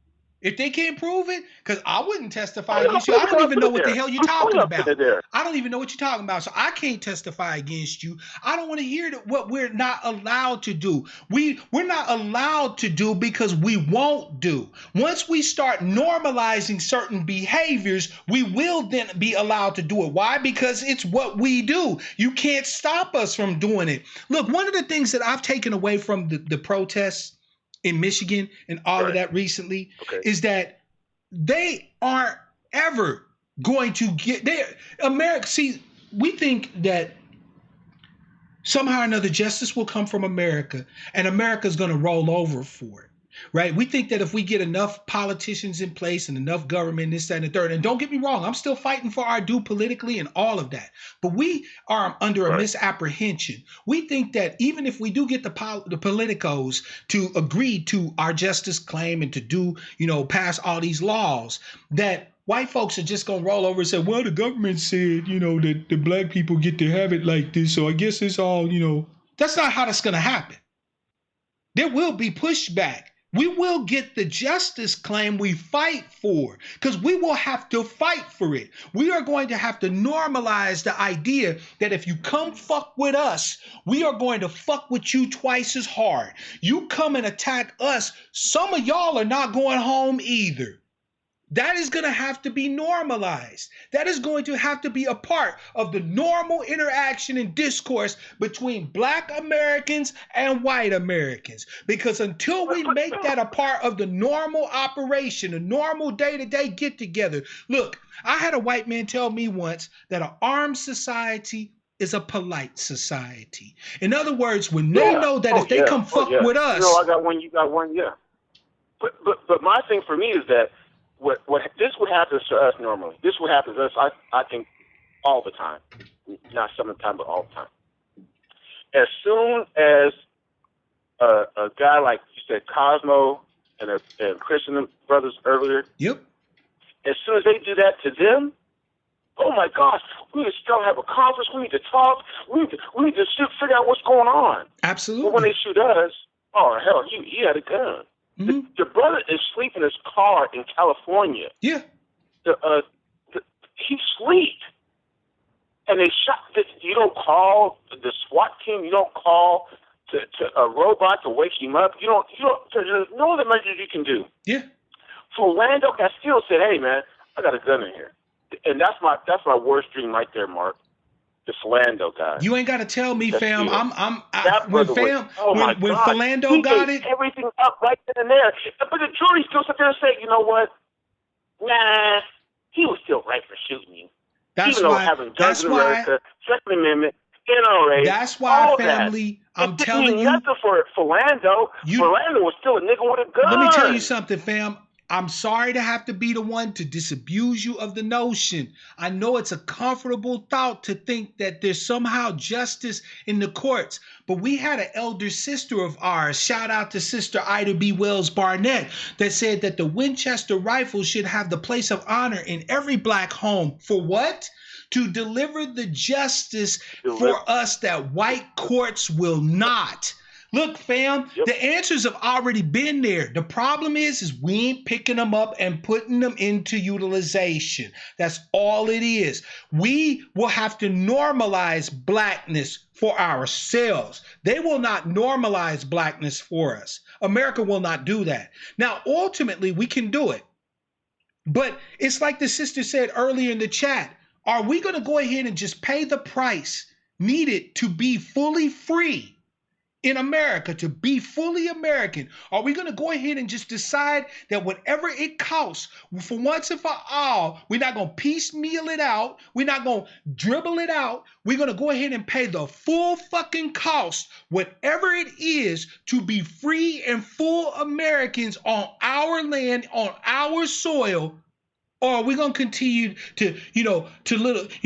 If they can't prove it, because I wouldn't testify against you. I don't even know what the hell you're talking about. I don't even know what you're talking about. So I can't testify against you. I don't want to hear what we're not allowed to do. We're not allowed to do because we won't do. Once we start normalizing certain behaviors, we will then be allowed to do it. Why? Because it's what we do. You can't stop us from doing it. Look, one of the things that I've taken away from the protests in Michigan and all of that recently is that they aren't ever going to get there. America, see, we think that somehow or another justice will come from America and America's going to roll over for it, right? We think that if we get enough politicians in place and enough government, this, that, and the third, and don't get me wrong, I'm still fighting for our due politically and all of that, but we are under a misapprehension. We think that even if we do get the politicos to agree to our justice claim and to do, pass all these laws, that white folks are just going to roll over and say, well, the government said, that the black people get to have it like this. So I guess it's all, that's not how that's going to happen. There will be pushback. We will get the justice claim we fight for because we will have to fight for it. We are going to have to normalize the idea that if you come fuck with us, we are going to fuck with you twice as hard. You come and attack us, some of y'all are not going home either. That is going to have to be normalized. That is going to have to be a part of the normal interaction and discourse between black Americans and white Americans. Because until we make that a part of the normal operation, the normal day-to-day get-together. Look, I had a white man tell me once that an armed society is a polite society. In other words, when they know that if they come fuck with us. I got one, you got one, But my thing for me is that What this would happen to us normally. This would happen to us, I think, all the time. Not some of the time, but all the time. As soon as a guy like you said, Cosmo and Christian brothers earlier. Yep. As soon as they do that to them, oh my gosh, we need to still have a conference. We need to talk. We need to figure out what's going on. Absolutely. But when they shoot us, oh hell, he had a gun. Mm-hmm. The brother is sleeping in his car in California. Yeah. He sleep. And they shot. You don't call the SWAT team. You don't call to a robot to wake him up. You don't. There's no other measures you can do. Yeah. Philando Castile said, "Hey man, I got a gun in here," and that's my worst dream right there, Mark. The Philando guy. You ain't got to tell me, fam. When Philando got it, everything up right then and there. But the jury still sit there and say, you know what? Nah, he was still right for shooting you. Even though having guns in America, Second Amendment, NRA. That's why, family. I'm telling you, nothing for Philando. Philando was still a nigga with a gun. Let me tell you something, fam. I'm sorry to have to be the one to disabuse you of the notion. I know it's a comfortable thought to think that there's somehow justice in the courts, but we had an elder sister of ours, shout out to Sister Ida B. Wells Barnett, that said that the Winchester rifle should have the place of honor in every black home. For what? To deliver the justice for us that white courts will not. Look, fam, the answers have already been there. The problem is we ain't picking them up and putting them into utilization. That's all it is. We will have to normalize blackness for ourselves. They will not normalize blackness for us. America will not do that. Now, ultimately, we can do it. But it's like the sister said earlier in the chat. Are we going to go ahead and just pay the price needed to be fully free in America, to be fully American? Are we going to go ahead and just decide that whatever it costs, for once and for all, we're not going to piecemeal it out, we're not going to dribble it out, we're going to go ahead and pay the full fucking cost, whatever it is, to be free and full Americans on our land, on our soil? Or are we going to continue to,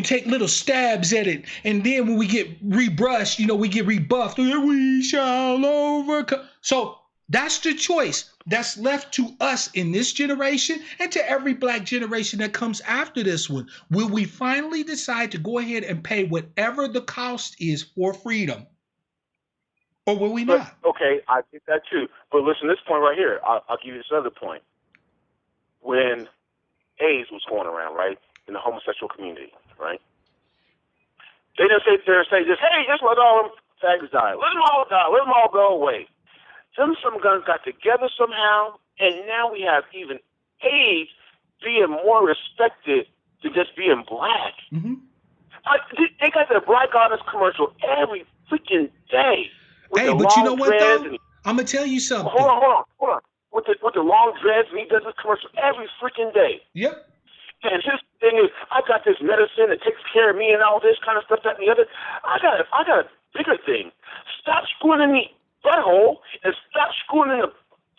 take little stabs at it, and then when we get rebrushed, we get rebuffed, we shall overcome. So that's the choice that's left to us in this generation and to every black generation that comes after this one. Will we finally decide to go ahead and pay whatever the cost is for freedom? Or will we not? Okay, I get that too. But listen, this point right here, I'll give you this other point. When AIDS was going around, right, in the homosexual community, right? They didn't sit there and say just, hey, just let all them fags die. Let them all die. Let them all go away. Some guns got together somehow, and now we have even AIDS being more respected than just being black. Mm-hmm. They got their Black Goddess commercial every freaking day. Hey, but you know what, though? I'm going to tell you something. Hold on. With the long dreads, and he does this commercial every freaking day. Yep. And his thing is, I got this medicine that takes care of me and all this kind of stuff, that and the other. I got a bigger thing. Stop screwing in the butthole and stop screwing in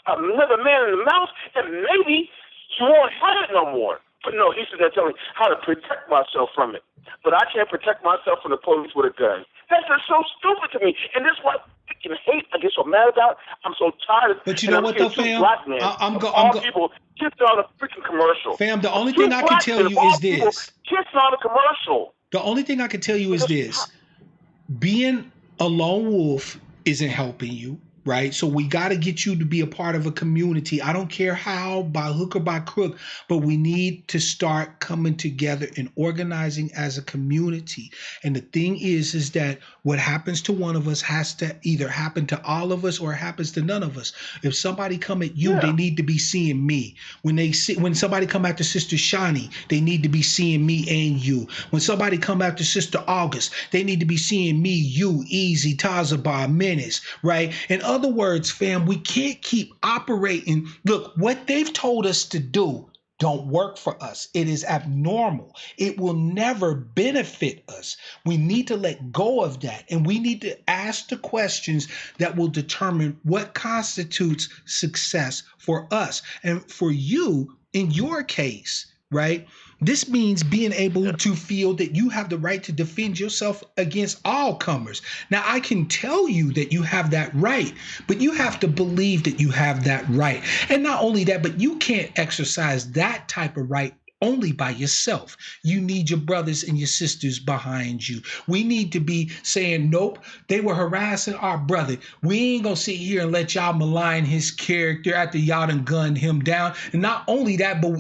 another man in the mouth, and maybe you won't have it no more. But no, he's sitting there telling me how to protect myself from it. But I can't protect myself from the police with a gun. That's just so stupid to me. And this is what I freaking hate. I get so mad about. I'm so tired. But you know what, though, fam? People kissing on a freaking commercial. Fam, the only thing I can tell you is this. Kissing on a commercial. The only thing I can tell you is this. Being a lone wolf isn't helping you, right? So we got to get you to be a part of a community. I don't care how, by hook or by crook, but we need to start coming together and organizing as a community. And the thing is that what happens to one of us has to either happen to all of us or it happens to none of us. If somebody come at you, they need to be seeing me. When somebody come after Sister Shani, they need to be seeing me and you. When somebody come after Sister August, they need to be seeing me, you, Easy, Tazabar, Menace, right? In other words, fam, we can't keep operating. Look, what they've told us to do don't work for us. It is abnormal. It will never benefit us. We need to let go of that. And we need to ask the questions that will determine what constitutes success for us. And for you, in your case, right? This means being able to feel that you have the right to defend yourself against all comers. Now, I can tell you that you have that right, but you have to believe that you have that right. And not only that, but you can't exercise that type of right only by yourself. You need your brothers and your sisters behind you. We need to be saying, nope, they were harassing our brother. We ain't gonna sit here and let y'all malign his character after y'all done gunned him down. And not only that, but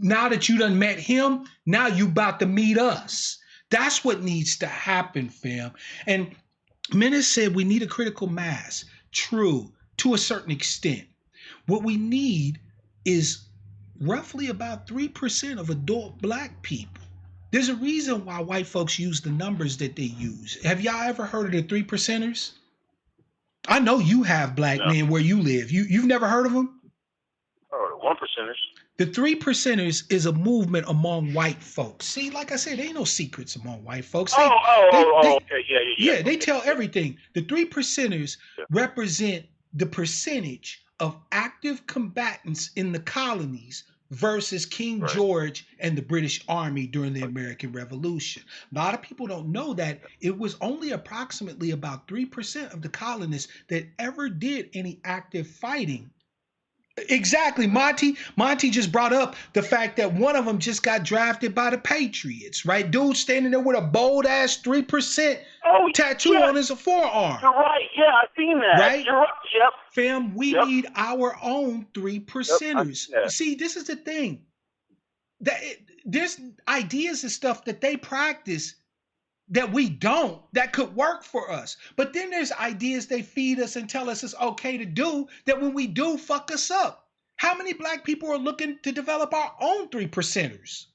now that you done met him, now you about to meet us. That's what needs to happen, fam. And Menace said we need a critical mass. True, to a certain extent. What we need is roughly about 3% of adult black people. There's a reason why white folks use the numbers that they use. Have y'all ever heard of the 3%ers? I know you have, black men, where you live. You've never heard of them? Oh, the 1%ers. The 3%ers is a movement among white folks. See, like I said, there ain't no secrets among white folks. Okay. Yeah, they tell everything. The 3%ers represent the percentage of active combatants in the colonies versus King Right. George and the British Army during the American Revolution. A lot of people don't know that it was only approximately about 3% of the colonists that ever did any active fighting. Exactly. Monty just brought up the fact that one of them just got drafted by the Patriots, right? Dude standing there with a bold ass 3% tattoo on his forearm. You're right. Yeah, I've seen that. Right? You're right. Yep. Fam, we need our own 3%ers. Yep. See, this is the thing. There's ideas and stuff that they practice that we don't, that could work for us. But then there's ideas they feed us and tell us it's okay to do that when we do, fuck us up. How many black people are looking to develop our own 3%ers?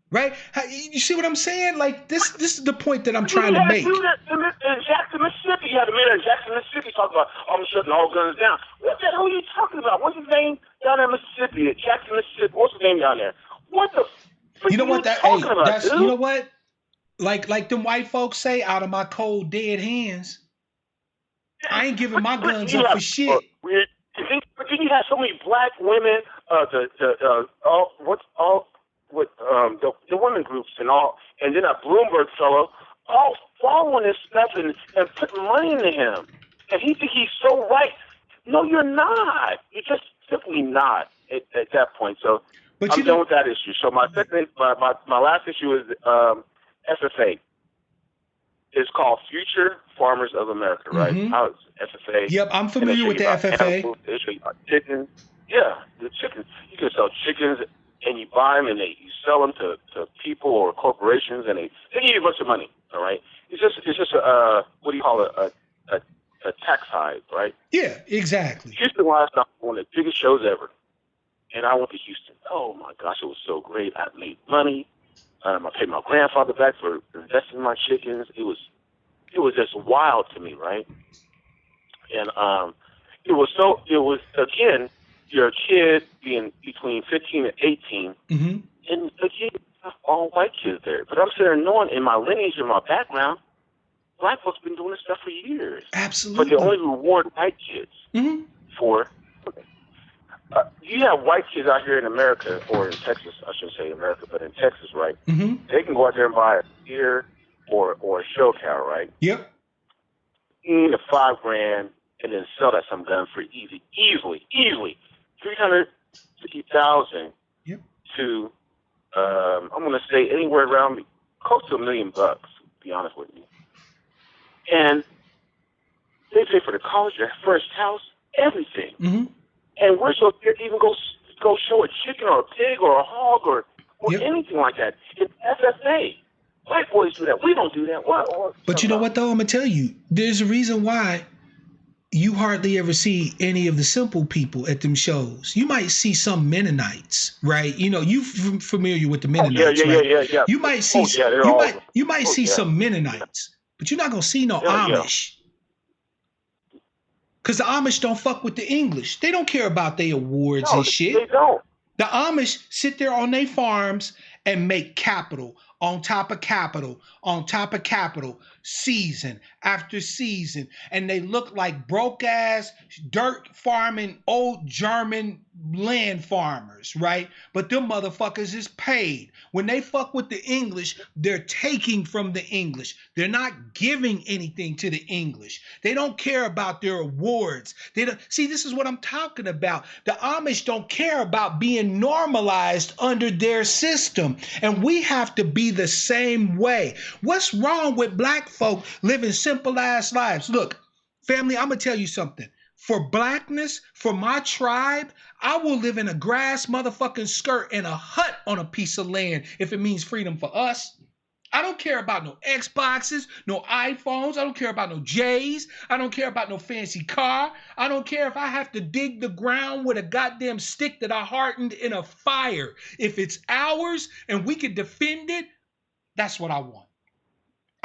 Right? You see what I'm saying? Like this is the point that I'm trying to make. In Jackson, Mississippi, you had a man in Jackson, Mississippi talking about shutting all guns down. What the hell are you talking about? What's his name down there in Mississippi? Jackson, Mississippi. What's his name down there? What the? You know what? Dude? You know what? Like them white folks say, out of my cold dead hands. I ain't giving my guns up for shit. But then you have so many black women, the women groups and all, and then a Bloomberg fellow, all following this stuff and putting money into him, and he think he's so right. No, you're not. You're just simply not at that point. So I'm done with that issue. So my last issue is FFA. It's called Future Farmers of America, right? Mm-hmm. How it's FFA. Yep, I'm familiar with the FFA. They show you about chickens. Yeah, the chickens. You can sell chickens, and you buy them, and you sell them to people or corporations, and they give you a bunch of money. All right. It's just a what do you call it? A tax hide, right? Yeah, exactly. Houston last night, one of the biggest shows ever, and I went to Houston. Oh my gosh, it was so great. I made money. I paid my grandfather back for investing in my chickens. It was just wild to me, right? And it was again, you're a kid being between 15 and 18, mm-hmm. and again, all white kids there. But I'm sitting there knowing in my lineage, in my background, black folks been doing this stuff for years. Absolutely. But they only reward white kids mm-hmm. for. You have white kids out here in America, or in Texas, I shouldn't say America, but in Texas, right? Mm-hmm. They can go out there and buy a deer or a show cow, right? Yep. Eat a $5,000 and then sell that some gun for easily $350,000 yep. to I'm going to say anywhere around close to $1 million, to be honest with you. And they pay for the college, their first house, everything. Mm-hmm. And we're so scared to even go show a chicken or a pig or a hog or yep. anything like that. It's FFA. White boys do that. We don't do that. But you know what, though? I'm going to tell you. There's a reason why you hardly ever see any of the simple people at them shows. You might see some Mennonites, right? You know, you're familiar with the Mennonites, right? Yeah. You might see some Mennonites, but you're not going to see no Amish. Because the Amish don't fuck with the English. They don't care about their awards and shit. They don't. The Amish sit there on their farms and make capital on top of capital on top of capital, season after season. And they look like broke ass, dirt farming, old German land farmers, right? But them motherfuckers is paid. When they fuck with the English, they're taking from the English. They're not giving anything to the English. They don't care about their awards. They don't see, this is what I'm talking about. The Amish don't care about being normalized under their system. And we have to be the same way. What's wrong with black folk living simple ass lives? Look, family, I'm gonna tell you something. For blackness, for my tribe, I will live in a grass motherfucking skirt in a hut on a piece of land if it means freedom for us. I don't care about no Xboxes, no iPhones. I don't care about no J's. I don't care about no fancy car. I don't care if I have to dig the ground with a goddamn stick that I hardened in a fire. If it's ours and we can defend it, that's what I want.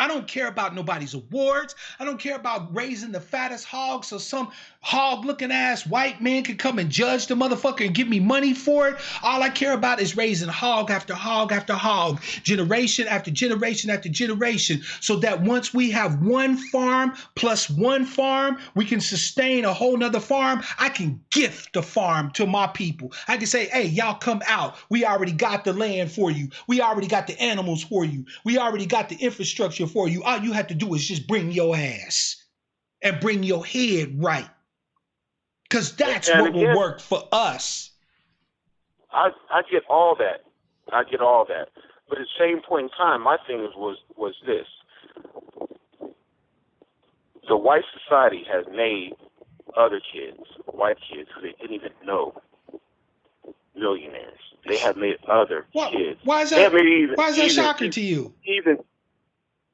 I don't care about nobody's awards. I don't care about raising the fattest hog so some hog looking ass white man can come and judge the motherfucker and give me money for it. All I care about is raising hog after hog after hog, generation after generation after generation, so that once we have one farm plus one farm, we can sustain a whole nother farm. I can gift the farm to my people. I can say, hey, y'all come out. We already got the land for you. We already got the animals for you. We already got the infrastructure for you. All you have to do is just bring your ass and bring your head right. Because that's what will work for us. I get all that. I get all that. But at the same point in time, my thing was this. The white society has made other kids, white kids, who they didn't even know, millionaires. They have made other kids. Why is that shocker to you?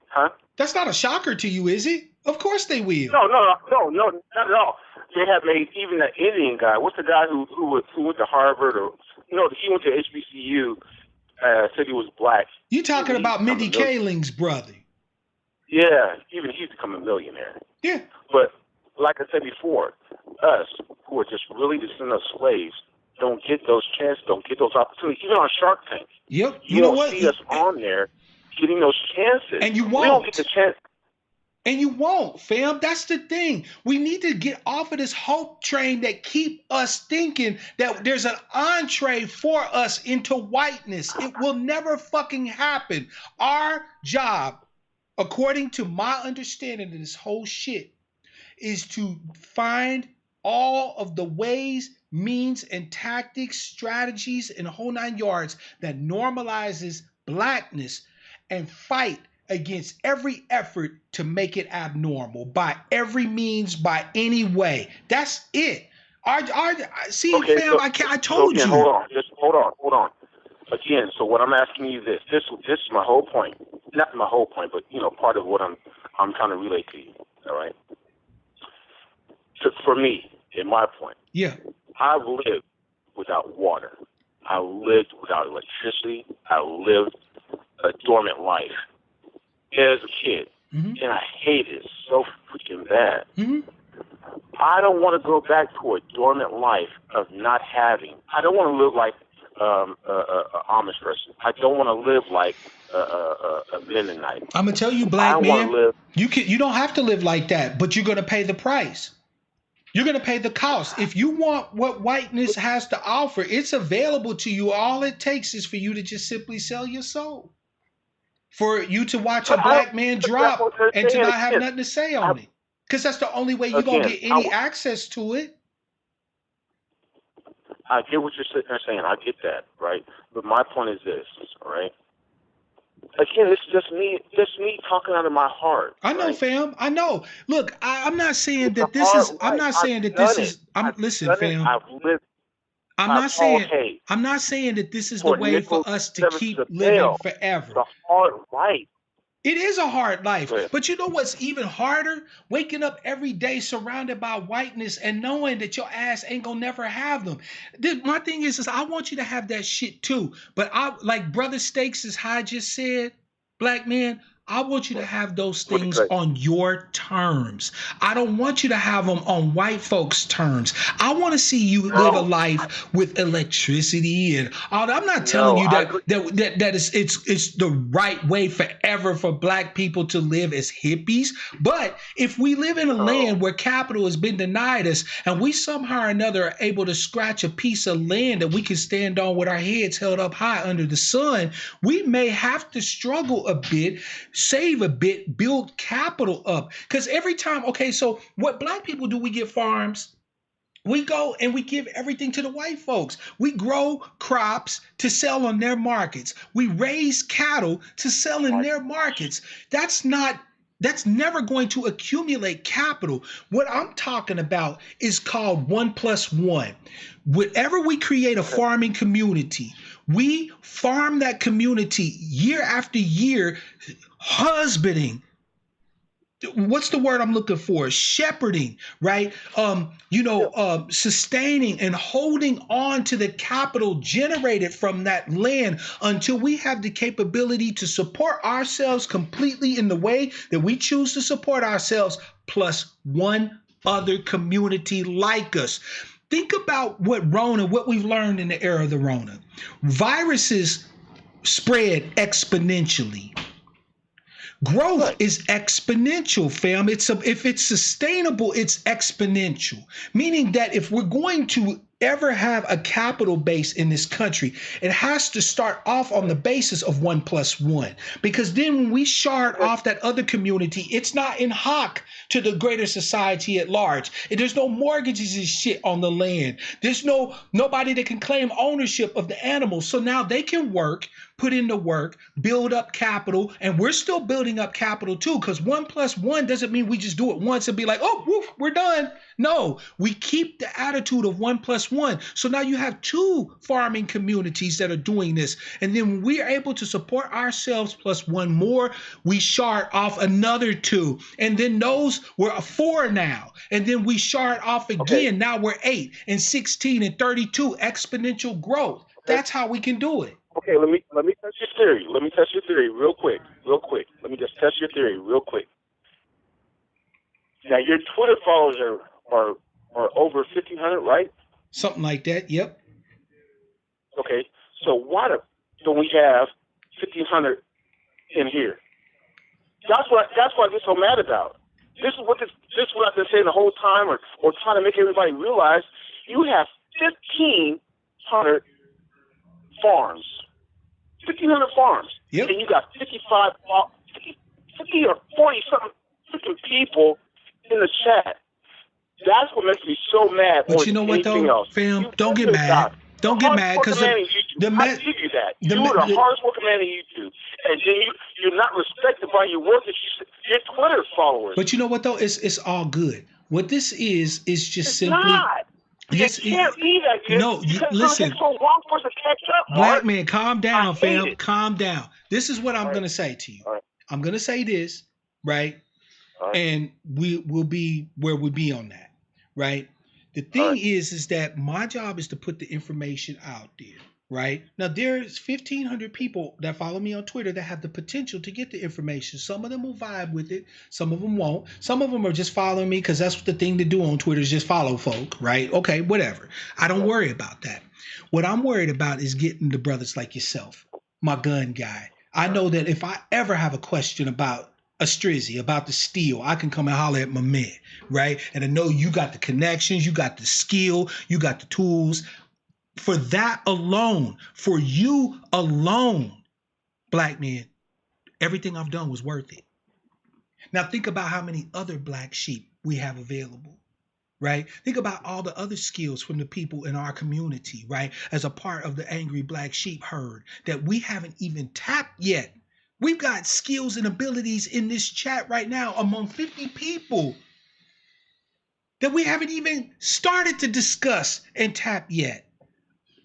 Huh? That's not a shocker to you, is it? Of course they will. No, not at all. They have made even an Indian guy. What's the guy who went to Harvard or he went to HBCU? Said he was black. You talking about Mindy Kaling's brother? Yeah, even he's become a millionaire. Yeah. But like I said before, us who are just really descendants of slaves don't get those chances, don't get those opportunities. Even on Shark Tank. Yep. You know what? See us on there getting those chances. And you won't. We don't get the chance. And you won't, fam. That's the thing. We need to get off of this hope train that keep us thinking that there's an entree for us into whiteness. It will never fucking happen. Our job, according to my understanding of this whole shit, is to find all of the ways, means, and tactics, strategies, and the whole 9 yards that normalizes blackness and fight against every effort to make it abnormal by every means, by any way. That's it. Fam, I told you. Hold on. Again, so what I'm asking you this is my whole point. Not my whole point, but part of what I'm trying to relate to you. All right. So for me, in my point, yeah, I lived without water. I lived without electricity. I lived a dormant life as a kid, and I hated it so freaking bad. I don't want to go back to a dormant life of not having. I don't want to live like an Amish person. I don't want to live like a Mennonite. I'm gonna tell you, black man, you don't have to live like that, but you're gonna pay the price. You're gonna pay the cost. If you want what whiteness has to offer, it's available to you. All it takes is for you to just simply sell your soul. For you to watch a black man drop and to not have nothing to say on it. Because that's the only way you're going to get any access to it. I get what you're sitting there saying. I get that, right? But my point is this, all right? Again, this is just me talking out of my heart. I know, right? Fam. I know. Look, I'm not saying that this is. I'm not saying that this is. Listen, fam. I'm not saying that this is the way for us to keep living forever. It's a hard life. It is a hard life. But you know what's even harder? Waking up every day surrounded by whiteness and knowing that your ass ain't gonna never have them. My thing is I want you to have that shit too. But like Brother Stakes, as I just said, black man, I want you to have those things on your terms. I don't want you to have them on white folks' terms. I want to see you live a life with electricity and all that. I'm not telling you that it's the right way forever for black people to live as hippies. But if we live in a land where capital has been denied us and we somehow or another are able to scratch a piece of land that we can stand on with our heads held up high under the sun, we may have to struggle a bit, save a bit, build capital up. Because every time, so what black people do, we get farms. We go and we give everything to the white folks. We grow crops to sell on their markets. We raise cattle to sell in their markets. That's never going to accumulate capital. What I'm talking about is called 1+1. Whenever we create a farming community, we farm that community year after year, husbanding. What's the word I'm looking for? Shepherding, right? Sustaining and holding on to the capital generated from that land until we have the capability to support ourselves completely in the way that we choose to support ourselves, plus 1 other community like us. Think about what we've learned in the era of the Rona. Viruses spread exponentially. Growth is exponential, fam. If it's sustainable, it's exponential. Meaning that if we're going to ever have a capital base in this country, it has to start off on the basis of 1+1. Because then when we shard off that other community, it's not in hoc to the greater society at large. And there's no mortgages and shit on the land. There's nobody that can claim ownership of the animals. So now they can work, put in the work, build up capital, and we're still building up capital too, because 1+1 doesn't mean we just do it once and be like, oh, woof, we're done. No, we keep the attitude of 1+1. So now you have 2 farming communities that are doing this. And then when we are able to support ourselves plus 1 more, we shard off another 2. And then those were 4 now. And then we shard off again. Okay. Now we're 8 and 16 and 32 exponential growth. Okay. That's how we can do it. Okay, let me test your theory. Let me test your theory real quick. Let me just test your theory real quick. Now your Twitter followers are over 1,500, right? Something like that. Yep. Okay, so why don't we have 1,500 in here? That's what I get so mad about. This is what I've been saying the whole time, or trying to make everybody realize. You have 1,500 farms. 1,500 farms. Yep. And you got 50 or 40 something freaking people in the chat. That's what makes me so mad. But you know what though, fam? Don't get mad. Don't get mad because I give you that. You are the hardest working man on YouTube, and then you're not respected by your work that your Twitter followers. But you know what though? It's all good. What this is just it's simply. Not. Yes, it can't be that good. No, listen. It's so long for us to catch up. Black man, calm down, fam. Calm down. This is what I'm going to say to you. Right. I'm going to say this, right? And we will be where we be on that, right? The thing is that my job is to put the information out there, right? Now, there's 1,500 people that follow me on Twitter that have the potential to get the information. Some of them will vibe with it. Some of them won't. Some of them are just following me because that's the thing to do on Twitter is just follow folk, right? Okay, whatever. I don't worry about that. What I'm worried about is getting the brothers like yourself, my gun guy. I know that if I ever have a question about a strizzy, about the steel, I can come and holler at my man, right? And I know you got the connections, you got the skill, you got the tools. For that alone, for you alone, black man, everything I've done was worth it. Now think about how many other black sheep we have available, right? Think about all the other skills from the people in our community, right? As a part of the angry black sheep herd that we haven't even tapped yet. We've got skills and abilities in this chat right now among 50 people that we haven't even started to discuss and tap yet.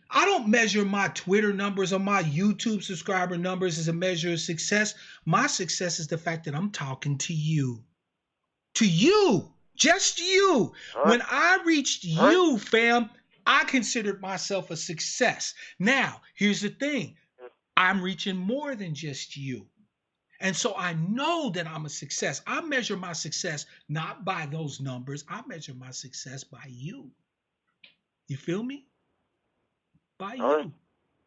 I don't measure my Twitter numbers or my YouTube subscriber numbers as a measure of success. My success is the fact that I'm talking to you. To you. Just you. When I reached you, fam, I considered myself a success. Now, here's the thing. I'm reaching more than just you. And so I know that I'm a success. I measure my success not by those numbers. I measure my success by you. You feel me? By you.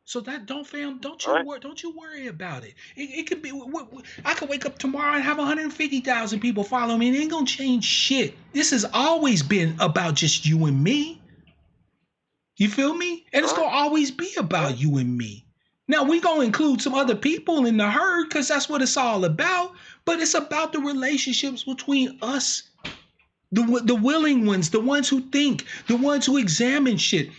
So that don't you worry about it. It could be. I could wake up tomorrow and have 150,000 people follow me, and it ain't gonna change shit. This has always been about just you and me. You feel me? And it's gonna always be about you and me. Now we gonna include some other people in the herd because that's what it's all about. But it's about the relationships between us, the willing ones, the ones who think, the ones who examine shit.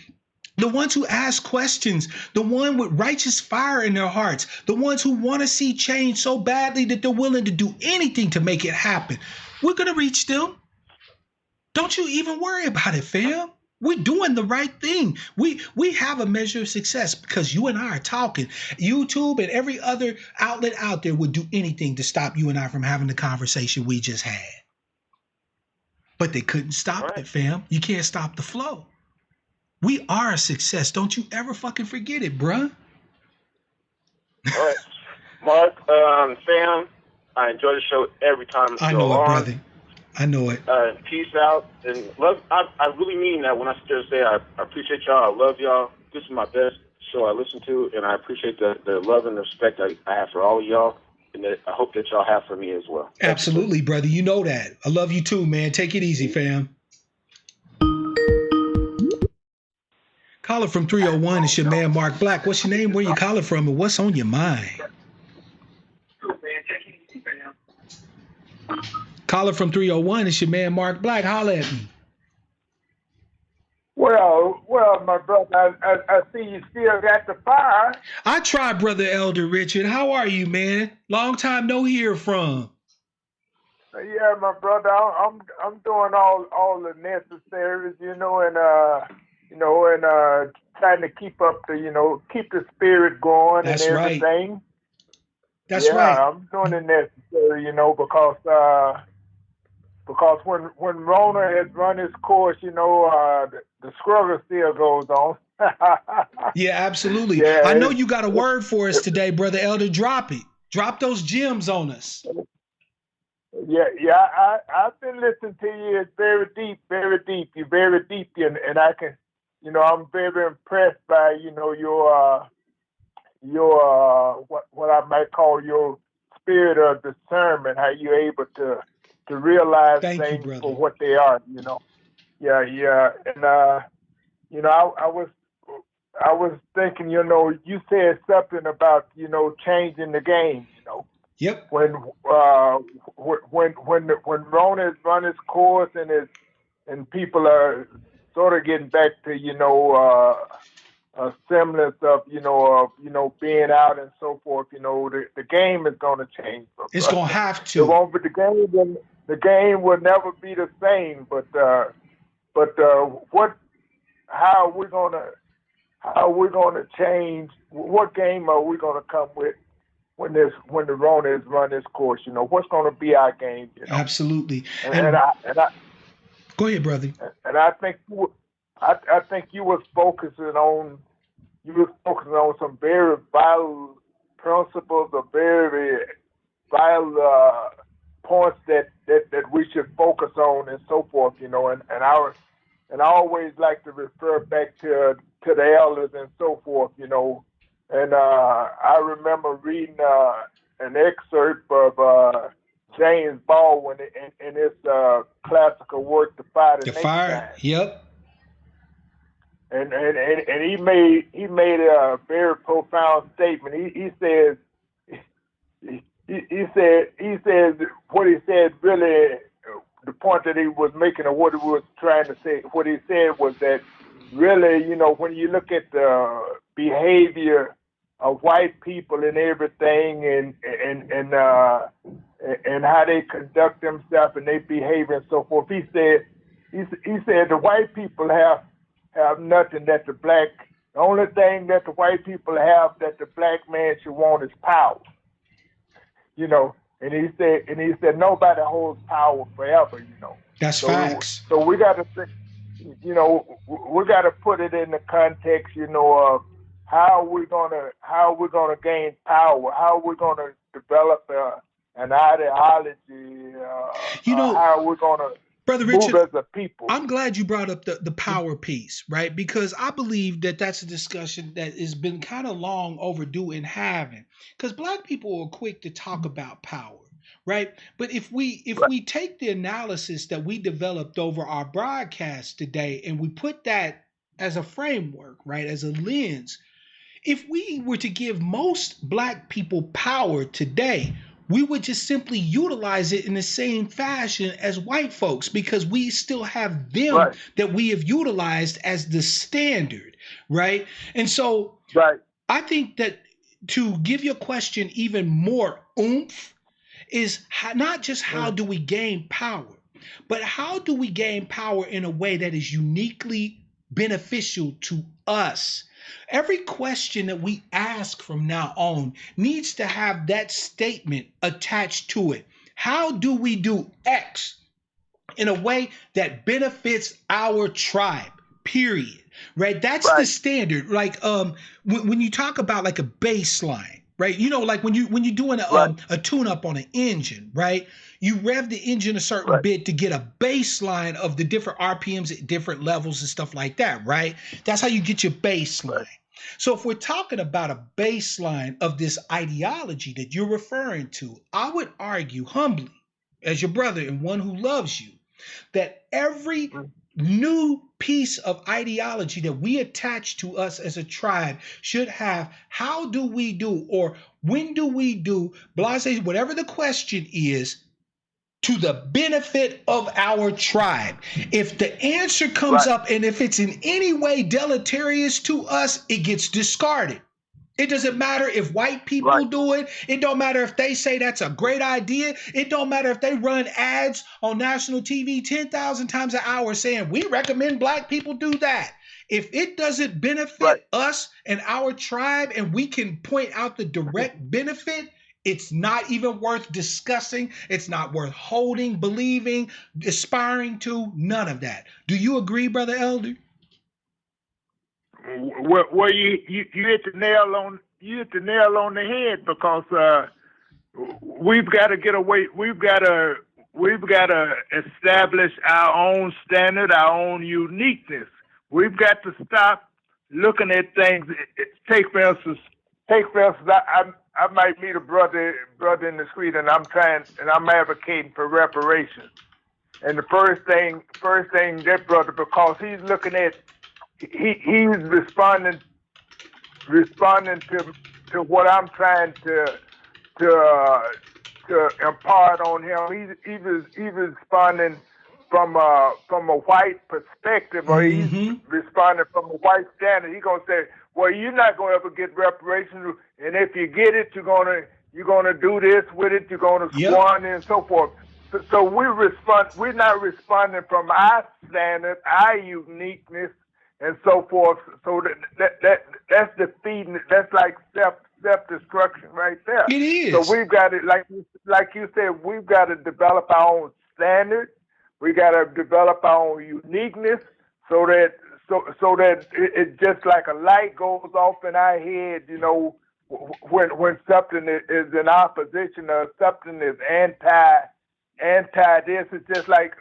The ones who ask questions, the one with righteous fire in their hearts, the ones who want to see change so badly that they're willing to do anything to make it happen. We're going to reach them. Don't you even worry about it, fam. We're doing the right thing. We have a measure of success because you and I are talking. YouTube and every other outlet out there would do anything to stop you and I from having the conversation we just had. But they couldn't stop it, fam. You can't stop the flow. We are a success. Don't you ever fucking forget it, bruh. All right. Mark, Sam, I enjoy the show every time it's I know it, on. brother. I know it. Peace out and love. I really mean that when I sit there and say I appreciate y'all. I love y'all. This is my best show I listen to, and I appreciate the love and respect I have for all of y'all, and that I hope that y'all have for me as well. Absolutely, brother. You know that. I love you too, man. Take it easy, fam. Caller from 301, it's your man Mark Black. What's your name? Where you calling from? And what's on your mind? Caller from 301, it's your man Mark Black. Holla at me. Well, my brother, I see you still got the fire. I try, brother Elder Richard. How are you, man? Long time no hear from. Yeah, my brother, I'm doing all the necessaries, and trying to keep up keep the spirit going. That's and right. everything. That's right. I'm doing the necessary, because when Rona has run its course, the struggle still goes on. Yeah, absolutely. Yeah, I know you got a word for us today, brother Elder. Drop it. Drop those gems on us. Yeah. I've been listening to you. It's very deep, very deep. You're very deep, and I can, I'm very impressed by, your what I might call your spirit of discernment. How you're able to realize things for what they are. Yeah, and I was thinking, you said something about, changing the game, Yep. When Rona has run its course and people are sort of getting back to, a semblance of, being out and so forth, the game is going to change. It's going to have to. The game will never be the same, but how are we gonna change? What game are we gonna come with when the Rona has run its course? What's gonna be our game? Absolutely. And I go ahead, brother. And I think you was focusing on some very vital principles, or very vital points that we should focus on and so forth. And I always like to refer back to the elders and so forth, And I remember reading an excerpt of James Baldwin in his classical work, The Fire. Yep. And he made a very profound statement. He says what he said really. The point that he was making, or what he was trying to say, what he said was that really, when you look at the behavior of white people and everything, and how they conduct themselves and their behavior and so forth, he said the white people have nothing that the only thing that the white people have that the black man should want is power. And he said nobody holds power forever, That's facts. So we got to think, we got to put it in the context, of how we're gonna gain power, how we're gonna develop an ideology, how we're gonna Brother Richard, move as a people. I'm glad you brought up the power piece, right? Because I believe that that's a discussion that has been kind of long overdue in having. Because black people are quick to talk about power, right? But if we take the analysis that we developed over our broadcast today and we put that as a framework, right, as a lens, if we were to give most black people power today, we would just simply utilize it in the same fashion as white folks, because we still have them that we have utilized as the standard, right? And so I think that to give your question even more oomph is not just how do we gain power, but how do we gain power in a way that is uniquely beneficial to us. Every question that we ask from now on needs to have that statement attached to it. How do we do X in a way that benefits our tribe? Period. Right? That's the standard. Like when you talk about like a baseline, right? You know, like when you're doing a tune-up on an engine, right? You rev the engine a certain bit to get a baseline of the different RPMs at different levels and stuff like that, right? That's how you get your baseline. So if we're talking about a baseline of this ideology that you're referring to, I would argue humbly, as your brother and one who loves you, that every new piece of ideology that we attach to us as a tribe should have how do we do or when do we do blase, whatever the question is, to the benefit of our tribe. If the answer comes up and if it's in any way deleterious to us, it gets discarded. It doesn't matter if white people do it. It don't matter if they say that's a great idea. It don't matter if they run ads on national TV 10,000 times an hour saying, we recommend black people do that. If it doesn't benefit us and our tribe and we can point out the direct benefit, it's not even worth discussing. It's not worth holding, believing, aspiring to, none of that. Do you agree, Brother Elder? Well, you hit the nail on the head, because we've got to get away. We've got to establish our own standard, our own uniqueness. We've got to stop looking at things. Take for instance, I might meet a brother in the street, and I'm advocating for reparations. And the first thing that brother, because he's looking at, he's responding to what I'm trying to impart on him. He's responding from a white perspective, or he's responding from a white standard. He's gonna say, well, you're not gonna ever get reparations, and if you get it, you're gonna do this with it, you're gonna squander and so forth. So we're not responding from our standard, our uniqueness, and so forth. So that's defeating. That's like self-destruction right there. It is. So we've got it, like you said, we've got to develop our own standard. We got to develop our own uniqueness, so that it just like a light goes off in our head, you know, when something is in opposition or something is anti this. It's just like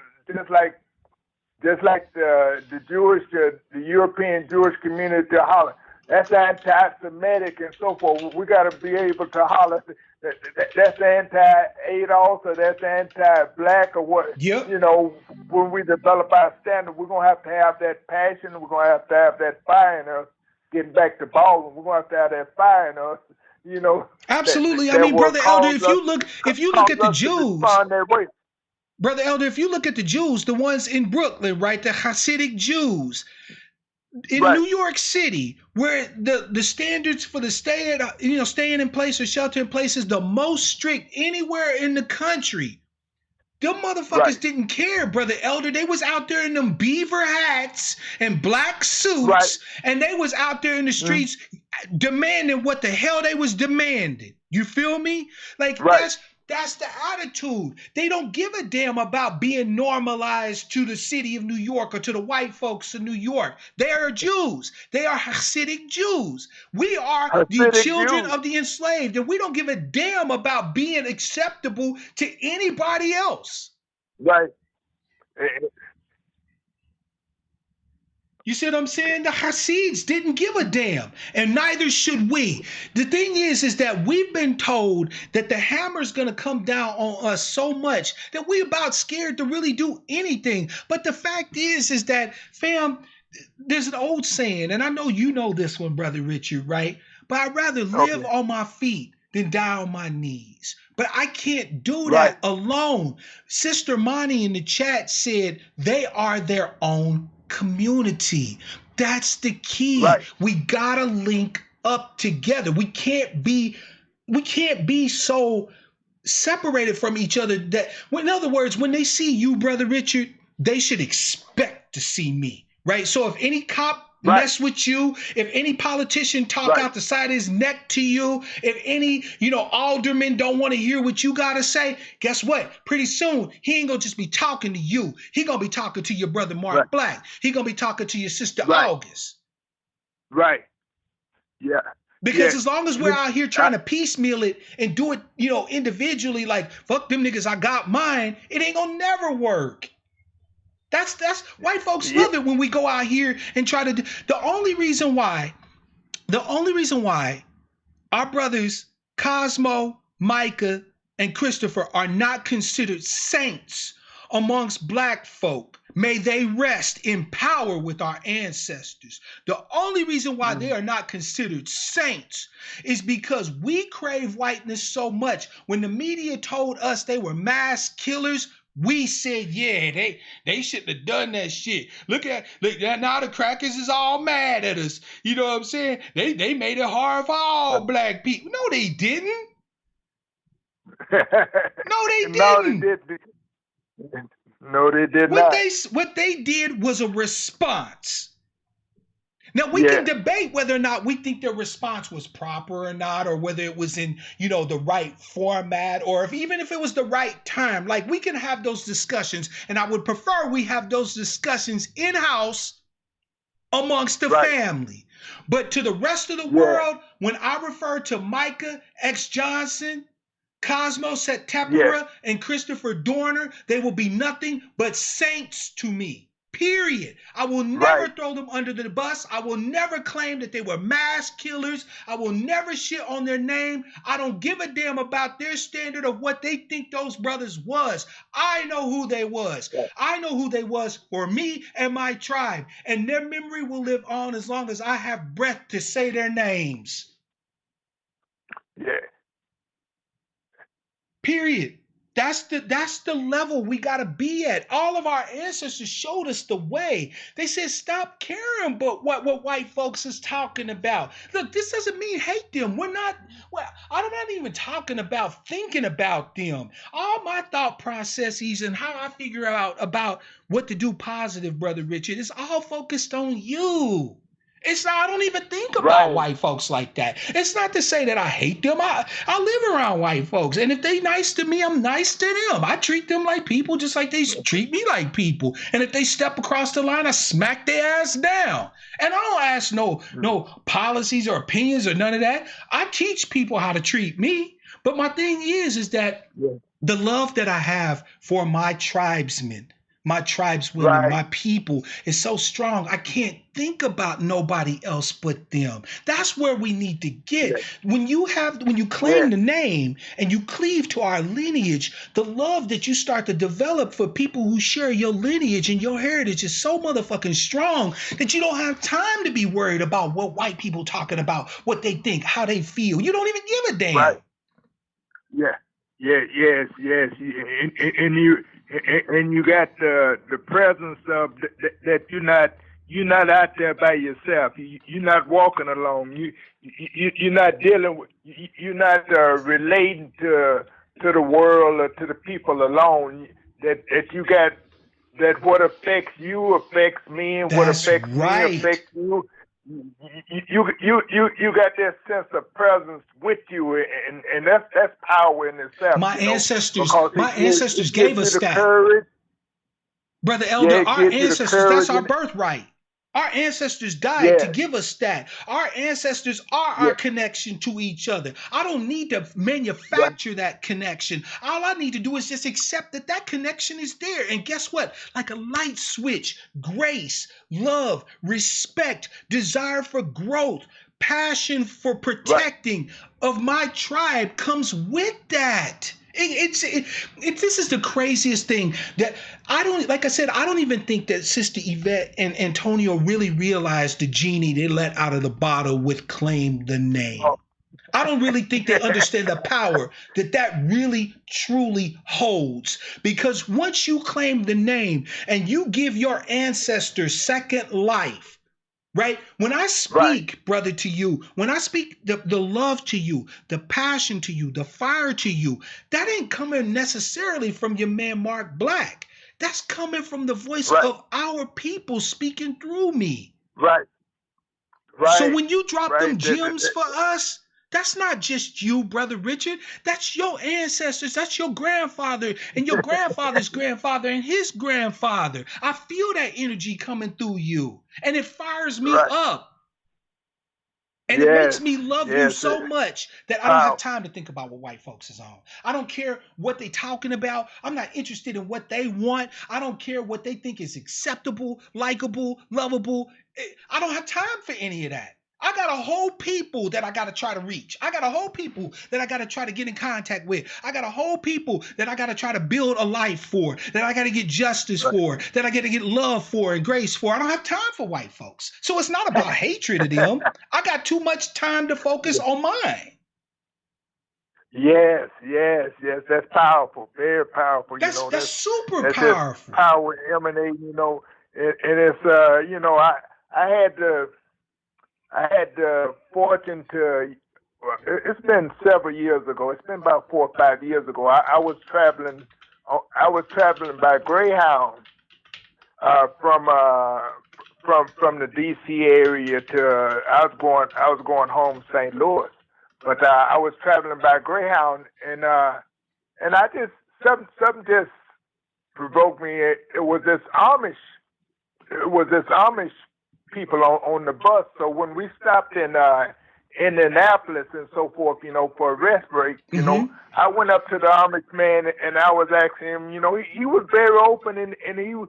the European Jewish community holler. That's anti-Semitic and so forth. We got to be able to holler. That's anti-Adolf, or that's anti-black, or what. Yep. You know, when we develop our standard, we're going to have that passion. We're going to have that fire in us. Getting back to ballroom, we're going to have that fire in us. You know. Absolutely. I mean, Brother Elder, if you look at the Jews. Brother Elder, if you look at the Jews, the ones in Brooklyn, right, the Hasidic Jews, in New York City, where the standards for the staying in place or shelter in place is the most strict anywhere in the country. Them motherfuckers didn't care, Brother Elder. They was out there in them beaver hats and black suits, and they was out there in the streets demanding what the hell they was demanding. You feel me? Like that's the attitude. They don't give a damn about being normalized to the city of New York or to the white folks of New York. They are Jews. They are Hasidic Jews. We are the children of the enslaved, and we don't give a damn about being acceptable to anybody else. Right. You see what I'm saying? The Hasids didn't give a damn, and neither should we. The thing is that we've been told that the hammer's gonna come down on us so much that we about scared to really do anything. But the fact is that, fam, there's an old saying, and I know you know this one, Brother Richard, right? But I'd rather live on my feet than die on my knees. But I can't do that alone. Sister Monty in the chat said they are their own community. That's the key. We gotta link up together. We can't be so separated from each other that, in other words, when they see you, Brother Richard, they should expect to see me, right? So if any cop mess with you, if any politician talk out the side of his neck to you, if any, alderman don't want to hear what you got to say, guess what? Pretty soon, he ain't going to just be talking to you. He going to be talking to your brother Mark Black. He going to be talking to your sister August. Right. Yeah. Because as long as we're out here trying to piecemeal it and do it, individually, like, fuck them niggas, I got mine, it ain't gonna never work. That's white folks love it when we go out here and try to do. The only reason why our brothers Cosmo, Micah, and Christopher are not considered saints amongst black folk, may they rest in power with our ancestors. The only reason why they are not considered saints is because we crave whiteness so much. When the media told us they were mass killers, we said, yeah, they shouldn't have done that shit. Look now the crackers is all mad at us. You know what I'm saying? They made it hard for all black people. No, they didn't. No, they didn't. No, they did not. What they did was a response. Now, we can debate whether or not we think their response was proper or not, or whether it was in, the right format, or even if it was the right time. Like, we can have those discussions, and I would prefer we have those discussions in-house amongst the family. But to the rest of the world, when I refer to Micah X. Johnson, Cosmo Setepera, and Christopher Dorner, they will be nothing but saints to me. Period. I will never throw them under the bus. I will never claim that they were mass killers. I will never shit on their name. I don't give a damn about their standard of what they think those brothers was. I know who they was. I know who they was for me and my tribe. And their memory will live on as long as I have breath to say their names. Yeah. Period. That's the level we got to be at. All of our ancestors showed us the way. They said, stop caring about what white folks is talking about. Look, this doesn't mean hate them. I'm not even talking about thinking about them. All my thought processes and how I figure out about what to do positive, Brother Richard, is all focused on you. I don't even think about white folks like that. It's not to say that I hate them. I live around white folks. And if they nice to me, I'm nice to them. I treat them like people just like they treat me like people. And if they step across the line, I smack their ass down. And I don't ask no policies or opinions or none of that. I teach people how to treat me. But my thing is that the love that I have for my tribesmen, my tribeswomen, my people is so strong. I can't think about nobody else but them. That's where we need to get. When you claim the name and you cleave to our lineage, the love that you start to develop for people who share your lineage and your heritage is so motherfucking strong that you don't have time to be worried about what white people talking about, what they think, how they feel. You don't even give a damn. And you got the presence of that you're not out there by yourself. You're not walking alone. You're not dealing with. You're not relating to the world or to the people alone. That you got that what affects you affects me, and what affects me affects you. You got that sense of presence with you, and that's power in itself. My ancestors gave us that. Courage. Brother Elder, our ancestors, that's our birthright. Our ancestors died to give us that. Our ancestors are our connection to each other. I don't need to manufacture that connection. All I need to do is just accept that connection is there. And guess what? Like a light switch, grace, love, respect, desire for growth, passion for protecting of my tribe comes with that. This is the craziest thing that I don't even think that Sister Yvette and Antonio really realized the genie they let out of the bottle with claim the name. I don't really think they understand the power that really truly holds, because once you claim the name and you give your ancestors second life, right? When I speak, brother, to you, when I speak the love to you, the passion to you, the fire to you, that ain't coming necessarily from your man, Mark Black. That's coming from the voice of our people speaking through me. So when you drop them gems for us, that's not just you, Brother Richard. That's your ancestors. That's your grandfather and your grandfather's grandfather and his grandfather. I feel that energy coming through you, and it fires me up. And it makes me love you so much that I don't have time to think about what white folks is on. I don't care what they talking about. I'm not interested in what they want. I don't care what they think is acceptable, likable, lovable. I don't have time for any of that. I got a whole people that I got to try to reach. I got a whole people that I got to try to get in contact with. I got a whole people that I got to try to build a life for, that I got to get justice for, that I got to get love for and grace for. I don't have time for white folks. So it's not about hatred of them. I got too much time to focus on mine. Yes. That's powerful. Very powerful. That's super that's powerful. Power emanating, and it's I had the fortune to. It's been several years ago. It's been about 4 or 5 years ago. I was traveling. I was traveling by Greyhound from the D.C. area to. I was going home St. Louis, but I was traveling by Greyhound, and I just something just provoked me. It was this Amish. It was this Amish people on the bus. So when we stopped in Indianapolis and so forth, for a rest break, I went up to the Amish man and I was asking him, he was very open and he was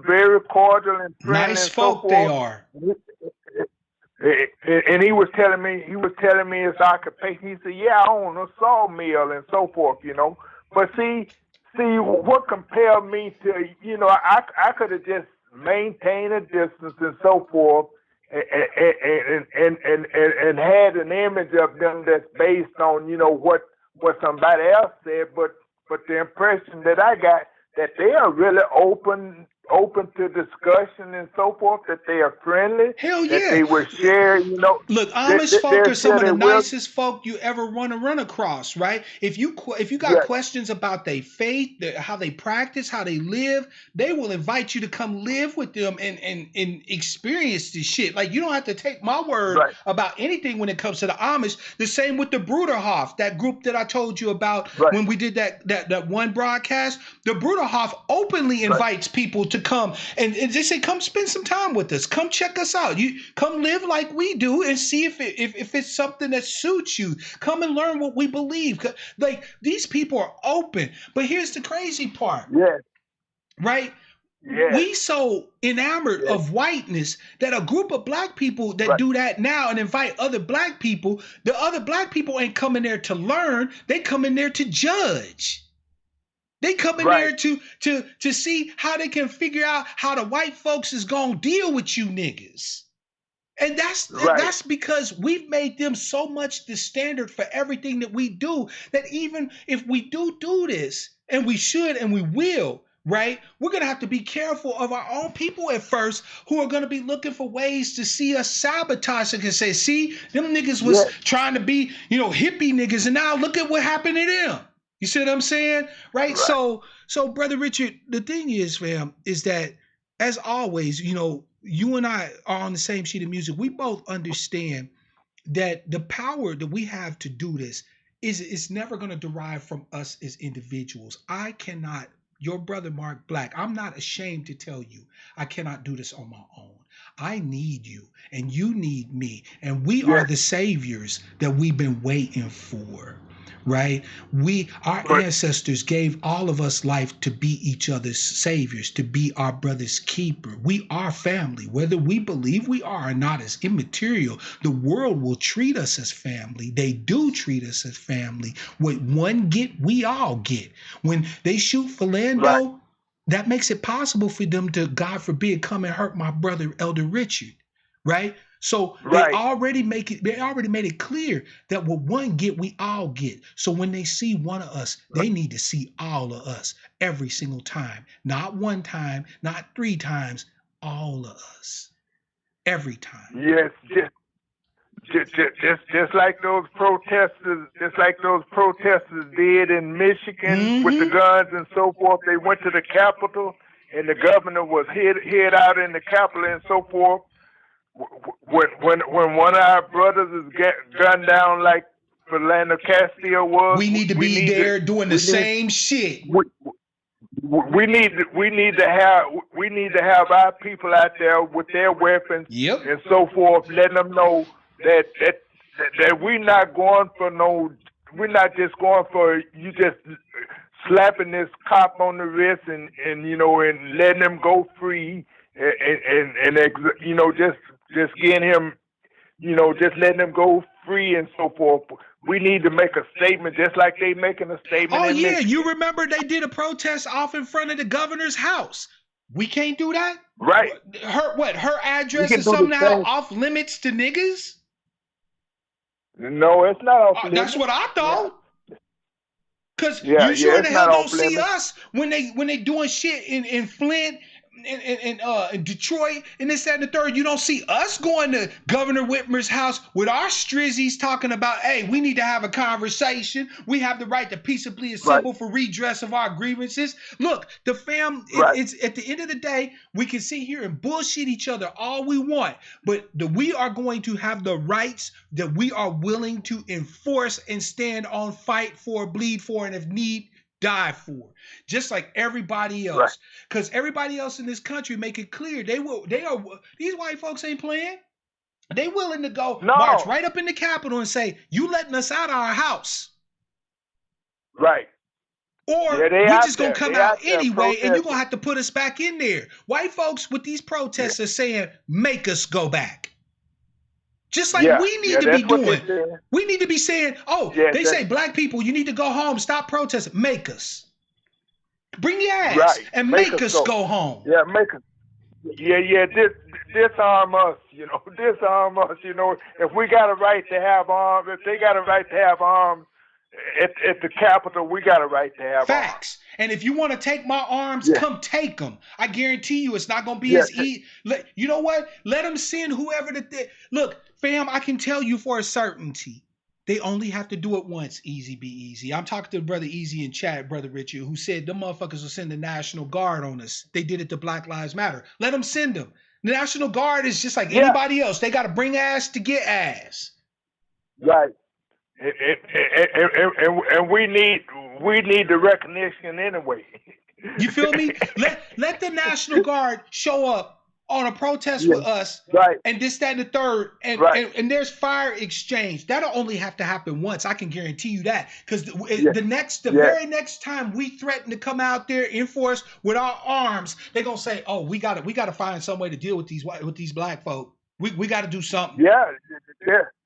very cordial and friendly. Nice and folk so they forth. are. And he was telling me his occupation. He said, "Yeah, I own a sawmill and so forth, But see, what compelled me to, I could have just maintained a distance and so forth, and had an image of them that's based on, what somebody else said. But the impression that I got that they are really open to discussion and so forth, that they are friendly. Hell yeah. That they will share, Look, Amish folk are some of the nicest folk you ever want to run across, right? If you got questions about their faith, how they practice, how they live, they will invite you to come live with them and experience this shit. Like, you don't have to take my word about anything when it comes to the Amish. The same with the Bruderhof, that group that I told you about when we did that one broadcast. The Bruderhof openly invites people to come and they say, come spend some time with us. Come check us out. You come live like we do and see if it's something that suits you. Come and learn what we believe. Like, these people are open. But here's the crazy part. Right? We so enamored of whiteness that a group of black people that do that now and invite other black people, the other black people ain't coming there to learn. They come in there to judge. They come in there to see how they can figure out how the white folks is gonna deal with you niggas. And that's because we've made them so much the standard for everything that we do, that even if we do this, and we should and we will, right, we're going to have to be careful of our own people at first, who are going to be looking for ways to see us sabotage and can say, see, them niggas was trying to be, hippie niggas, and now look at what happened to them. You see what I'm saying? Right? So Brother Richard, the thing is, fam, is that as always, you and I are on the same sheet of music. We both understand that the power that we have to do this is never going to derive from us as individuals. I cannot, your brother Mark Black, I'm not ashamed to tell you, I cannot do this on my own. I need you and you need me. And we are the saviors that we've been waiting for. Right? Our ancestors gave all of us life to be each other's saviors, to be our brother's keeper. We are family. Whether we believe we are or not is immaterial. The world will treat us as family. They do treat us as family. What one get, we all get. When they shoot Philando, that makes it possible for them to, God forbid, come and hurt my brother, Elder Richard. Right? So they already made it clear that what one get, we all get. So when they see one of us, they need to see all of us every single time. Not one time, not 3 times, all of us. Every time. Yes, just like those protesters, did in Michigan with the guns and so forth. They went to the Capitol and the governor was hid out in the Capitol and so forth. When one of our brothers is gunned down like Philando Castile was, we need to be there doing the same shit. We need to have our people out there with their weapons and so forth, letting them know that we're not going for no. We're not just going for you just slapping this cop on the wrist and and letting him go free and just getting him just letting him go free and so forth. We need to make a statement just like they making a statement. Oh in yeah, Michigan. you remember they did a protest off in front of the governor's house. We can't do that, right? Her address is somehow off limits to niggas? No, it's not off limits. That's what I thought. Cause you sure the hell don't see us when they doing shit in Flint and Detroit and this, that, and the third. You don't see us going to Governor Whitmer's house with our strizzies talking about, hey, we need to have a conversation. We have the right to peaceably assemble for redress of our grievances. Look, the fam, it's at the end of the day, we can sit here and bullshit each other all we want, but we are going to have the rights that we are willing to enforce and stand on, fight for, bleed for, and if need, die for, just like everybody else. Because everybody else in this country make it clear these white folks ain't playing. They willing to go march right up in the Capitol and say, you letting us out of our house. Right. Or we just gonna come out anyway and you're gonna have to put us back in there. White folks with these protests are saying, make us go back. Just like we need to be doing. We need to be saying, they say black people, you need to go home, stop protesting. Make us. Bring your ass and make us go home. Yeah, make us. Yeah, disarm us, disarm us, If we got a right to have arms, if they got a right to have arms at the Capitol, we got a right to have facts. Arms. And if you want to take my arms, come take them. I guarantee you it's not going to be as easy. You know what? Let them send whoever look, fam, I can tell you for a certainty, they only have to do it once, easy be easy. I'm talking to Brother Easy in chat, Brother Richard, who said them motherfuckers will send the National Guard on us. They did it to Black Lives Matter. Let them send them. The National Guard is just like anybody else. They got to bring ass to get ass. Right. And we need the recognition anyway. You feel me? Let the National Guard show up on a protest with us, and this, that, and the third, and there's fire exchange. That'll only have to happen once. I can guarantee you that, because the very next time we threaten to come out there in force with our arms, they're gonna say, "Oh, we got to find some way to deal with these black folk. We got to do something." Yeah.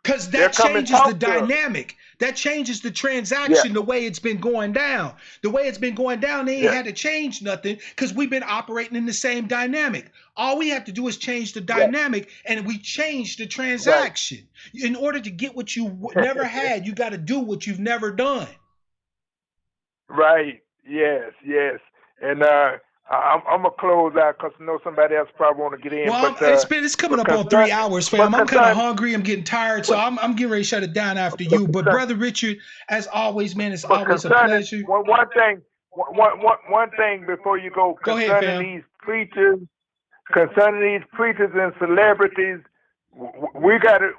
Because that changes the dynamic. That changes the transaction the way it's been going down. The way it's been going down, they ain't had to change nothing because we've been operating in the same dynamic. All we have to do is change the dynamic and we change the transaction. In order to get what you never had, you got to do what you've never done. Right. Yes. And I'm gonna close out because I know somebody else probably want to get in. Well, it's coming up on 3 hours, fam. I'm kind of hungry. I'm getting tired, so I'm getting ready to shut it down after you. But Brother Richard, as always, man, it's always a pleasure. One thing before you go. Go ahead, fam. Concerning these preachers and celebrities, we gotta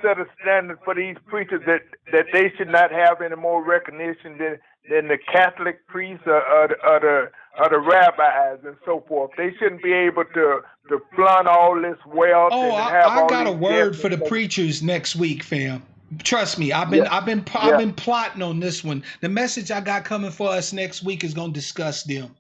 set a standard for these preachers that they should not have any more recognition than the Catholic priests or the rabbis and so forth. They shouldn't be able to flaunt all this wealth. Oh, I got a word for the preachers next week, fam. Trust me, I've been plotting on this one. The message I got coming for us next week is gonna discuss them.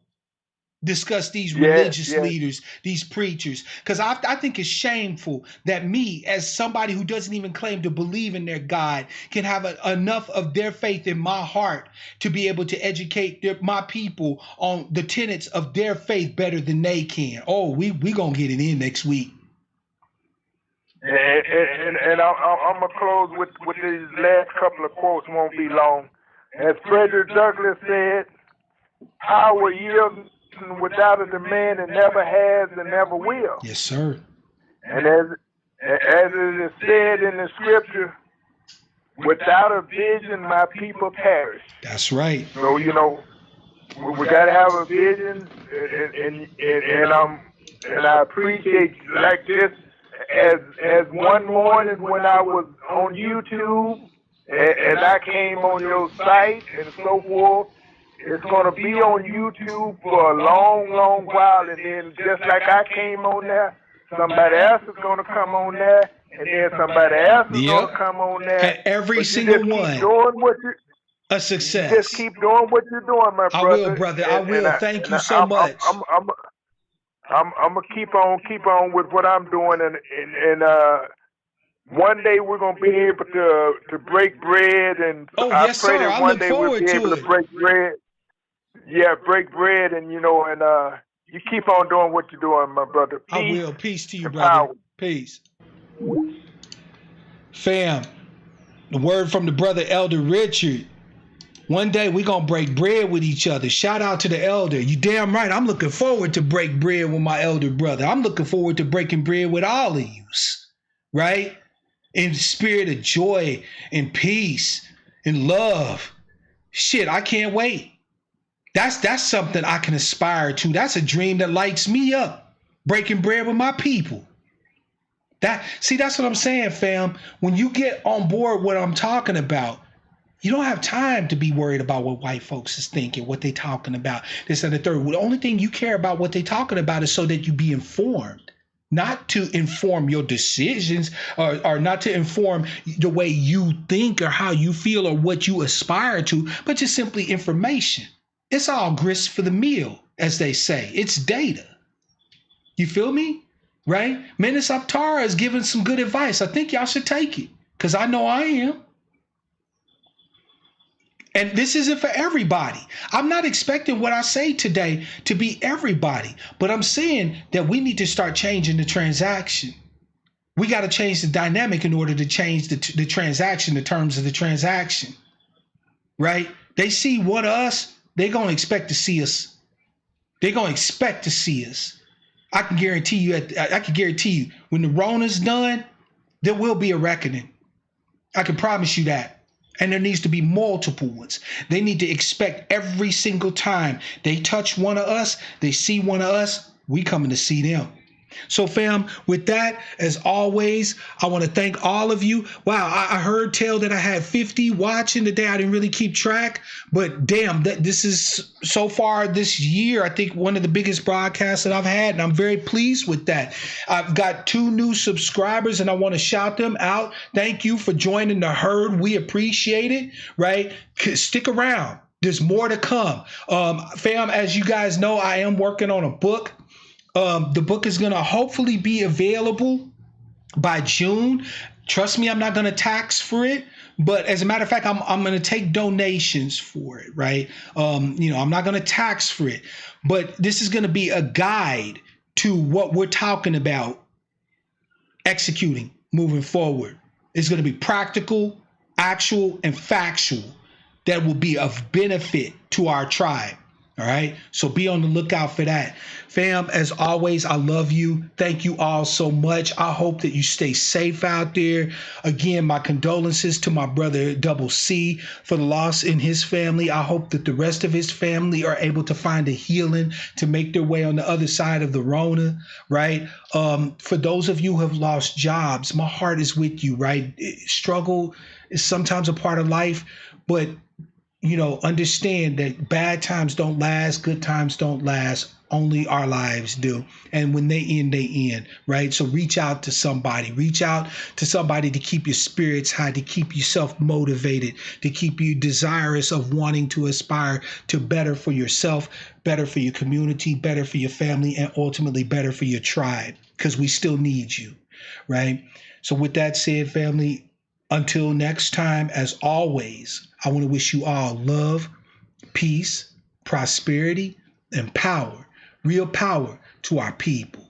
Discuss these religious leaders, these preachers, because I think it's shameful that me, as somebody who doesn't even claim to believe in their God, can have enough of their faith in my heart to be able to educate my people on the tenets of their faith better than they can. Oh, we gonna get it in next week. And I'm gonna close with these last couple of quotes. Won't be long. As Frederick Douglass said, "Power yields without a demand and never has and never will." Yes, sir. And as it is said in the scripture, without a vision, my people perish. That's right. So, we got to have a vision, and I appreciate like this as one morning when I was on YouTube and I came on your site and so forth. It's going to be on YouTube for a long, long while, and then just like I came on there, somebody else is going to come on there, and then somebody else is Yep. gonna come on there. And every but single you just one. Keep doing what you. A success. You just keep doing what you're doing, my brother. I will, brother. I will. Thank you so much. I'm gonna keep on with what I'm doing, and one day we're gonna be able to break bread, and I yes, pray sir. that one day we'll be able to break bread. Yeah, break bread, and you keep on doing what you're doing, my brother. Peace. I will. Peace to you, brother. Power. Peace. Fam, the word from the brother Elder Richard. One day we gonna break bread with each other. Shout out to the elder. You damn right. I'm looking forward to break bread with my elder brother. I'm looking forward to breaking bread with all of you, right? In spirit of joy and peace and love. Shit, I can't wait. That's something I can aspire to. That's a dream that lights me up. Breaking bread with my people. That's what I'm saying, fam. When you get on board what I'm talking about, you don't have time to be worried about what white folks is thinking, what they talking about, this and the third. The only thing you care about what they talking about is so that you be informed, not to inform your decisions or not to inform the way you think or how you feel or what you aspire to, but just simply information. It's all grist for the meal, as they say. It's data. You feel me? Right? Menace Aptara is giving some good advice. I think y'all should take it because I know I am. And this isn't for everybody. I'm not expecting what I say today to be everybody, but I'm saying that we need to start changing the transaction. We got to change the dynamic in order to change the transaction, the terms of the transaction, right? They see one of us, they're going to expect to see us. They're going to expect to see us. I can guarantee you when the Rona's done, there will be a reckoning. I can promise you that. And there needs to be multiple ones. They need to expect every single time they touch one of us, they see one of us, we coming to see them. So fam, with that, as always, I want to thank all of you. Wow, I heard tell that I had 50 watching today. I didn't really keep track, but damn, this is so far this year, I think one of the biggest broadcasts that I've had, and I'm very pleased with that. I've got 2 new subscribers, and I want to shout them out. Thank you for joining the herd. We appreciate it, right? Stick around. There's more to come. Fam, as you guys know, I am working on a book. The book is going to hopefully be available by June. Trust me, I'm not going to tax for it. But as a matter of fact, I'm going to take donations for it, right? I'm not going to tax for it. But this is going to be a guide to what we're talking about executing moving forward. It's going to be practical, actual, and factual that will be of benefit to our tribe. All right. So be on the lookout for that. Fam, as always, I love you. Thank you all so much. I hope that you stay safe out there. Again, my condolences to my brother Double C for the loss in his family. I hope that the rest of his family are able to find a healing to make their way on the other side of the Rona, right? For those of you who have lost jobs, my heart is with you, right? Struggle is sometimes a part of life, but understand that bad times don't last, good times don't last, only our lives do. And when they end, right? So reach out to somebody to keep your spirits high, to keep yourself motivated, to keep you desirous of wanting to aspire to better for yourself, better for your community, better for your family, and ultimately better for your tribe, because we still need you, right? So with that said, family, until next time, as always, I want to wish you all love, peace, prosperity, and power, real power to our people.